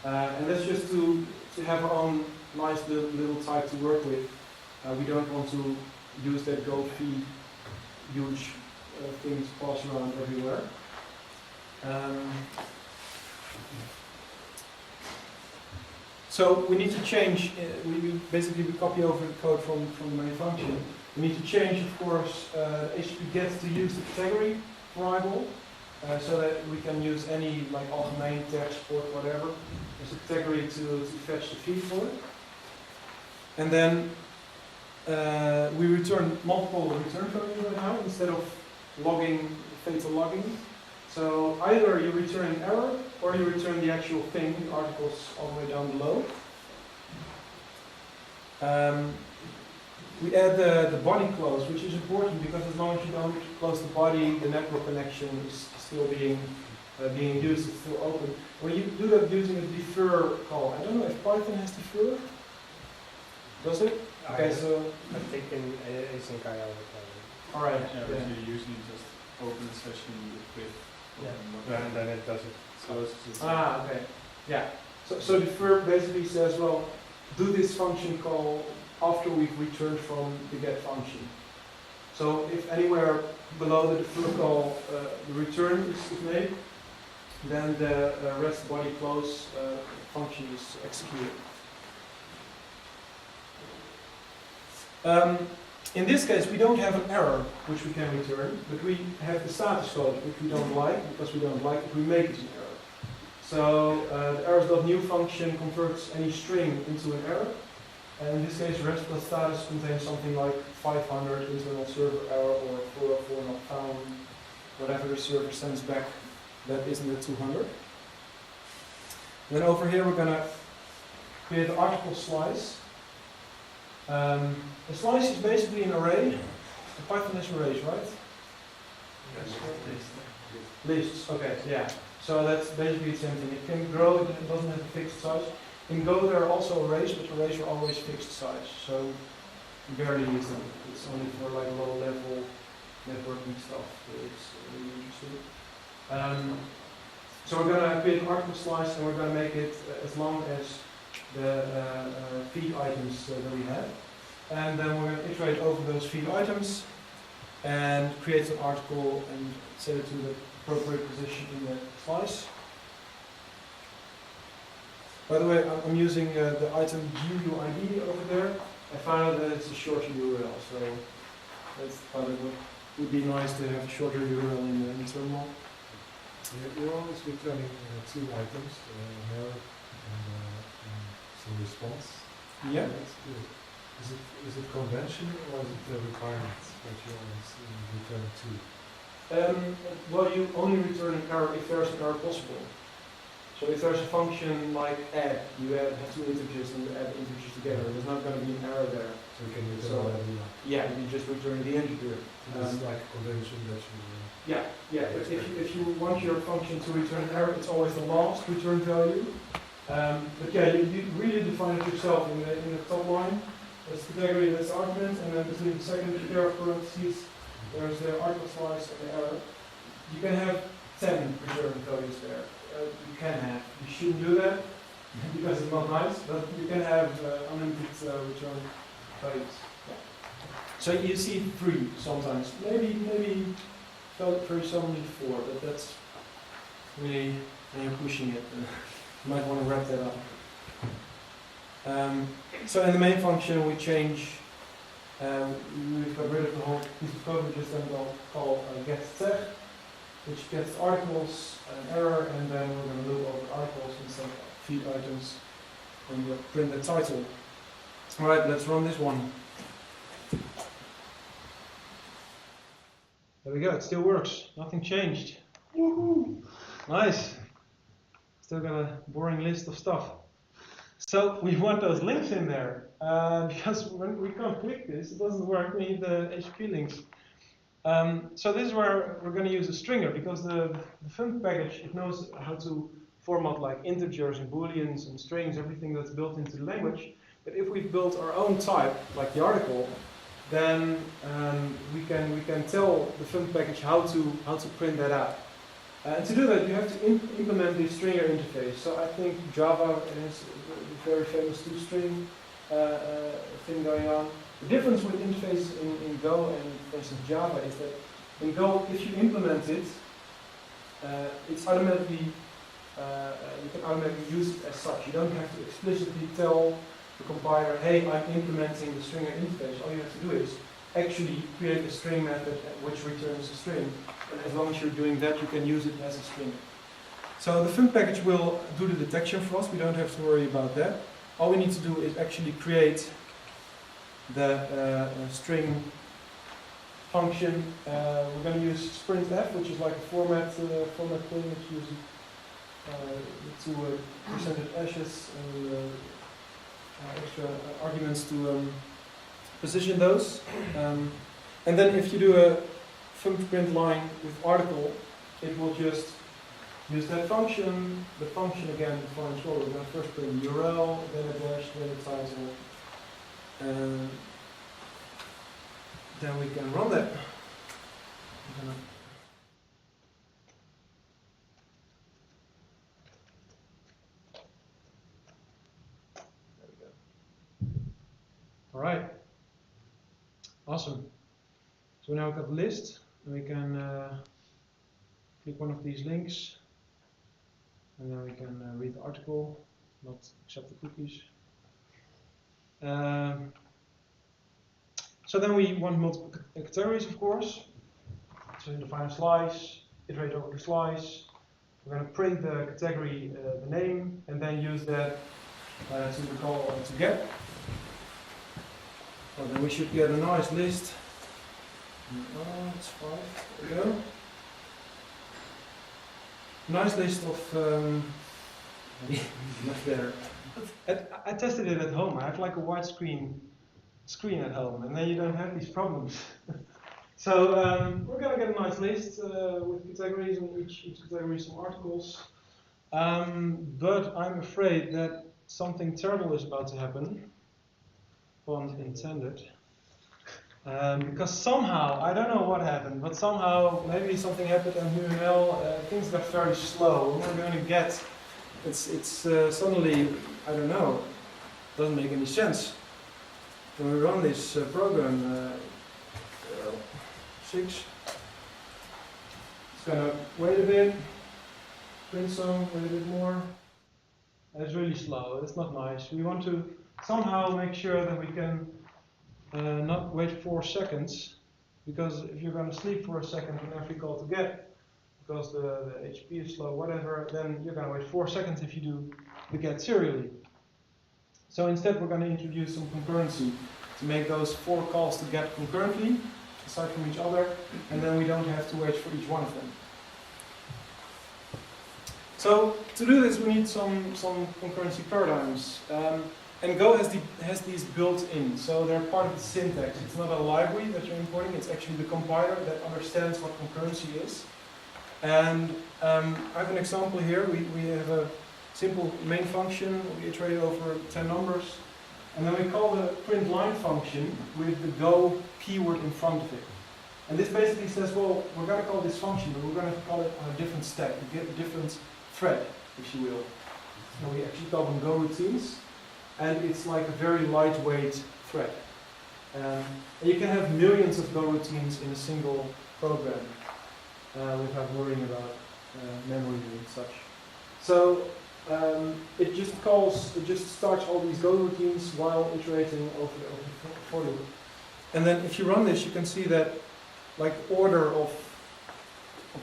And that's just to have our own nice little type to work with. We don't want to use that Go feed huge things pass around everywhere. So we need to change. We copy over the code from the main function, We need to change, of course, HTTP gets to use the category variable, so that we can use any like algemeen, text, port, whatever, as a category to fetch the feed for it. And then we return multiple return values right now instead of logging, fatal logging. So either you return an error or you return the actual thing, the articles all the way down below. We add the body close, which is important because as long as you don't close the body, the network connection is still being used, it's still open. When you do that using a defer call, I don't know if Python has defer. Does it? Okay, so I think in async IO. All right. Yeah, but you usually just open the session with. And then it does it. So it's just okay. Yeah. So defer basically says, well, do this function call after we've returned from the get function. So if anywhere below the defer call the return is made, then the rest body close function is executed. In this case, we don't have an error which we can return, but we have the status code which we don't like. Because we don't like it, we make it an error. So the errors.new function converts any string into an error. And in this case, rest.status contains something like 500 internal server error or 404 not found. Whatever the server sends back, that isn't the 200. Then over here, we're going to create an article slice. A slice is basically an array. The Python is arrays, right? Yes. Lists, okay, yeah. So that's basically the same thing. It can grow, it doesn't have a fixed size. In Go there are also arrays, but arrays are always fixed size. So you barely use them. It's only for like low level networking stuff. It's really interesting. So we're going to create an article slice and we're going to make it as long as the feed items that we have. And then we're going to iterate over those feed items and create an article and set it to the appropriate position in the slice. By the way, I'm using the item GUID over there. I found out that it's a shorter URL, so that's probably would be nice to have a shorter URL in the terminal. You're always returning two items, an error and some response. Yeah. That's good. Is it conventional or is it a requirement that you always return two? Well, you only return an error if there's an error possible. So if there's a function like add, you have two integers and you add integers together, there's not going to be an error there. So you can return whatever you like. Yeah, you just return the integer. It's like a convention that you... Yeah. If you want your function to return an error, it's always the last return value. But yeah, you really define it yourself in the top line. That's the category, that's the argument, and then between the second pair of parentheses, there's the article slice and the error. You can have 10 return values there. You can have. You shouldn't do that because it's not nice, but you can have unlimited return values. Yeah. So you see 3 sometimes. Maybe felt very suddenly 4, but that's really when you're pushing it. You might want to wrap that up. So in the main function we change, we've got rid of the whole piece of code, we just then call get tag, which gets articles, an error, and then we're going to loop over articles instead of feed items, and we'll print the title. Alright, let's run this one. There we go, it still works, nothing changed. Woohoo! Nice! Still got a boring list of stuff. So we want those links in there, because when we can't click this, it doesn't work, we need the HTTP links. So this is where we're going to use a stringer, because the fun package, it knows how to format like integers and booleans and strings, everything that's built into the language. But if we build our own type, like the article, then we can tell the fun package how to print that out. And to do that, you have to implement the stringer interface. So I think Java has a very famous toString thing going on. The difference with interfaces in Go and, for instance, Java is that in Go, if you implement it, it's automatically you can automatically use it as such. You don't have to explicitly tell the compiler, hey, I'm implementing the stringer interface. All you have to do is actually create a string method which returns a string. And as long as you're doing that, you can use it as a string. So the func package will do the detection for us. We don't have to worry about that. All we need to do is actually create the string function. We're going to use sprintf, which is like a format thing. It's using two percentage hashes and extra arguments to position those. And then if you do a func print line with article, it will just use that function. The function again defines, well, we're going to first print the URL, then a dash, then a title, and then we can run that. There we go. All right. Awesome. So now we've got the list, and we can click one of these links, and then we can read the article, not accept the cookies. So then we want multiple categories, of course. So we define a slice, iterate over the slice. We're going to print the category, the name, and then use that to call to get. So then we should get a nice list. Oh, it's 5. There we go. Nice list of. Much better. I tested it at home. I have like a widescreen screen at home, and then you don't have these problems. So we're going to get a nice list with categories, and each category some articles. But I'm afraid that something terrible is about to happen. Pun intended. Because somehow, I don't know what happened, but somehow maybe something happened on UML, things got very slow. We're going to get, it's suddenly, I don't know, doesn't make any sense. When we run this program, 6, it's going to wait a bit, print some, wait a bit more. It's really slow, it's not nice. We want to somehow make sure that we can not wait 4 seconds, because if you're going to sleep for a second and every call to get, because the HP is slow, whatever, then you're going to wait 4 seconds if you do the get serially. So instead we're going to introduce some concurrency to make those 4 calls to get concurrently, aside from each other, and then we don't have to wait for each one of them. So to do this we need some concurrency paradigms. And Go has these built in, so they're part of the syntax. It's not a library that you're importing, it's actually the compiler that understands what concurrency is. And I have an example here. We have a simple main function, we iterate over 10 numbers, and then we call the print line function with the Go keyword in front of it. And this basically says, well, we're going to call this function, but we're going to call it on a different stack, a different thread, if you will. So we actually call them Go routines. And it's like a very lightweight thread. And you can have millions of Go routines in a single program without worrying about memory and such. So it just starts all these Go routines while iterating over the for loop. And then if you run this, you can see that like order of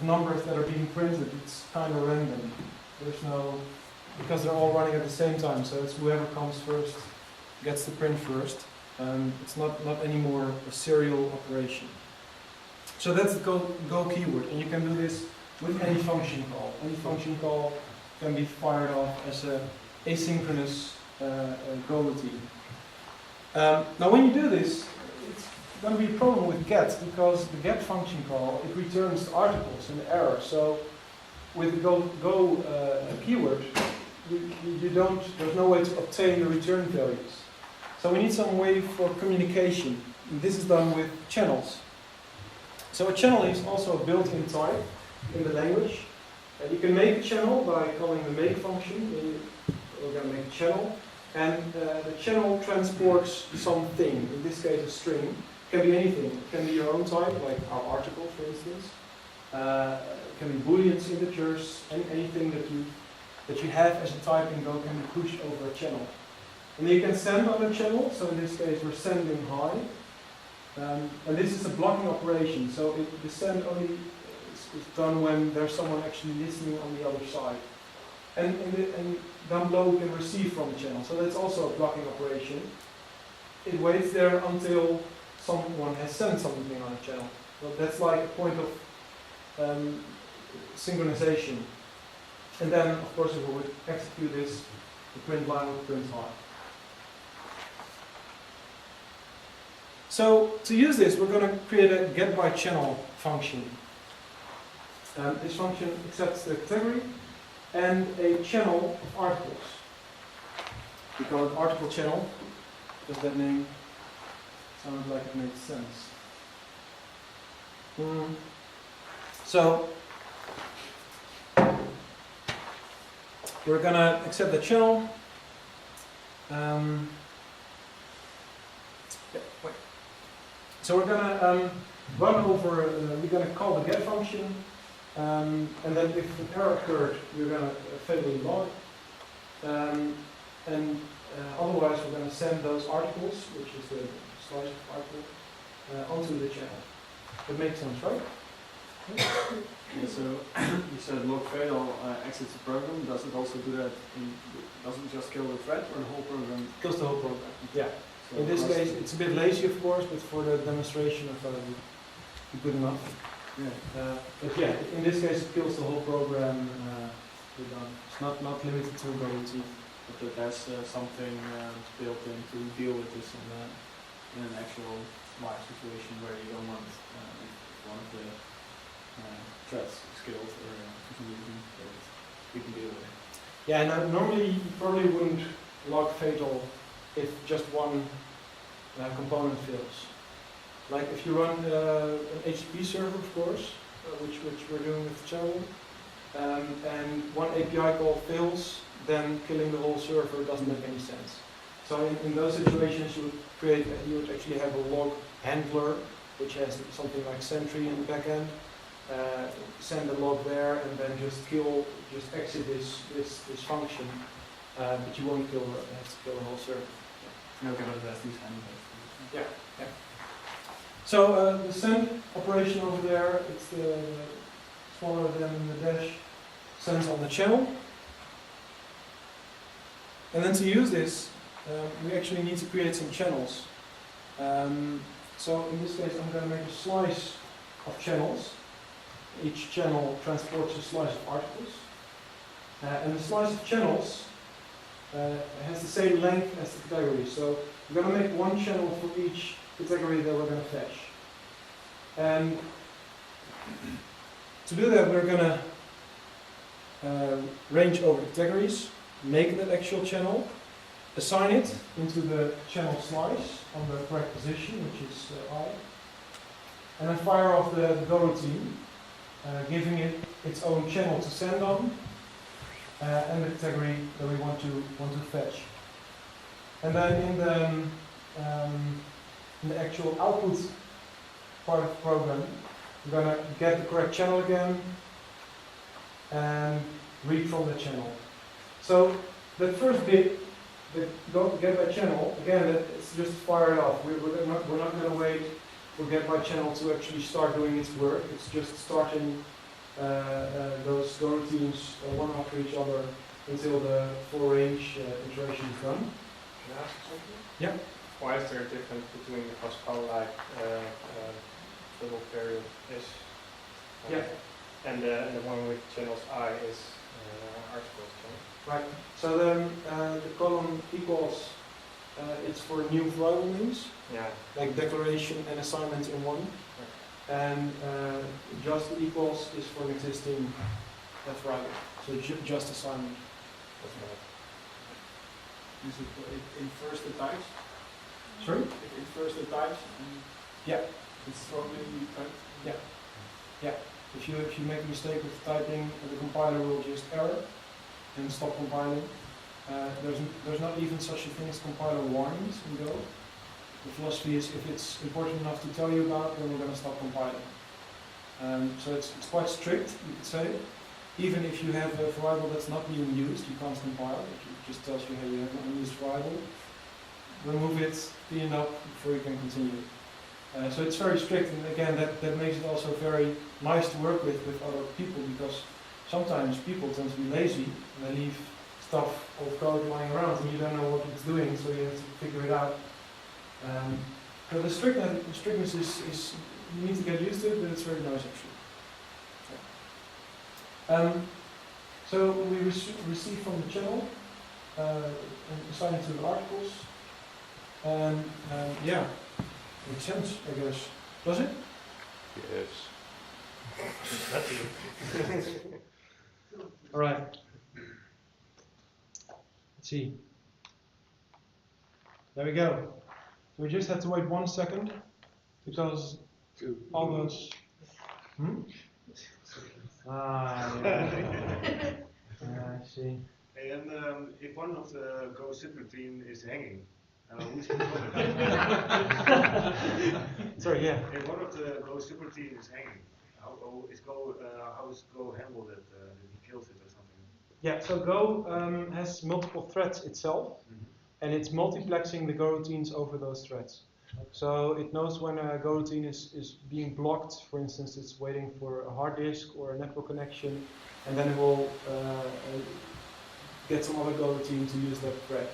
numbers that are being printed, it's kind of random. There's no, because they're all running at the same time, so it's whoever comes first gets the print first. It's not anymore a serial operation. So that's the Go keyword, and you can do this with any function call. Any function call can be fired off as an asynchronous Go routine. Now when you do this, it's going to be a problem with get, because the get function call, it returns articles and errors. So with the Go keyword, there's no way to obtain the return values. So we need some way for communication. And this is done with channels. So a channel is also a built-in type in the language. And you can make a channel by calling the make function. We're going to make a channel. And the channel transports something, in this case a string. It can be anything. It can be your own type, like our article, for instance. It can be booleans, integers, anything that you have as a type in Go can be pushed over a channel. And then you can send on a channel, so in this case we're sending hi. And this is a blocking operation, so the send only is done when there's someone actually listening on the other side. And down below we can receive from the channel, so that's also a blocking operation. It waits there until someone has sent something on a channel. So that's like a point of synchronization. And then, of course, if we would execute this, the print line would print hard. So to use this, we're going to create a getByChannel function. This function accepts the category and a channel of articles. We call it article channel because that name sounded like it made sense. So we're going to accept the channel. So we're going to run over, we're going to call the get function, and then if an error occurred, we're going to fatally log. Otherwise, we're going to send those articles, which is the slice of article, onto the channel. That makes sense, right? Yeah, so you said log fail exits the program. Does it also do that? Does it just kill the thread or the whole program? Kills the whole program. Yeah. So In this case, it's a bit lazy, of course, but for the demonstration, I thought it would be good enough. Yeah. But yeah, in this case, it kills the whole program. We're done. It's not limited to GOlang, but there's something built in to deal with this in an actual live situation where you don't want one of the threads is killed or for some reason, but we can deal with it. Yeah, and normally you probably wouldn't log fatal if just one component fails. Like if you run an HTTP server, of course, which we're doing with Channel, and one API call fails, then killing the whole server doesn't make any sense. So in those situations, you would actually have a log handler, which has something like Sentry in the backend. Send a log there, and then just exit this function, but you won't kill the whole server. Okay, but that's these kind of yeah. So the send operation over there, it's smaller than the dash, sends on the channel. And then to use this, we actually need to create some channels. So in this case, I'm going to make a slice of channels. Each channel transports a slice of articles. And the slice of channels has the same length as the category. So we're going to make one channel for each category that we're going to fetch. And to do that, we're going to range over categories, make that actual channel, assign it into the channel slice on the correct position, which is I, and then fire off the GoRoutine, giving it its own channel to send on, and the category that we want to fetch. And then in the actual output part of the program, we're going to get the correct channel again and read from the channel. So the first bit, the getByChannel, again, it's just fire it off. We're not going to wait for getByChannel to actually start doing its work. It's just starting those GoRoutines one after each other until the full range iteration is done. Can I ask something? Yeah. Why is there a difference between the Pascal like double variable is and the one with channels I is articles channel? Right. So then the column equals it's for new variable names. Yeah. Like declaration and assignment in one. And just equals is for an existing variable. So just assignment. That's right. Is it infers the types? Sorry? It infers the types? Yeah. It's probably typed? Yeah. Yeah. If you make a mistake with typing, the compiler will just error and stop compiling. There's not even such a thing as compiler warnings in Go. The philosophy is if it's important enough to tell you about, then we're going to stop compiling. So it's quite strict, you could say. Even if you have a variable that's not being used, you can't compile. It just tells you, hey, you have an unused variable. Remove it, clean it up before you can continue. So it's very strict, and again, that makes it also very nice to work with other people, because sometimes people tend to be lazy and they leave stuff of code lying around and you don't know what it's doing, so you have to figure it out. So the strictness is, you need to get used to it, but it's very nice actually. So we receive from the channel and assign it to the articles, and yeah, makes sense, I guess. Does it? Yes. All right. Let's see. There we go. We just had to wait 1 second because all those. I see. And if one of the Go subroutine is hanging, who's controlling it? Sorry, yeah. If one of the Go subroutine is hanging, how is Go handle that? That he kills it or something? Yeah, so Go has multiple threads itself, and it's multiplexing the Go routines over those threads. So it knows when a Go routine is being blocked. For instance, it's waiting for a hard disk or a network connection, and then it will get some other Go routine to use that thread.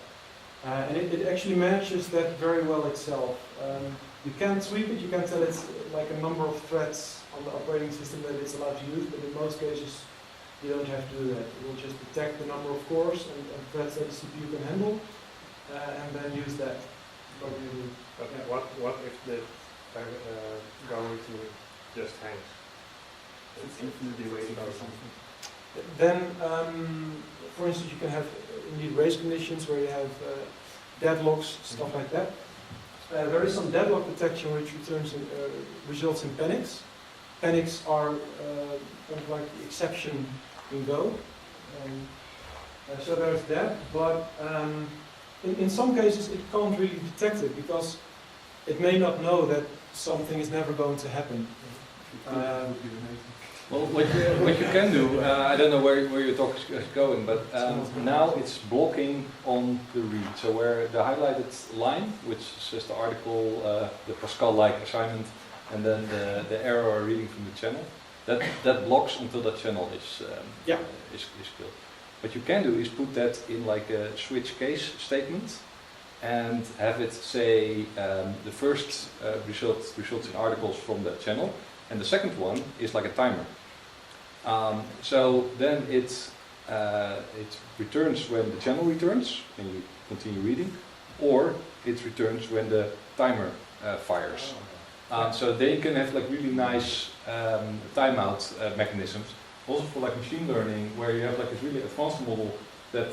And it actually manages that very well itself. You can sweep it, you can tell it's like a number of threads on the operating system that it's allowed to use, but in most cases you don't have to do that. It will just detect the number of cores and threads that the CPU can handle, and then use that. But what if the Go routine just hangs? It's infinitely waiting or something. Then, for instance, you can have indeed race conditions where you have deadlocks, stuff like that. There is some deadlock detection which results in panics. Panics are kind of like the exception in Go. So there's that, but in some cases it can't really detect it because it may not know that something is never going to happen. Well, what you can do, I don't know where your talk is going, but now it's blocking on the read. So where the highlighted line, which says the article, the Pascal-like assignment, and then the error reading from the channel, that blocks until that channel is killed. What you can do is put that in like a switch case statement and have it say the first results in articles from that channel, and the second one is like a timer. So then it returns when the channel returns and you continue reading, or it returns when the timer fires. So they can have like really nice timeout mechanisms. Also for like machine learning, where you have like this really advanced model that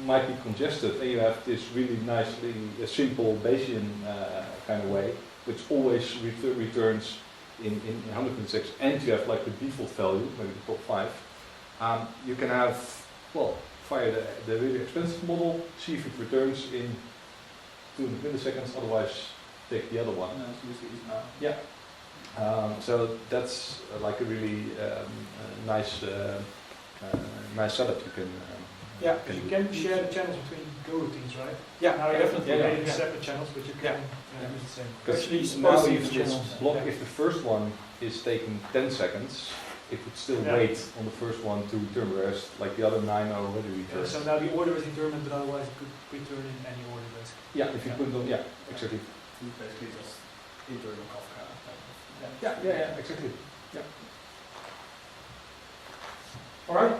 might be congested, and you have this really nicely simple Bayesian kind of way, which always returns in 106, and you have like the default value, maybe the top 5. You can have, well, fire the really expensive model, see if it returns in 200 milliseconds, otherwise take the other one. Yeah. So that's like a really nice setup you can. You can share the channels between Go routines, right? Yeah, now you definitely. have separate channels, but you can use the same. Because now if it's blocked, if the first one is taking 10 seconds, it would still wait on the first one to return, whereas like the other 9 are already returned. So now the order is determined, but otherwise it could return in any order, basically. Yeah, if you put them, exactly. Basically just internal Kafka. Yeah, exactly. Yeah. All right.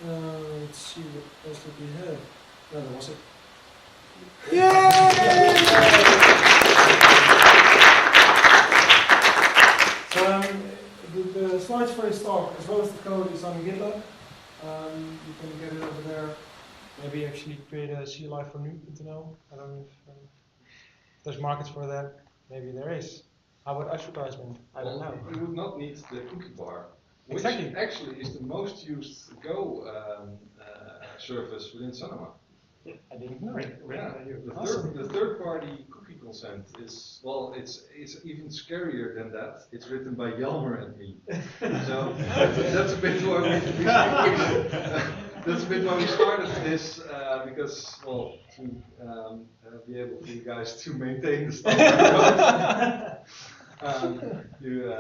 Let's see what else did we have. No, that was it. Yay! So the slides for this talk, as well as the code, is on GitLab. You can get it over there. Maybe actually create a CLI for new.nl. I don't know if there's markets for that. Maybe there is. How about advertisement? I don't know. You would not need the cookie bar, which Exactly. actually is the most used Go service within Sanoma. I didn't know. The third-party cookie consent is, well, it's even scarier than that. It's written by Jelmer and me. So that's a bit why we started this because, well, to be able for you guys to maintain the stuff, you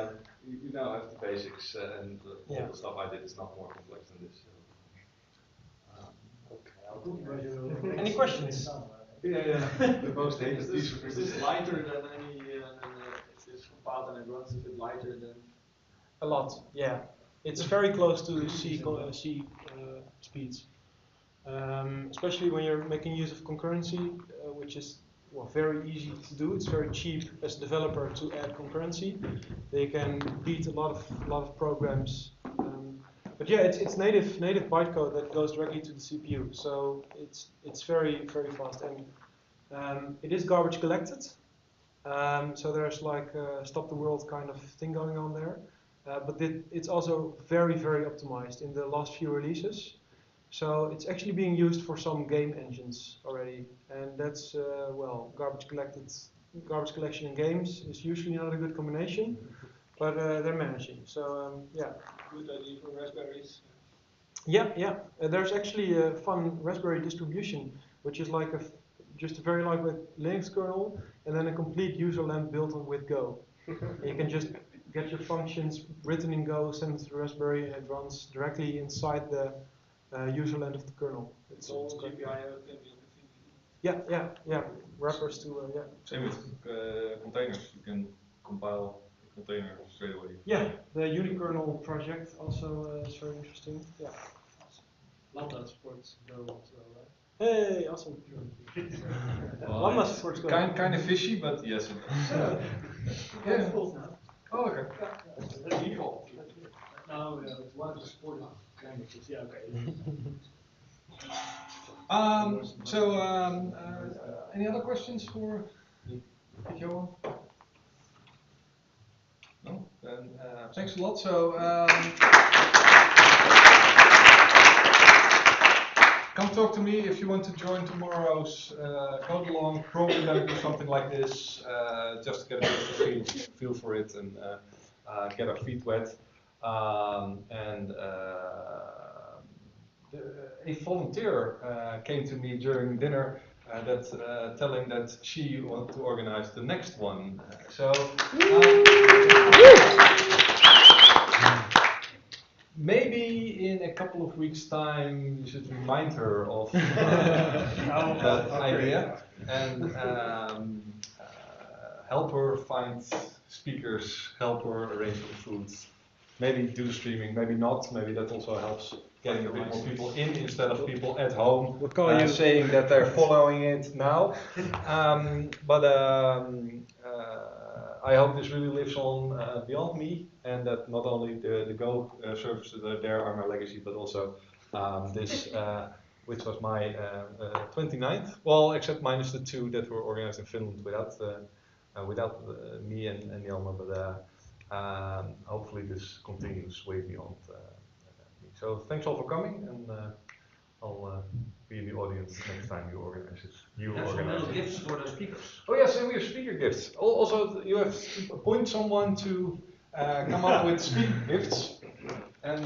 now have the basics, and all the stuff I did is not more complex than this. Okay. Any questions? Yeah. The most hated piece of Is this lighter than any? If it's compiled and it runs, is it lighter than? A lot, yeah. It's very close to C speeds. Especially when you're making use of concurrency, which is very easy to do. It's very cheap as a developer to add concurrency. They can beat a lot of programs. But yeah, it's native bytecode that goes directly to the CPU. So it's very fast, and it is garbage collected. So there's like a stop the world kind of thing going on there. But it's also very optimized in the last few releases. So it's actually being used for some game engines already, and that's garbage collection in games is usually not a good combination, but they're managing. So yeah. Good idea for raspberries. Yeah. There's actually a fun Raspberry distribution, which is like just a very lightweight Linux kernel, and then a complete userland built on with Go. And you can just get your functions written in Go, send it to Raspberry, and it runs directly inside the userland of the kernel. It's all GPIO can be. Yeah. Wrappers to yeah. Same with containers. You can compile a container straight away. Yeah, the unikernel project also is very interesting. Yeah. Lambda supports Go as well, right? Hey, awesome. Lambda supports Go. Kind of fishy, but yes. Yeah, full now. Oh, okay. The default. No, it's one of the supported languages. Yeah, okay. Any other questions for Johan? No? Then thanks a lot. So come talk to me if you want to join tomorrow's GOlang. Probably going to do something like this, just to get a bit of a feel for it and get our feet wet. A volunteer came to me during dinner telling that she wanted to organize the next one. Maybe in a couple of weeks' time you should remind her of that idea and help her find speakers, help her arrange the foods. Maybe do the streaming, maybe not. Maybe that also helps getting a bit more people in instead of people at home saying that they're following it now. I hope this really lives on beyond me, and that not only the Go services that are there are my legacy, but also this, which was my 29th. Well, except minus the 2 that were organized in Finland without me and Jelmer, but hopefully this continues way beyond me. So thanks all for coming, and I'll be in the audience next time you organize it. You organize it. Gifts for the speakers. Oh yes, and we have speaker gifts. Also, you have to appoint someone to come up with speaker gifts, and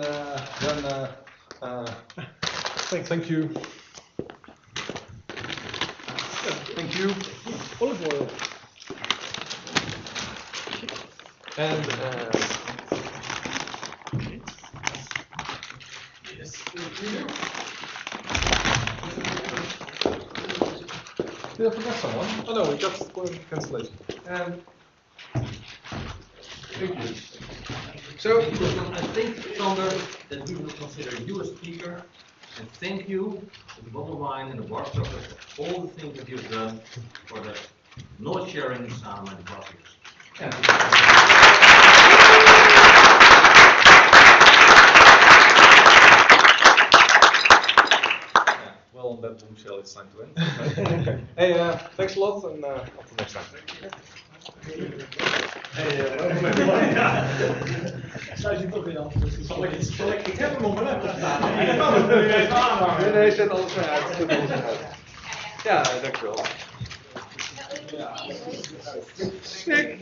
then thank you. Thank you. Olive oil. And did I forget someone? Oh no, we just cancellation. Thank you. So, I think, Sander, that we will consider you a speaker, and thank you to the bottom line and the workshop for all the things that you've done for the knowledge sharing, Sanoma, and the projects. Well, on that bombshell, it's time to end. Hey, thanks a lot, and until next time. Zij ziet toch weer af. Ik heb hem op mijn laptop staan. Nee, zet alles weer uit. Ja, dankjewel.